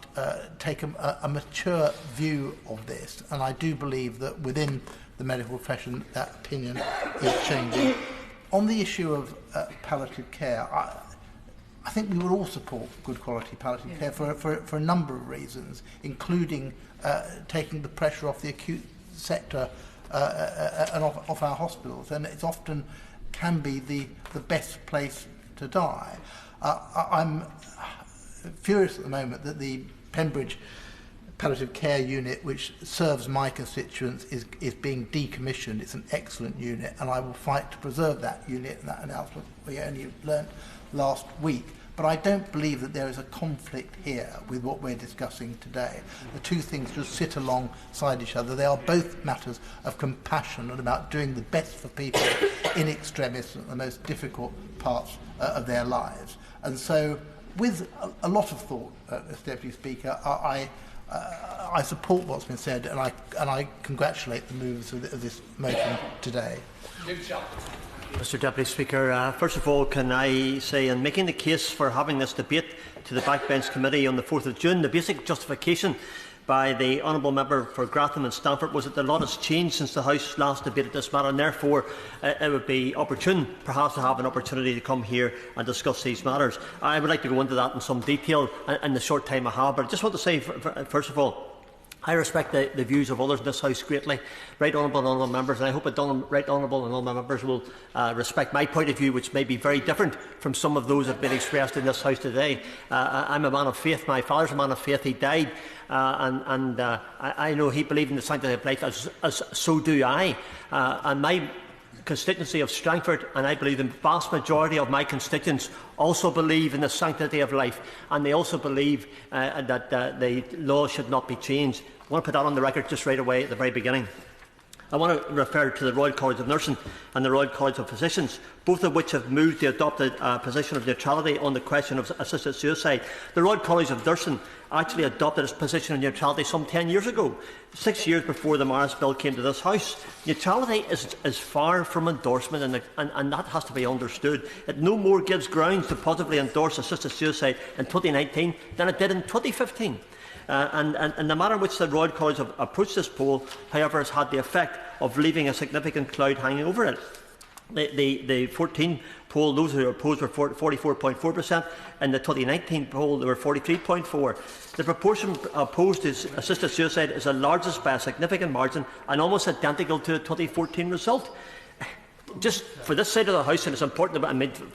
take a mature view of this, and I do believe that within the medical profession that opinion is changing. On the issue of palliative care, I think we would all support good quality palliative care for a number of reasons, including taking the pressure off the acute sector and off our hospitals, and it often can be the best place to die. I'm furious at the moment that the Pembridge palliative care unit, which serves my constituents, is being decommissioned. It's an excellent unit, and I will fight to preserve that unit, and that announcement we only learnt last week. But I don't believe that there is a conflict here with what we're discussing today. The two things just sit alongside each other. They are both matters of compassion and about doing the best for people in extremis at the most difficult parts of their lives. And so, with a lot of thought, Mr. Deputy Speaker, I support what's been said, and I congratulate the movers of this motion today. Mr. Deputy Speaker, first of all, can I say, in making the case for having this debate to the Backbench Committee on the 4th of June, the basic justification by the Honourable Member for Gratham and Stamford was that the lot has changed since the House last debated this matter, and therefore it would be opportune perhaps to have an opportunity to come here and discuss these matters. I would like to go into that in some detail in the short time I have, but I just want to say, first of all, I respect the views of others in this House greatly, right honourable and honourable members, and I hope that right honourable and honourable members will respect my point of view, which may be very different from some of those that have been expressed in this House today. I'm a man of faith. My father's a man of faith. He died, and I know he believed in the sanctity of life, as so do I. And my constituency of Strangford, and I believe the vast majority of my constituents also believe in the sanctity of life, and they also believe that the law should not be changed. I want to put that on the record just right away at the very beginning. I want to refer to the Royal College of Nursing and the Royal College of Physicians, both of which have moved the adopted position of neutrality on the question of assisted suicide. The Royal College of Nursing actually adopted its position of neutrality some 10 years ago, 6 years before the Morris Bill came to this House. Neutrality is far from endorsement, and that has to be understood. It no more gives grounds to positively endorse assisted suicide in 2019 than it did in 2015. And the manner in which the Royal College have approached this poll, however, has had the effect of leaving a significant cloud hanging over it. The 14 poll, those who opposed were 44.4%. In the 2019 poll, they were 43.4%. The proportion opposed to assisted suicide is the largest by a significant margin and almost identical to the 2014 result. Just for this side of the House, and it's important,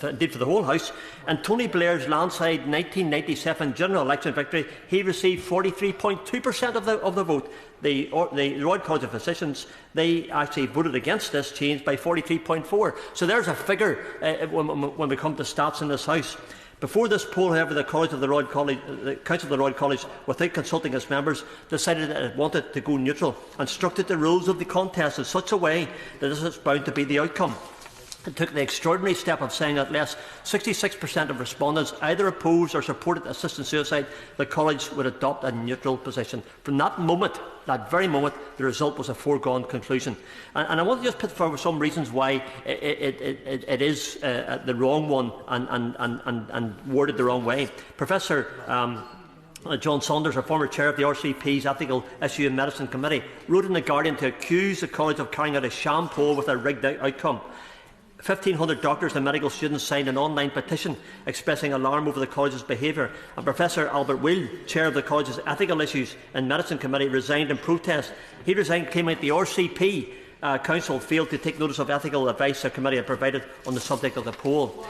indeed for the whole House, and Tony Blair's landslide 1997 general election victory, he received 43.2% of the vote. The Royal College of Physicians, they actually voted against this change by 43.4%. So there's a figure when we come to stats in this House. Before this poll, however, the Council of the Royal College, without consulting its members, decided that it wanted to go neutral and structured the rules of the contest in such a way that this is bound to be the outcome. It took the extraordinary step of saying that less 66% of respondents either opposed or supported assisted suicide, the college would adopt a neutral position. From that moment, that very moment, the result was a foregone conclusion. And I want to just put forward some reasons why it is the wrong one and worded the wrong way. Professor John Saunders, a former chair of the RCP's Ethical Issue and Medicine Committee, wrote in The Guardian to accuse the college of carrying out a sham poll with a rigged outcome. 1,500 doctors and medical students signed an online petition expressing alarm over the college's behaviour, and Professor Albert Will, chair of the college's Ethical Issues and Medicine Committee, resigned in protest. He resigned claiming that the RCP Council failed to take notice of ethical advice the committee had provided on the subject of the poll.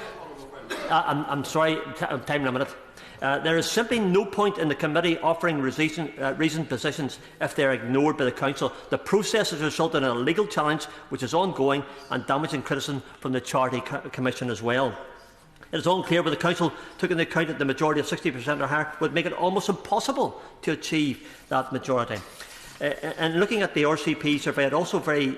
I'm sorry, time in a minute. There is simply no point in the committee offering reasoned positions if they are ignored by the Council. The process has resulted in a legal challenge which is ongoing and damaging criticism from the Charity Commission as well. It is unclear whether the Council took into account that the majority of 60% or higher would make it almost impossible to achieve that majority. And looking at the RCP survey,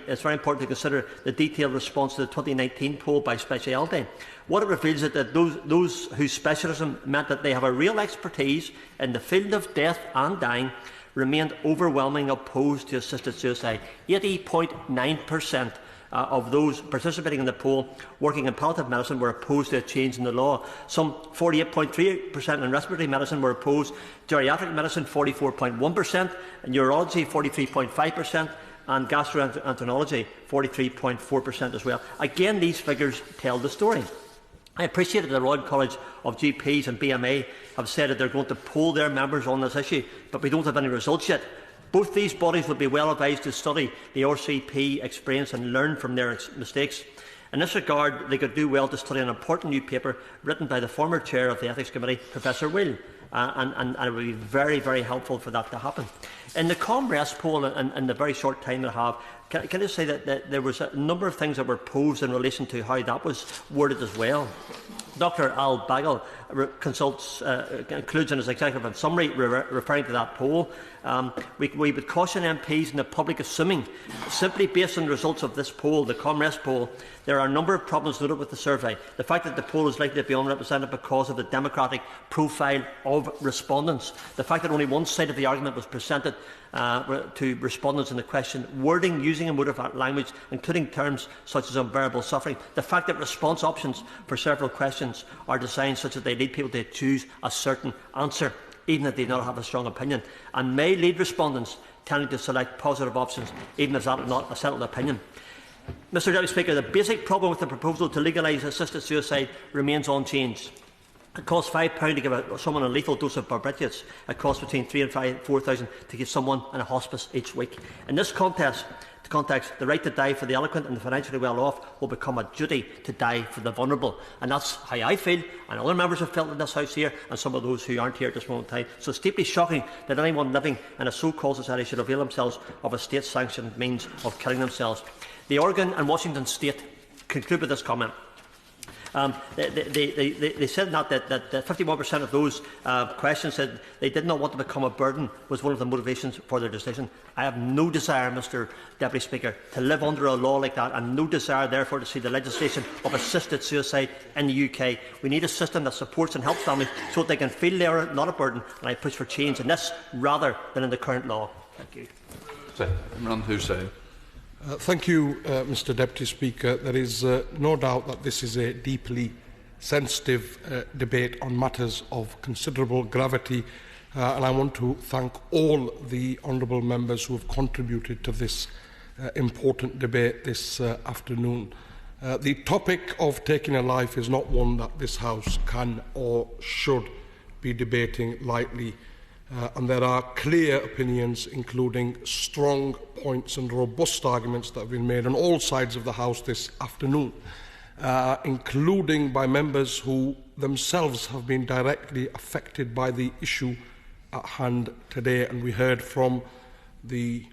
it's very important to consider the detailed response to the 2019 poll by speciality. What it reveals is that those whose specialism meant that they have a real expertise in the field of death and dying remained overwhelmingly opposed to assisted suicide. 80.9% of those participating in the poll working in palliative medicine were opposed to a change in the law. Some 48.3% in respiratory medicine were opposed, geriatric medicine 44.1%, neurology 43.5%, and gastroenterology 43.4% as well. Again, these figures tell the story. I appreciate that the Royal College of GPs and BMA have said that they're going to poll their members on this issue, but we don't have any results yet. Both these bodies would be well advised to study the RCP experience and learn from their mistakes. In this regard, they could do well to study an important new paper written by the former chair of the Ethics Committee, Professor Will, and it would be very, very helpful for that to happen. In the ComRest poll, in the very short time that I have, can I say that there was a number of things that were posed in relation to how that was worded as well. Dr Al Bagel concludes in his executive summary referring to that poll. We would caution MPs and the public assuming, simply based on the results of this poll, the ComRest poll, there are a number of problems noted with the survey. The fact that the poll is likely to be unrepresentative because of the democratic profile of respondents. The fact that only one side of the argument was presented to respondents in the question. Wording using emotive language, including terms such as unbearable suffering. The fact that response options for several questions are designed such that they lead people to choose a certain answer, even if they do not have a strong opinion, and may lead respondents tending to select positive options, even if that is not a settled opinion. Mr Deputy Speaker, the basic problem with the proposal to legalise assisted suicide remains unchanged. It costs £5 to give someone a lethal dose of barbiturates. It costs between £3,000 and £4,000 to keep someone in a hospice each week. In this context, the right to die for the eloquent and the financially well-off will become a duty to die for the vulnerable. And that's how I feel, and other members have felt in this House here, and some of those who aren't here at this moment in time. So it's deeply shocking that anyone living in a so-called society should avail themselves of a state-sanctioned means of killing themselves. The Oregon and Washington State conclude with this comment. They said that 51% of those questions said they did not want to become a burden was one of the motivations for their decision. I have no desire, Mr Deputy Speaker, to live under a law like that, and no desire, therefore, to see the legislation of assisted suicide in the UK. We need a system that supports and helps families so that they can feel they are not a burden, and I push for change in this rather than in the current law. Thank you. Imran Hussain. Thank you, Mr Deputy Speaker. There is no doubt that this is a deeply sensitive debate on matters of considerable gravity, and I want to thank all the honourable members who have contributed to this important debate this afternoon. The topic of taking a life is not one that this House can or should be debating lightly. And there are clear opinions, including strong points and robust arguments that have been made on all sides of the House this afternoon, including by members who themselves have been directly affected by the issue at hand today. And we heard from the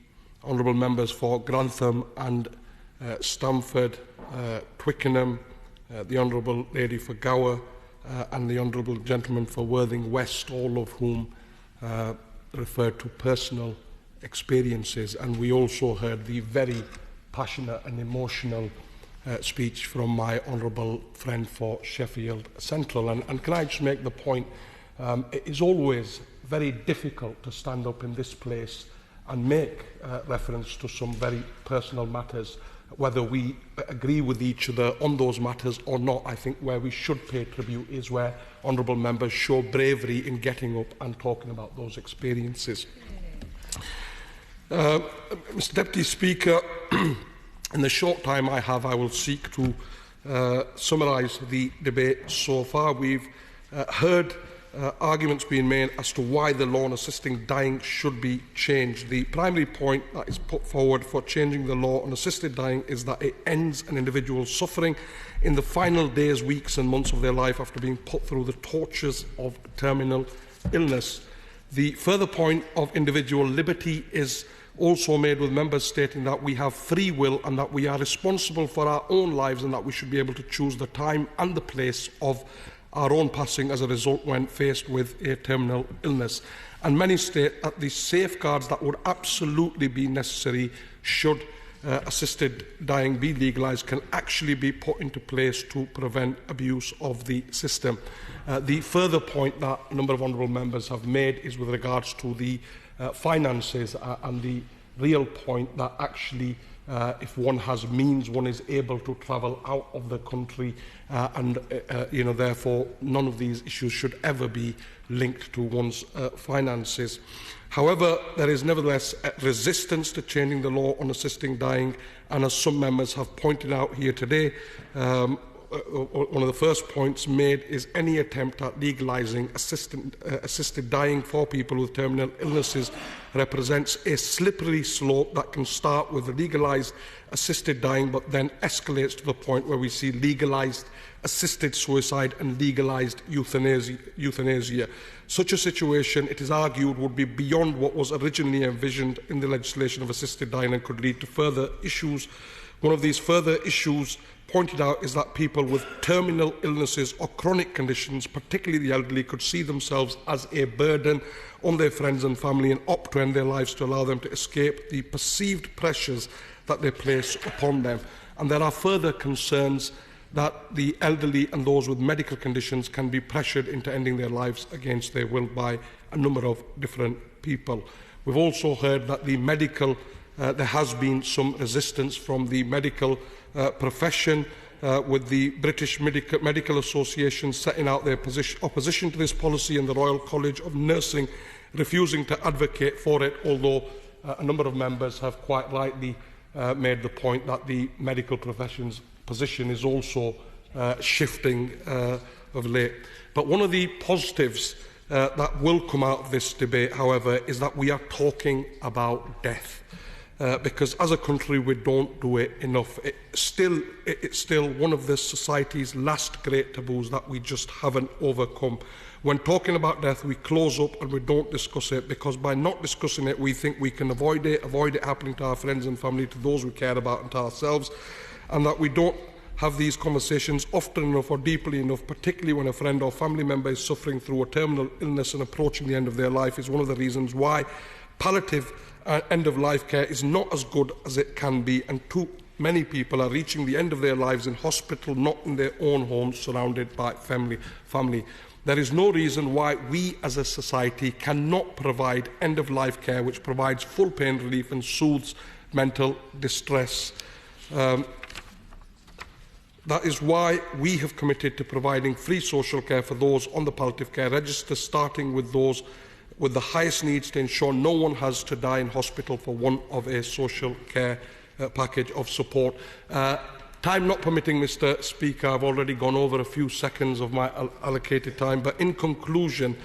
honourable members for Grantham and Stamford, Twickenham, the honourable lady for Gower, and the Honourable Gentleman for Worthing West, all of whom referred to personal experiences. And we also heard the very passionate and emotional speech from my honourable friend for Sheffield Central. And can I just make the point, it is always very difficult to stand up in this place and make reference to some very personal matters, whether we agree with each other on those matters or not. I think where we should pay tribute is where honourable members show bravery in getting up and talking about those experiences. Mr Deputy Speaker, in the short time I have, I will seek to summarise the debate so far. We've heard arguments being made as to why the law on assisting dying should be changed. The primary point that is put forward for changing the law on assisted dying is that it ends an individual's suffering in the final days, weeks and months of their life after being put through the tortures of terminal illness. The further point of individual liberty is also made, with members stating that we have free will and that we are responsible for our own lives and that we should be able to choose the time and the place of our own passing as a result when faced with a terminal illness. And many state that the safeguards that would absolutely be necessary should assisted dying be legalised can actually be put into place to prevent abuse of the system. The further point that a number of honourable members have made is with regards to the finances and the real point that actually if one has means, one is able to travel out of the country and therefore none of these issues should ever be linked to one's finances. However, there is nevertheless resistance to changing the law on assisting dying, and as some members have pointed out here today, one of the first points made is any attempt at legalising assisted dying for people with terminal illnesses represents a slippery slope that can start with legalised assisted dying but then escalates to the point where we see legalised assisted suicide and legalised euthanasia. Such a situation, it is argued, would be beyond what was originally envisioned in the legislation of assisted dying and could lead to further issues. One of these further issues pointed out is that people with terminal illnesses or chronic conditions, particularly the elderly, could see themselves as a burden on their friends and family and opt to end their lives to allow them to escape the perceived pressures that they place upon them. And there are further concerns that the elderly and those with medical conditions can be pressured into ending their lives against their will by a number of different people. We've also heard that there has been some resistance from the medical profession, with the British Medical Association setting out their opposition to this policy and the Royal College of Nursing refusing to advocate for it, although a number of members have quite rightly made the point that the medical profession's position is also shifting of late. But one of the positives that will come out of this debate, however, is that we are talking about death. Because as a country we don't do it enough. It's still one of the society's last great taboos that we just haven't overcome. When talking about death, we close up and we don't discuss it, because by not discussing it, we think we can avoid it happening to our friends and family, to those we care about and to ourselves, and that we don't have these conversations often enough or deeply enough, particularly when a friend or family member is suffering through a terminal illness and approaching the end of their life, is one of the reasons why palliative end-of-life care is not as good as it can be, and too many people are reaching the end of their lives in hospital, not in their own homes, surrounded by family. There is no reason why we as a society cannot provide end-of-life care which provides full pain relief and soothes mental distress. That is why we have committed to providing free social care for those on the palliative care register, starting with those with the highest needs, to ensure no one has to die in hospital for want of a social care package of support. Time not permitting, Mr Speaker, I've already gone over a few seconds of my allocated time, but in conclusion,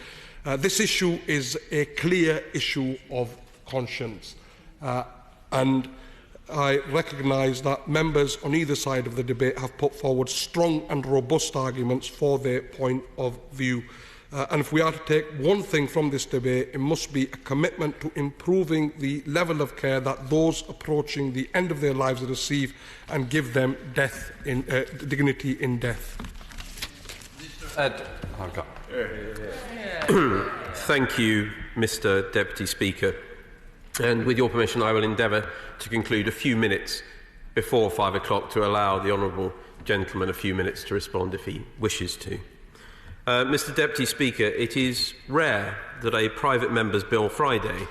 this issue is a clear issue of conscience, and I recognise that members on either side of the debate have put forward strong and robust arguments for their point of view. And if we are to take one thing from this debate, it must be a commitment to improving the level of care that those approaching the end of their lives receive, and give them dignity in death. Ed. Thank you, Mr. Deputy Speaker. And with your permission, I will endeavour to conclude a few minutes before 5 o'clock to allow the honourable gentleman a few minutes to respond if he wishes to. Mr. Deputy Speaker, it is rare that a private member's Bill Friday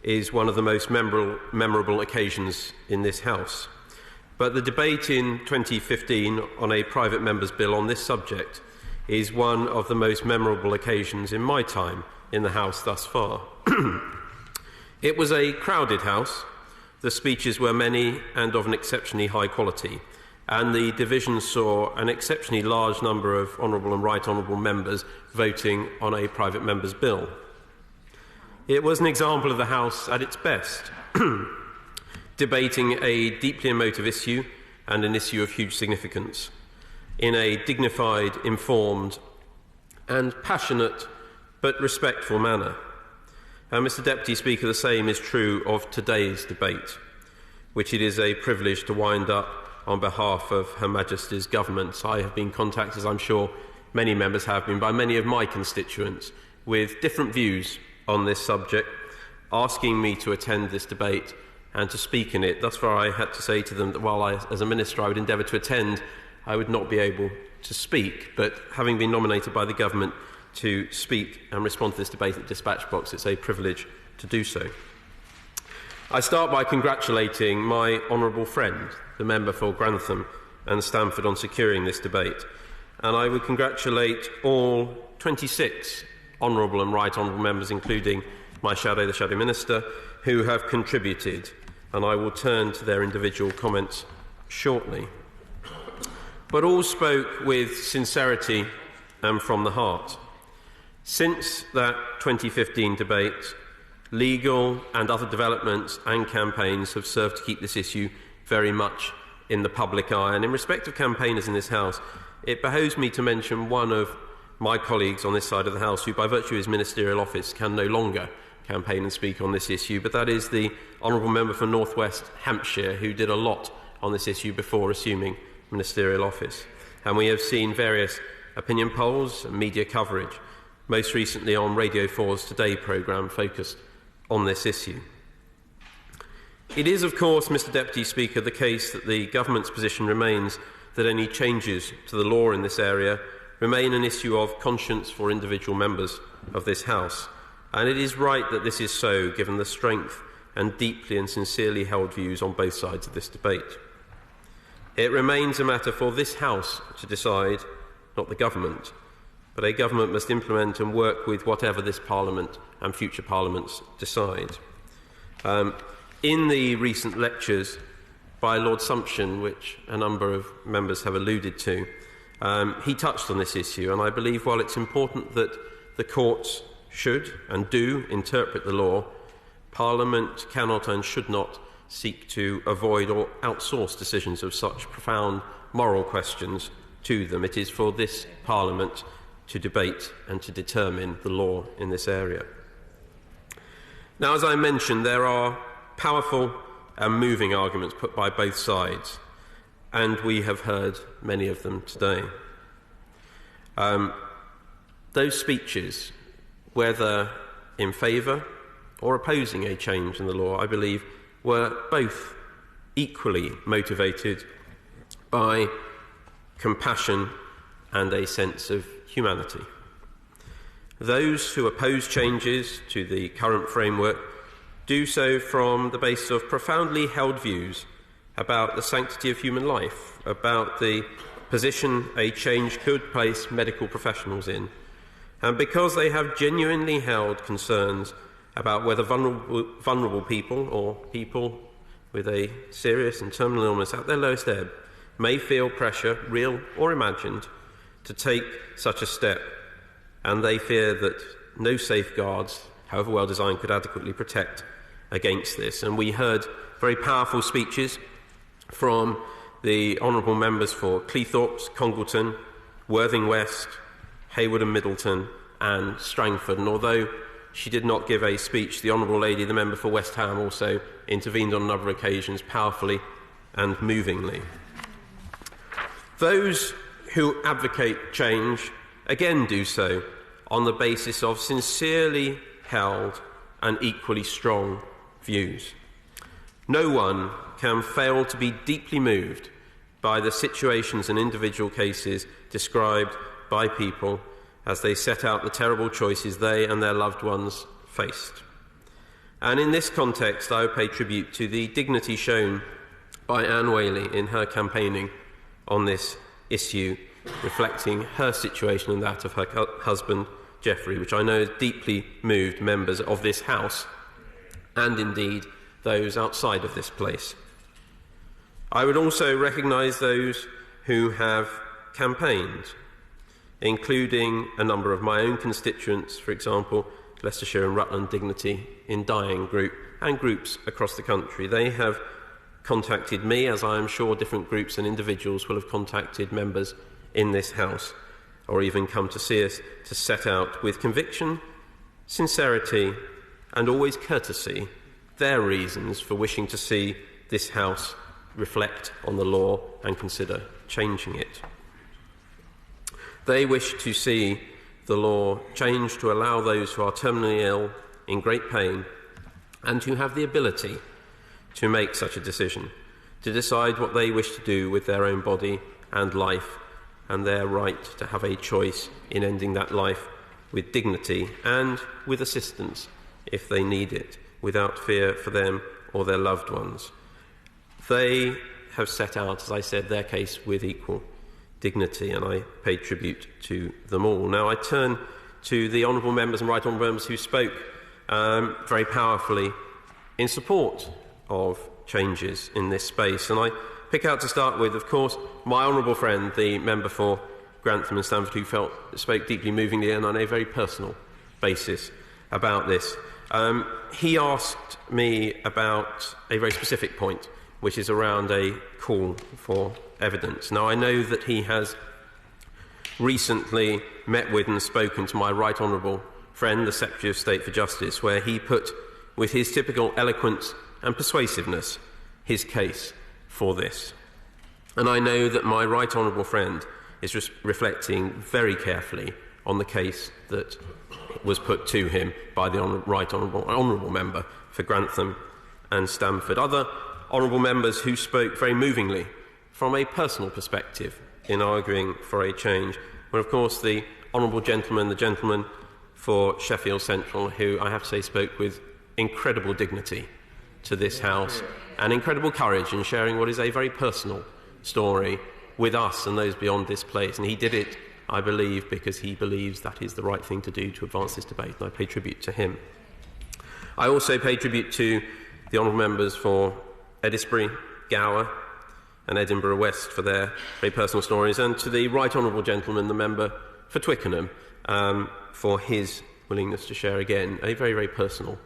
is one of the most memorable occasions in this House. But the debate in 2015 on a private member's bill on this subject is one of the most memorable occasions in my time in the House thus far. It was a crowded House, the speeches were many and of an exceptionally high quality, and the division saw an exceptionally large number of honourable and right honourable members voting on a private member's bill. It was an example of the House at its best, debating a deeply emotive issue and an issue of huge significance in a dignified, informed and passionate but respectful manner. And Mr. Deputy Speaker, the same is true of today's debate, which it is a privilege to wind up on behalf of Her Majesty's Government. I have been contacted, as I'm sure many members have been, by many of my constituents with different views on this subject, asking me to attend this debate and to speak in it. Thus far, I had to say to them that while I, as a minister, I would endeavour to attend, I would not be able to speak. But having been nominated by the government to speak and respond to this debate at the dispatch box, it's a privilege to do so. I start by congratulating my honourable friend, the member for Grantham and Stamford, on securing this debate. And I would congratulate all 26 honourable and right honourable members, including my shadow, the Shadow Minister, who have contributed. And I will turn to their individual comments shortly. But all spoke with sincerity and from the heart. Since that 2015 debate, legal and other developments and campaigns have served to keep this issue very much in the public eye. And in respect of campaigners in this House, it behoves me to mention one of my colleagues on this side of the House who, by virtue of his ministerial office, can no longer campaign and speak on this issue, but that is the honourable member for North West Hampshire, who did a lot on this issue before assuming ministerial office. And we have seen various opinion polls and media coverage, most recently on Radio 4's Today programme, focused on this issue. It is, of course, Mr. Deputy Speaker, the case that the government's position remains that any changes to the law in this area remain an issue of conscience for individual members of this House. And it is right that this is so, given the strength and deeply and sincerely held views on both sides of this debate. It remains a matter for this House to decide, not the government, but a government must implement and work with whatever this Parliament and future Parliaments decide. In the recent lectures by Lord Sumption, which a number of members have alluded to, he touched on this issue, and I believe while it's important that the courts should and do interpret the law, Parliament cannot and should not seek to avoid or outsource decisions of such profound moral questions to them. It is for this Parliament to debate and to determine the law in this area. Now, as I mentioned, there are powerful and moving arguments put by both sides, and we have heard many of them today. Those speeches, whether in favour or opposing a change in the law, I believe, were both equally motivated by compassion and a sense of humanity. Those who oppose changes to the current framework do so from the basis of profoundly held views about the sanctity of human life, about the position a change could place medical professionals in, and because they have genuinely held concerns about whether vulnerable people or people with a serious and terminal illness at their lowest ebb may feel pressure, real or imagined, to take such a step, and they fear that no safeguards, however well designed, could adequately protect against this. And we heard very powerful speeches from the honourable members for Cleethorpes, Congleton, Worthing West, Hayward and Middleton and Strangford. And although she did not give a speech, the Honourable Lady, the member for West Ham, also intervened on a number of occasions powerfully and movingly. Those who advocate change again do so on the basis of sincerely held and equally strong views. No one can fail to be deeply moved by the situations and individual cases described by people as they set out the terrible choices they and their loved ones faced. And in this context, I would pay tribute to the dignity shown by Anne Whaley in her campaigning on this issue, reflecting her situation and that of her husband, Geoffrey, which I know has deeply moved members of this House and indeed those outside of this place. I would also recognise those who have campaigned, including a number of my own constituents, for example, Leicestershire and Rutland Dignity in Dying Group, and groups across the country. They have contacted me, as I am sure different groups and individuals will have contacted members in this House, or even come to see us to set out with conviction, sincerity, and always courtesy their reasons for wishing to see this House reflect on the law and consider changing it. They wish to see the law changed to allow those who are terminally ill, in great pain, and who have the ability to make such a decision, to decide what they wish to do with their own body and life, and their right to have a choice in ending that life with dignity and with assistance if they need it, without fear for them or their loved ones. They have set out, as I said, their case with equal dignity, and I pay tribute to them all. Now I turn to the honourable members and right honourable members who spoke very powerfully in support of changes in this space. And I pick out to start with, of course, my honourable friend, the member for Grantham and Stamford, who spoke deeply movingly and on a very personal basis about this. He asked me about a very specific point, which is around a call for evidence. Now, I know that he has recently met with and spoken to my right honourable friend, the Secretary of State for Justice, where he put, with his typical eloquence and persuasiveness, his case for this. And I know that my right honourable friend is reflecting very carefully on the case that was put to him by the right honourable member for Grantham and Stamford. Other honourable members who spoke very movingly from a personal perspective in arguing for a change were, of course, the honourable gentleman, the gentleman for Sheffield Central, who I have to say spoke with incredible dignity to this House and incredible courage in sharing what is a very personal story with us and those beyond this place. And he did it, I believe, because he believes that is the right thing to do to advance this debate, and I pay tribute to him. I also pay tribute to the honourable members for Eddisbury, Gower and Edinburgh West for their very personal stories, and to the right honourable gentleman, the member for Twickenham, for his willingness to share again a very, very personal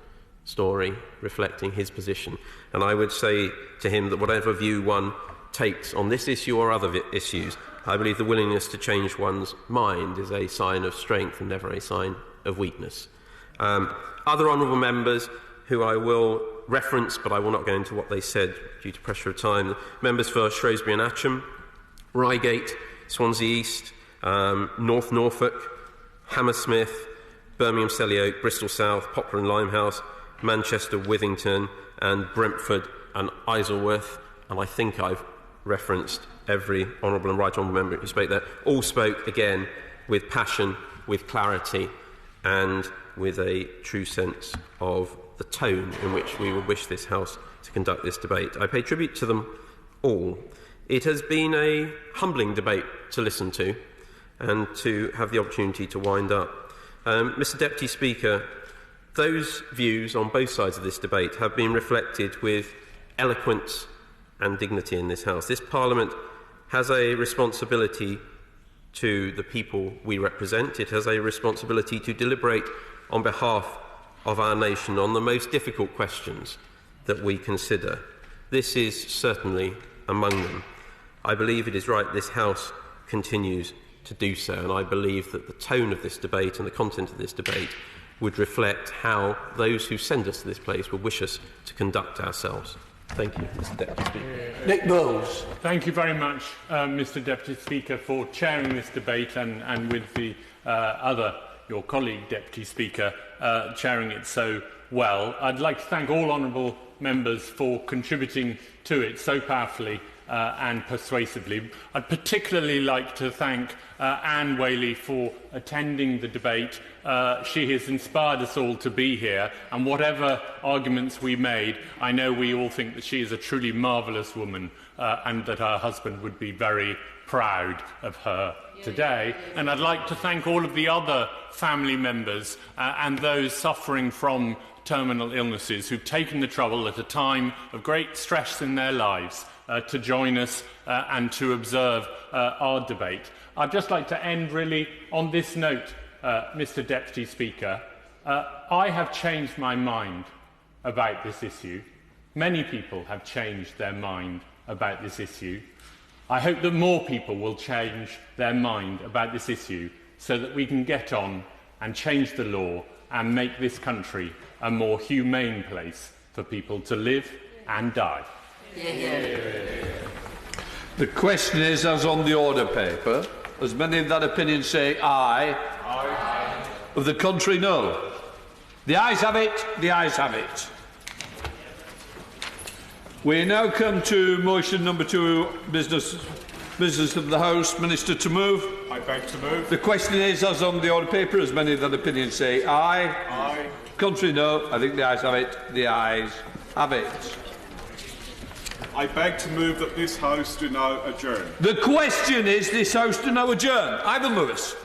story reflecting his position. And I would say to him that whatever view one takes on this issue or other issues, I believe the willingness to change one's mind is a sign of strength and never a sign of weakness. Other honourable members who I will reference, but I will not go into what they said due to pressure of time. Members for Shrewsbury and Atcham, Reigate, Swansea East, North Norfolk, Hammersmith, Birmingham Selly Oak, Bristol South, Poplar and Limehouse, Manchester, Withington and Brentford and Isleworth, and I think I've referenced every honourable and right honourable member who spoke there, all spoke again with passion, with clarity and with a true sense of the tone in which we would wish this House to conduct this debate. I pay tribute to them all. It has been a humbling debate to listen to and to have the opportunity to wind up. Mr Deputy Speaker, those views on both sides of this debate have been reflected with eloquence and dignity in this House. This Parliament has a responsibility to the people we represent. It has a responsibility to deliberate on behalf of our nation on the most difficult questions that we consider. This is certainly among them. I believe it is right this House continues to do so, and I believe that the tone of this debate and the content of this debate would reflect how those who send us to this place would wish us to conduct ourselves. Thank you, Mr Deputy Speaker. Nick Bowles. Thank you very much, Mr Deputy Speaker, for chairing this debate and with the your colleague, Deputy Speaker, chairing it so well. I'd like to thank all honourable members for contributing to it so powerfully and persuasively. I'd particularly like to thank Anne Whaley for attending the debate. She has inspired us all to be here, and whatever arguments we made, I know we all think that she is a truly marvellous woman and that her husband would be very proud of her today. And I'd like to thank all of the other family members and those suffering from terminal illnesses who've taken the trouble at a time of great stress in their lives to join us and to observe our debate. I'd just like to end really on this note, Mr. Deputy Speaker. I have changed my mind about this issue. Many people have changed their mind about this issue. I hope that more people will change their mind about this issue so that we can get on and change the law and make this country a more humane place for people to live and die. The question is, as on the order paper, as many of that opinion say aye, aye. Of the contrary, no. The ayes have it, the ayes have it. We now come to motion number 2, business of the House. Minister to move. I beg to move. The question is, as on the order paper, as many of that opinion say aye. Aye. Contrary, no. I think the ayes have it. The ayes have it. I beg to move that this House do now adjourn. The question is, this House do now adjourn. Ivan Lewis.